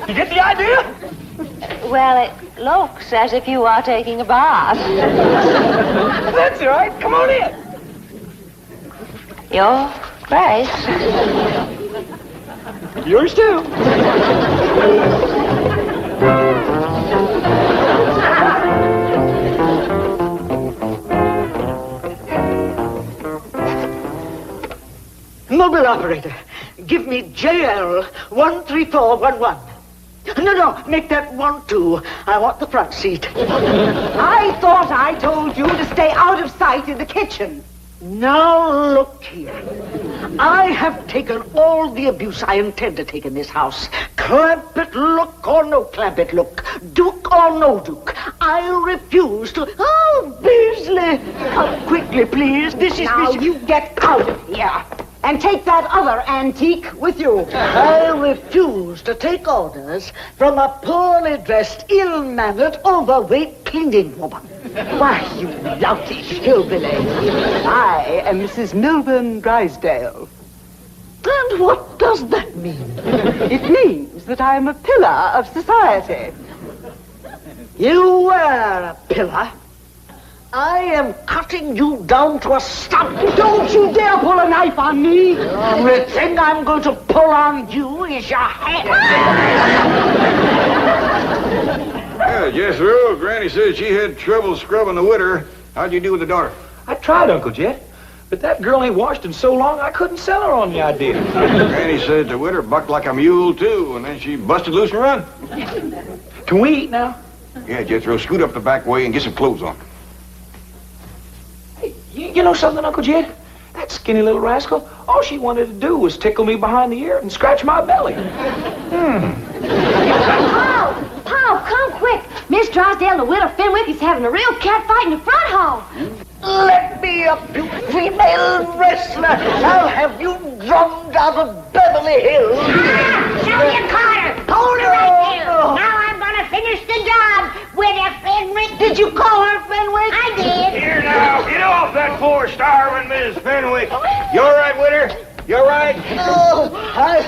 You get the idea? Well, it looks as if you are taking a bath. That's all right. Come on in. Your Grace. Yours too. Mobile operator, give me JL 13411. No, make that 12. I want the front seat. I thought I told you to stay out of sight in the kitchen. Now look here. I have taken all the abuse I intend to take in this house. Clampett look or no Clampett look. Duke or no Duke. I refuse to... Oh, Beasley! Come quickly, please. This is... Now you get out of here. And take that other antique with you. I refuse to take orders from a poorly dressed, ill-mannered, overweight cleaning woman. Why, you loutish hillbilly. I am Mrs. Milburn Drysdale. And what does that mean? It means that I am a pillar of society. You were a pillar. I am cutting you down to a stump. Don't you dare pull a knife on me. The only thing I'm going to pull on you is your head. Yeah, Jethro, Granny said she had trouble scrubbing the Witter. How'd you do with the daughter? I tried, Uncle Jed, but that girl ain't washed in so long I couldn't sell her on the idea. Granny said the Witter bucked like a mule, too, and then she busted loose and run. Can we eat now? Yeah, Jethro, scoot up the back way and get some clothes on. You know something, Uncle Jed? That skinny little rascal, all she wanted to do was tickle me behind the ear and scratch my belly. Paul, come quick. Miss Drysdale and the widow Fenwick is having a real cat fight in the front hall. Let me up, you female wrestler. I'll have you drummed out of Beverly Hills. Sylvia Carter, hold her right there. Now I'm going to finish the job with a Fenwick. Did you call her Fenwick? I did. Here now, get off that poor starving Miss Fenwick. You all right, Witter? You all right? Oh, I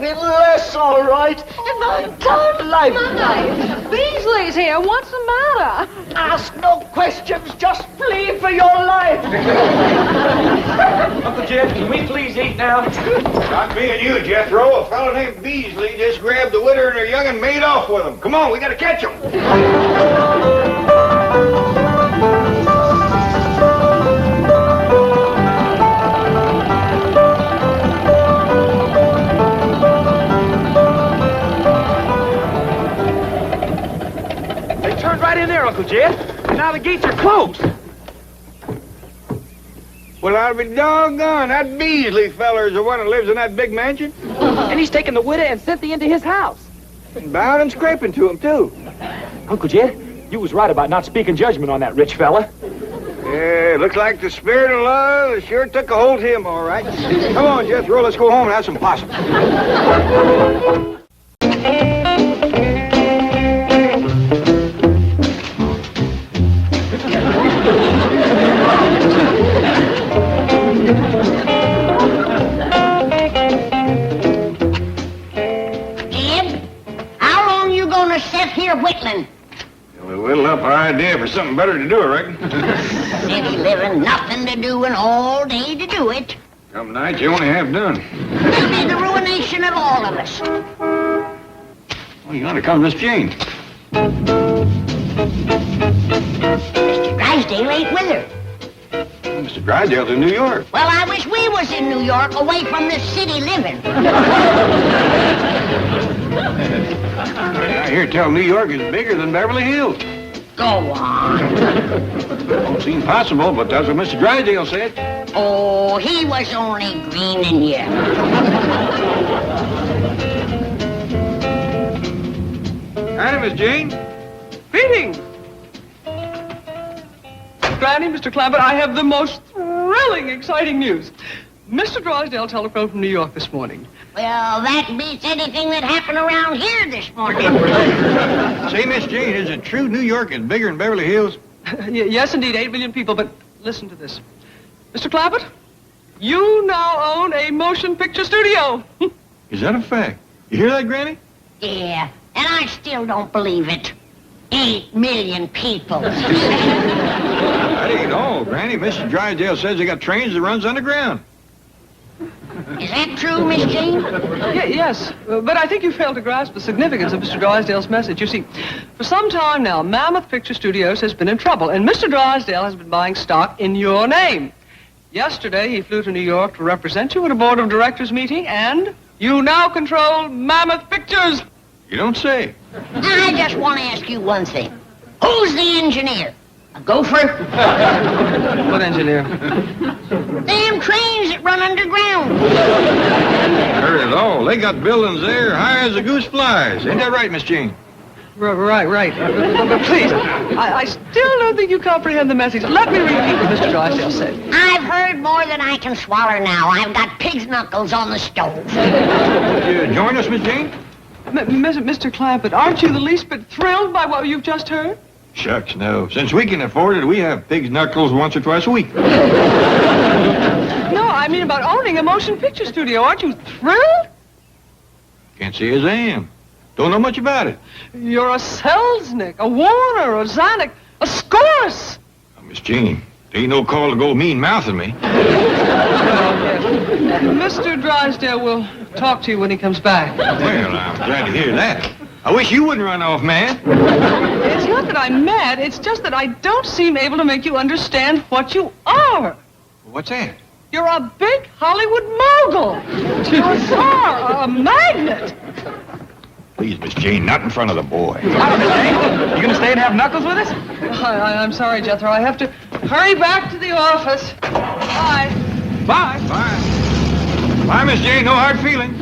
been less all right in my entire lifetime. Beasley's here. What's the matter? Ask no questions, just flee for your life. Uncle Jeff, can we please eat now? Not me and you, Jethro. A fellow named Beasley just grabbed the widow and her young and made off with them. Come on, we gotta catch them. They turned right in there, Uncle Jeff. And now the gates are closed. Well, I'll be doggone. That Beasley feller is the one that lives in that big mansion. And he's taken the widow and Cynthia into his house. And bowing and scraping to him, too. Uncle Jeff, you was right about not speaking judgment on that rich fella. Yeah, looks like the spirit of love sure took a hold of him, all right. Come on, Jethro, let's go home and have some possum. Sit here whittling. We whittle up our idea for something better to do, I reckon. City living, nothing to do, and all day to do it. Some nights you only have done. It'll be the ruination of all of us. Well, here comes Miss Jane. Mr. Drysdale ain't with her. Well, Mr. Drysdale's in New York. Well, I wish we was in New York, away from this city living. I hear tell New York is bigger than Beverly Hills. Go on. Don't seem possible, but that's what Mr. Drysdale said. Oh, he was only greening you. Howdy, Miss Jane. Greetings. Granny, Mr. Clampett, I have the most thrilling, exciting news. Mr. Drysdale telephoned from New York this morning. Well, that beats anything that happened around here this morning. Say, Miss Jane, is it true New York is bigger than Beverly Hills? Yes, indeed, 8 million people, but listen to this. Mr. Clampett, you now own a motion picture studio. Is that a fact? You hear that, Granny? Yeah, and I still don't believe it. 8 million people. That ain't all, Granny. Mr. Drysdale says they got trains that runs underground. Is that true, Miss Jane? Yes, but I think you fail to grasp the significance of Mr. Drysdale's message. You see, for some time now, Mammoth Picture Studios has been in trouble, and Mr. Drysdale has been buying stock in your name. Yesterday, he flew to New York to represent you at a board of directors meeting, and you now control Mammoth Pictures. You don't say. I just want to ask you one thing. Who's the engineer? A gopher? What engineer? Damn trains that run underground. Heard it all. They got buildings there high as the goose flies. Ain't that right, Miss Jane? Right. But please, I still don't think you comprehend the message. Let me repeat what Mr. Drysdale said. I've heard more than I can swallow now. I've got pig's knuckles on the stove. Would you join us, Miss Jane? Mr. Clampett, aren't you the least bit thrilled by what you've just heard? Shucks, no. Since we can afford it, we have pig's knuckles once or twice a week. No, I mean about owning a motion picture studio. Aren't you thrilled? Can't say as I am. Don't know much about it. You're a Selznick, a Warner, a Zanuck, a Scourse. Miss Jane, there ain't no call to go mean-mouthing me. Mr. Drysdale will talk to you when he comes back. Well, I'm glad to hear that. I wish you wouldn't run off, man. It's not that I'm mad. It's just that I don't seem able to make you understand what you are. What's that? You're a big Hollywood mogul. You're a star, a magnet. Please, Miss Jane, not in front of the boy. You gonna stay and have knuckles with us? I'm sorry, Jethro. I have to hurry back to the office. Bye. Bye. Bye, Miss Jane. No hard feelings.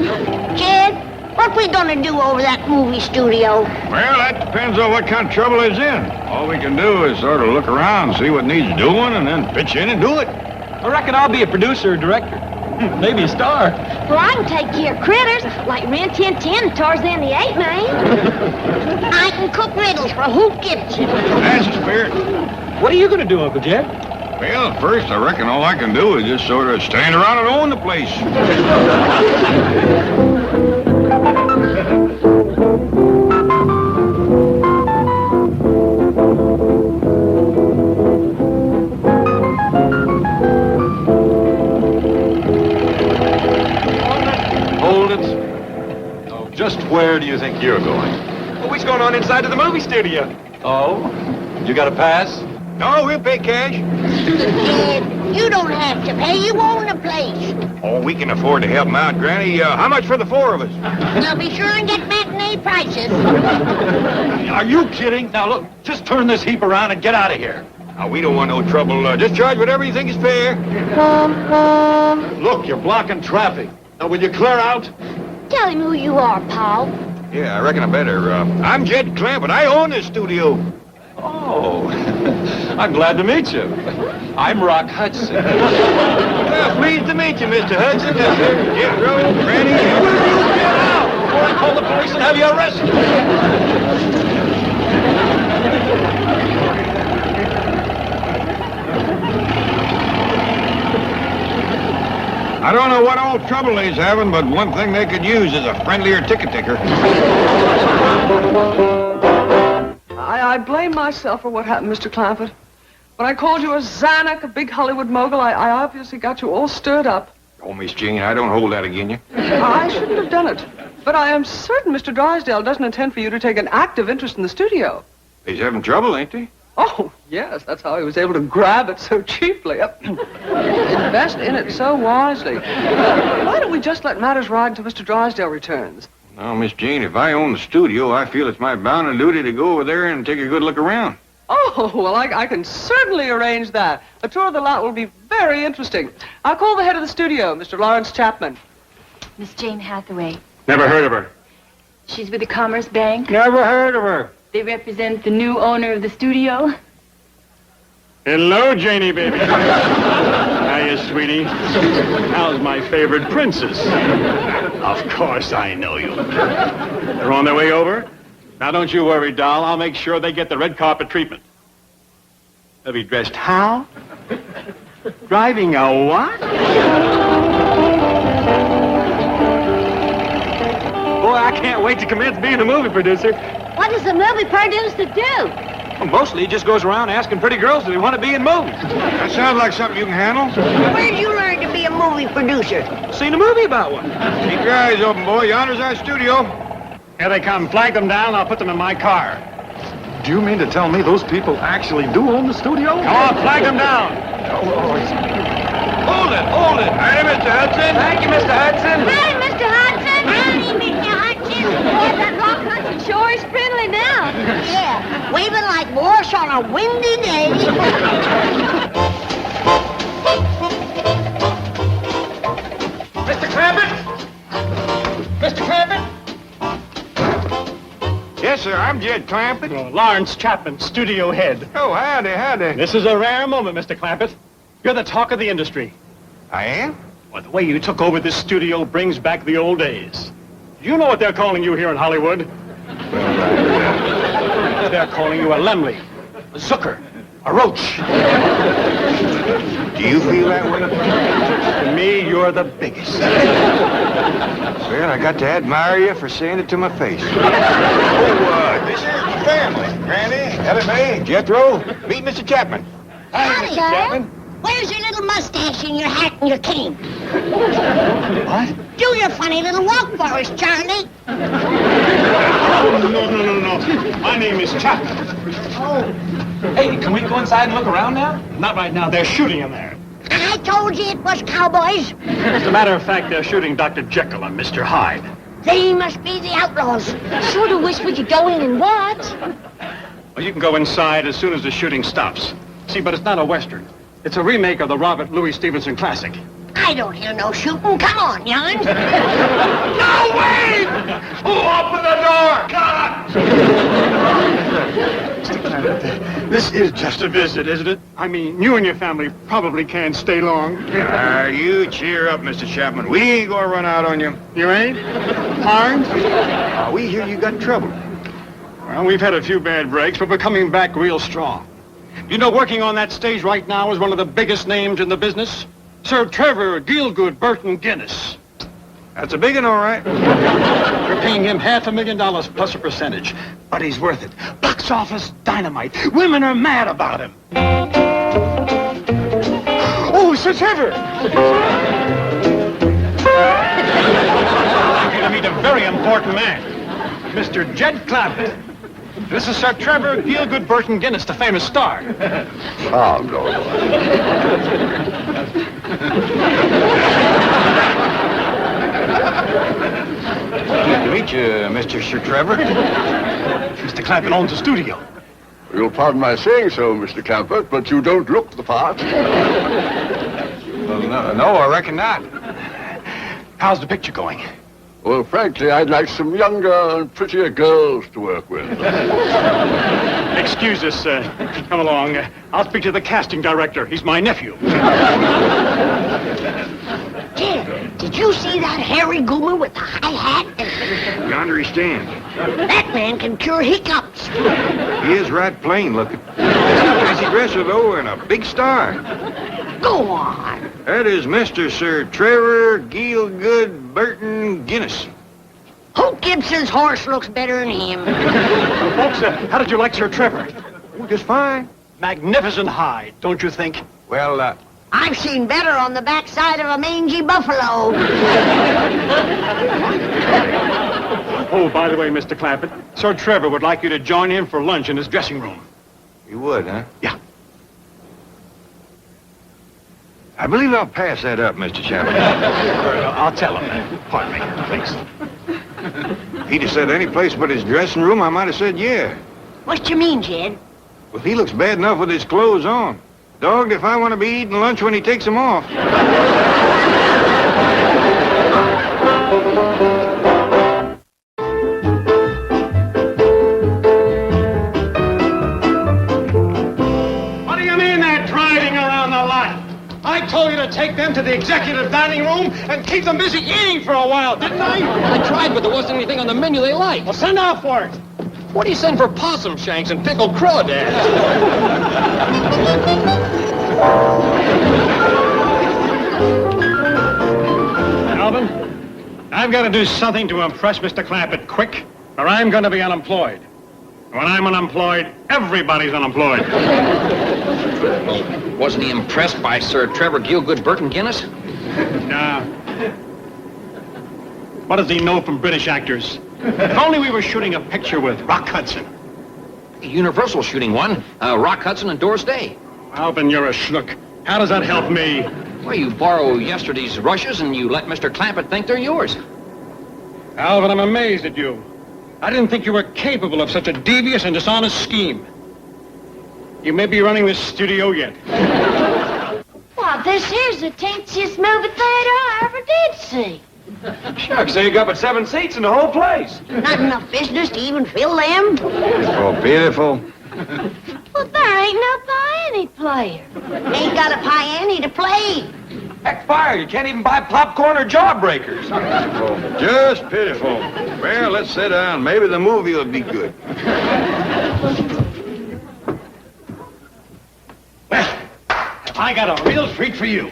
Kid, what we gonna do over that movie studio? Well, that depends on what kind of trouble it's in. All we can do is sort of look around, see what needs doing, and then pitch in and do it. I reckon I'll be a producer or director. Maybe a star. Well, I can take care of critters like Ren Tin Tin and Tarzan the Ape Man. I can cook riddles for Hoot Gibson. That's the spirit. What are you going to do, Uncle Jed? Well, at first, I reckon all I can do is just sort of stand around and own the place. hold it. Oh, just where do you think you're going? Well, what's going on inside of the movie studio? Oh? You got a pass? No, we'll pay cash. You don't have to pay. You own the place. Oh, we can afford to help him out, Granny. How much for the four of us? Now be sure and get matinee prices. Are you kidding? Now, look, just turn this heap around and get out of here. Now, we don't want no trouble. Just charge whatever you think is fair. Look, you're blocking traffic. Now, will you clear out? Tell him who you are, pal. Yeah, I reckon I better. I'm Jed Clampett. I own this studio. Oh, I'm glad to meet you. I'm Rock Hudson. Well, pleased to meet you, Mr. Hudson. Jethro, Granny. Will you get out before I call the police and have you arrested? I don't know what old trouble he's having, but one thing they could use is a friendlier ticket ticker. I blame myself for what happened, Mr. Clampett. When I called you a Zanuck, a big Hollywood mogul, I obviously got you all stirred up. Oh, Miss Jean, I don't hold that against you. I shouldn't have done it. But I am certain Mr. Drysdale doesn't intend for you to take an active interest in the studio. He's having trouble, ain't he? Oh, yes, that's how he was able to grab it so cheaply. Invest in it so wisely. Why don't we just let matters ride until Mr. Drysdale returns? No, Miss Jean, if I own the studio, I feel it's my bounden duty to go over there and take a good look around. Oh, well, I can certainly arrange that. A tour of the lot will be very interesting. I'll call the head of the studio, Mr. Lawrence Chapman. Miss Jane Hathaway. Never heard of her. She's with the Commerce Bank. Never heard of her. They represent the new owner of the studio. Hello, Janie, baby. Hiya, sweetie. How's my favorite princess? Of course I know you. They're on their way over? Now, don't you worry, doll. I'll make sure they get the red carpet treatment. They'll be dressed how? Driving a what? Boy, I can't wait to commence being a movie producer. What does the movie producer do? Well, mostly he just goes around asking pretty girls if they want to be in movies. That sounds like something you can handle. Where'd you learn to be a movie producer? Seen a movie about one. Keep your eyes open, boy. Yonder's our studio. Here they come. Flag them down. I'll put them in my car. Do you mean to tell me those people actually do own the studio? Come on, flag them down. Hold it, hold it. Howdy, Mr. Hudson. Thank you, Mr. Hudson. Howdy, Mr. Hudson. Howdy, Mr. Hudson. Boy, that Rock Hudson sure is friendly now. Yeah, waving like Morse on a windy day. Mr. Clampett? Mr. Clampett? Yes, sir. I'm Jed Clampett. Lawrence Chapman, studio head. Oh, howdy, howdy. This is a rare moment, Mr. Clampett. You're the talk of the industry. I am? Well, the way you took over this studio brings back the old days. You know what they're calling you here in Hollywood? They're calling you a Lemley, a Zucker, a Roach. Do you feel that way? To me, you're the biggest. Well, I got to admire you for saying it to my face. Oh, this is the family. Granny, Ellie Mae, Jethro, meet Mr. Chapman. Howdy, Mr. Chapman. Where's your little mustache and your hat and your cane? What? Do your funny little walk for us, Charlie. Oh, no. My name is Chapman. Oh. Hey, can we go inside and look around now? Not right now. They're shooting in there. I told you it was cowboys. As a matter of fact, they're shooting Dr. Jekyll and Mr. Hyde. They must be the outlaws. Sort of wish we could go in and watch. Well, you can go inside as soon as the shooting stops. See, but it's not a Western. It's a remake of the Robert Louis Stevenson classic. I don't hear no shooting. Come on, young. No, wait! Who opened the door? Mr. Clampett, this is just a visit, isn't it? I mean, you and your family probably can't stay long. You cheer up, Mr. Chapman. We ain't gonna run out on you. You ain't? Harmed? We hear you got trouble. Well, we've had a few bad breaks, but we're coming back real strong. You know, working on that stage right now is one of the biggest names in the business. Sir Trevor Gielgud Burton Guinness. That's a big one, all right. We're paying him $500,000 plus a percentage. But he's worth it. Box office dynamite. Women are mad about him. Oh, Sir Trevor! very important man, Mr. Jed Clampett. This is Sir Trevor Gielgud Burton Guinness, the famous star. Oh, no. Pleased to meet you, Mr. Sir Trevor. Mr. Clampett owns a studio. You'll pardon my saying so, Mr. Clampett, but you don't look the part. Well, no, I reckon not. How's the picture going? Well, frankly, I'd like some younger and prettier girls to work with. Excuse us, come along. I'll speak to the casting director. He's my nephew. Ted, did you see that hairy goober with the high hat? Yonder he stands. That man can cure hiccups. He is right plain looking. Fancy dresser, though, and a big star. Go on. That is Mr. Sir Trevor Gielgud Burton Guinness. Hope Gibson's horse looks better than him. Folks, how did you like Sir Trevor? Oh, just fine. Magnificent hide, don't you think? Well, I've seen better on the backside of a mangy buffalo. Oh, by the way, Mr. Clampett, Sir Trevor would like you to join him for lunch in his dressing room. You would, huh? Yeah. I believe I'll pass that up, Mr. Chapman. I'll tell him. Pardon me, please. If he'd have said any place but his dressing room, I might have said yeah. What you mean, Jed? Well, he looks bad enough with his clothes on. Dogged if I want to be eating lunch when he takes them off. What do you mean they're driving around the lot? I told you to take them to the executive dining room and keep them busy eating for a while, didn't I? I tried, but there wasn't anything on the menu they liked. Well, send out for it. What do you send for possum shanks and pickled crawdads? Alvin, I've got to do something to impress Mr. Clampett quick, or I'm going to be unemployed. When I'm unemployed, everybody's unemployed. Wasn't he impressed by Sir Trevor Gielgud Burton Guinness? Nah. What does he know from British actors? If only we were shooting a picture with Rock Hudson. Universal's shooting one. Rock Hudson and Doris Day. Alvin, you're a schnook. How does that help me? Well, you borrow yesterday's rushes and you let Mr. Clampett think they're yours. Alvin, I'm amazed at you. I didn't think you were capable of such a devious and dishonest scheme. You may be running this studio yet. Well, this here's the teensiest movie theater I ever did see. Shucks, they got but 7 seats in the whole place. Not enough business to even fill them. Oh, pitiful. Well, there ain't no piano player. Ain't got a piano to play. Heck, fire, you can't even buy popcorn or jawbreakers. Oh, just pitiful. Well, let's sit down. Maybe the movie will be good. Well, I got a real treat for you.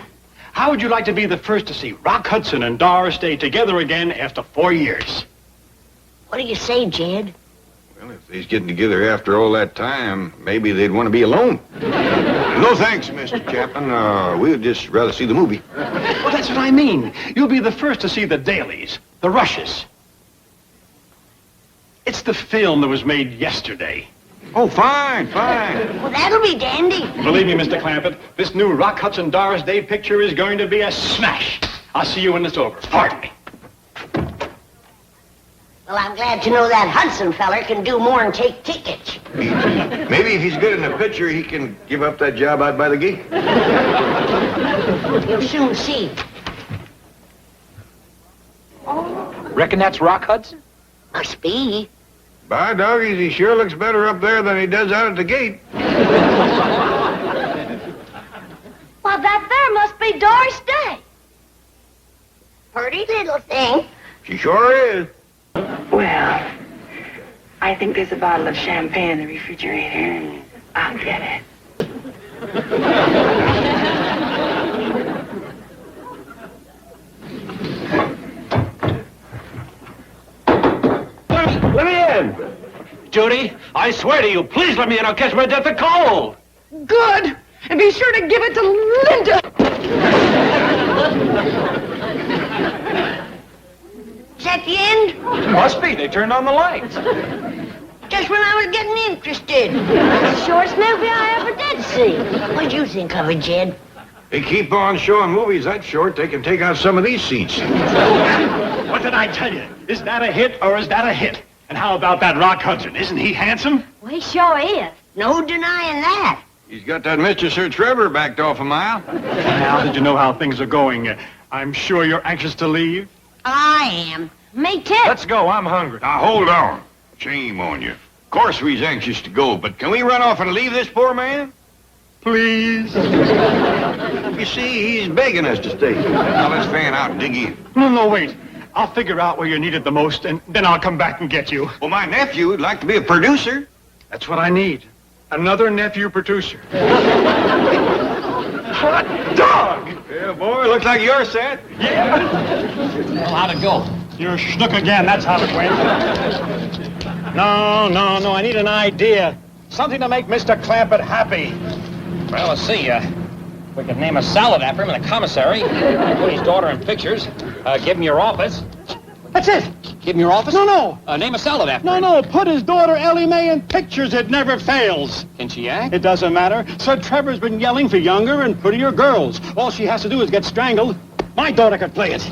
How would you like to be the first to see Rock Hudson and Doris Day together again after 4 years? What do you say, Jed? Well, if they's getting together after all that time, maybe they'd want to be alone. No thanks, Mr. Chapman. We'd just rather see the movie. Well, that's what I mean. You'll be the first to see the dailies, the rushes. It's the film that was made yesterday. Oh, fine, fine. Well, that'll be dandy. Believe me, Mr. Clampett, this new Rock Hudson Doris Day picture is going to be a smash. I'll see you when it's over. Pardon me. Well, I'm glad to know that Hudson feller can do more than take tickets. Maybe if he's good in the picture, he can give up that job out by the gate. You'll soon see. Reckon that's Rock Hudson? Must be. By doggies, he sure looks better up there than he does out at the gate. Well, that there must be Doris Day. Pretty little thing. She sure is. Well, I think there's a bottle of champagne in the refrigerator. I'll get it. Let me in. Judy, I swear to you, please let me in. I'll catch my death of cold. Good. And be sure to give it to Linda. Is that the end? Must be. They turned on the lights. Just when I was getting interested. It's the shortest movie I ever did see. What'd you think of it, Jed? They keep on showing movies that short, they can take out some of these seats. What did I tell you? Is that a hit or is that a hit? And how about that Rock Hudson? Isn't he handsome? Well, he sure is. No denying that. He's got that Mr. Sir Trevor backed off a mile. Now that you know how things are going, I'm sure you're anxious to leave. I am. Me too. Let's go. I'm hungry. Now, hold on. Shame on you. Of course we's anxious to go, but can we run off and leave this poor man? Please. You see, he's begging us to stay. Now, let's fan out and dig in. No, wait. I'll figure out where you're needed the most, and then I'll come back and get you. Well, my nephew would like to be a producer. That's what I need. Another nephew producer. Hot dog! Yeah, boy, looks like you're set. Yeah. Well, how'd it go? You're schnook again, that's how it went. No, I need an idea. Something to make Mr. Clampett happy. Well, let's see. We could name a salad after him in the commissary. Put his daughter in pictures. Give him your office. That's it. Give him your office? No. Name a salad after him. No, put his daughter Ellie Mae in pictures. It never fails. Can she act? It doesn't matter. Sir Trevor's been yelling for younger and prettier girls. All she has to do is get strangled. My daughter could play it.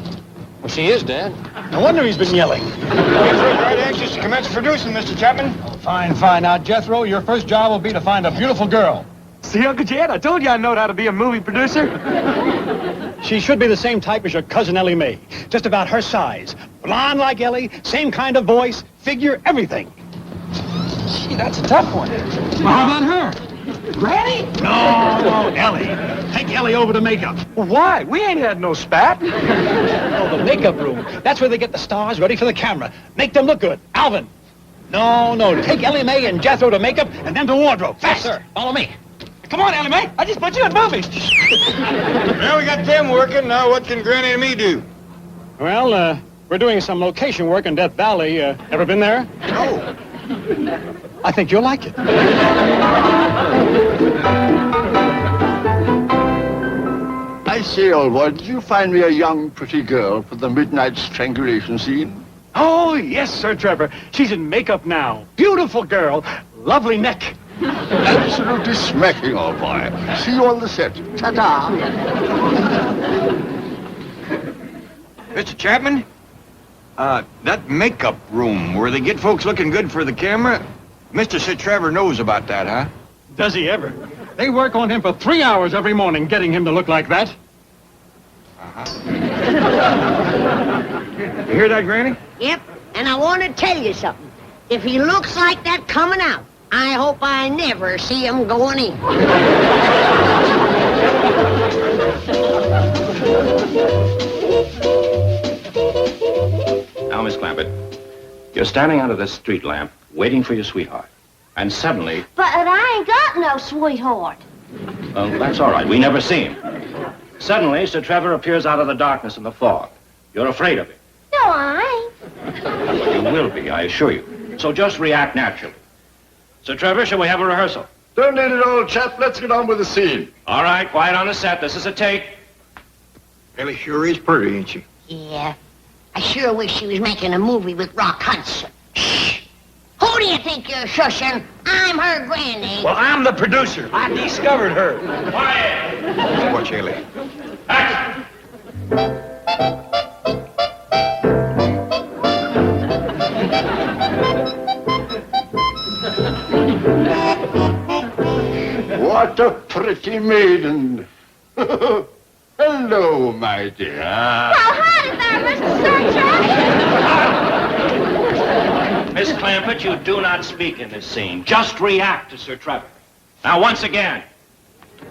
Well, she is, Dad. No wonder he's been yelling. We're right anxious to commence producing, Mr. Chapman. Fine. Now, Jethro, your first job will be to find a beautiful girl. See, Uncle Jed, I told you I know how to be a movie producer. She should be the same type as your cousin Ellie Mae. Just about her size. Blonde like Ellie, same kind of voice, figure, everything. Gee, that's a tough one. Well, how about her? Granny? No, Ellie. Take Ellie over to makeup. Well, why? We ain't had no spat. Oh, the makeup room. That's where they get the stars ready for the camera. Make them look good. Alvin. No. Take Ellie Mae and Jethro to makeup and then to wardrobe. Fast. Yes, sir. Follow me. Come on, Ellie Mae. I just put you in movies. Well, we got them working. Now, what can Granny and me do? Well, we're doing some location work in Death Valley. Ever been there? No. I think you'll like it. I say, old boy, did you find me a young, pretty girl for the midnight strangulation scene? Oh, yes, Sir Trevor. She's in makeup now. Beautiful girl. Lovely neck. Absolutely smacking, old boy. See you on the set. Ta-da. Mr. Chapman? That makeup room where they get folks looking good for the camera, Mr. Sir Trevor knows about that, huh? Does he ever? They work on him for 3 hours every morning, getting him to look like that. You hear that, Granny? Yep, and I want to tell you something. If he looks like that coming out, I hope I never see him going in. Now, Miss Clampett, you're standing under this street lamp, waiting for your sweetheart. And suddenly... But I ain't got no sweetheart. Oh, that's all right. We never see him. Suddenly, Sir Trevor appears out of the darkness and the fog. You're afraid of him. No, I ain't. You will be, I assure you. So just react naturally. Sir Trevor, shall we have a rehearsal? Don't need it, old chap. Let's get on with the scene. All right, quiet on the set. This is a take. Ellie sure is pretty, ain't she? Yeah, I sure wish she was making a movie with Rock Hudson. Shh! Who do you think you're shushing? I'm her granny. Well, I'm the producer. I discovered her. Quiet! Watch Ellie. Action! What a pretty maiden. Hello, my dear. Well, howdy there, Mr. Sir Trevor. Miss Clampett, you do not speak in this scene. Just react to Sir Trevor. Now, once again.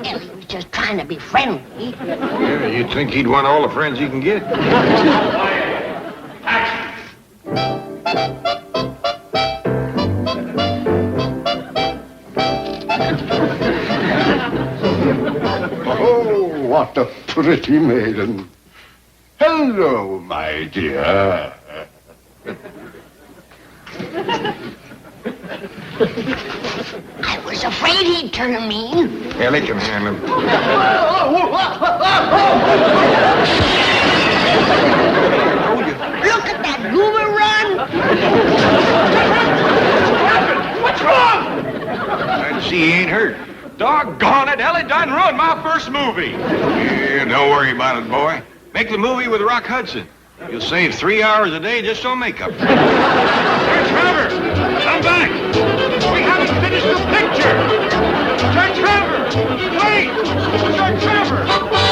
Ellie was just trying to be friendly. Yeah, you'd think he'd want all the friends he can get. Quiet. Action! Oh, what a pretty maiden. Hello, my dear. I was afraid he'd turn mean. Ellie can handle him. Look at that See, he ain't hurt. Doggone it, Ellie done ruined my first movie. Yeah, don't worry about it, boy. Make the movie with Rock Hudson. You'll save 3 hours a day just on makeup. Hey, Trevor, come back. We haven't finished the picture. Sir Trevor, wait. Sir Trevor.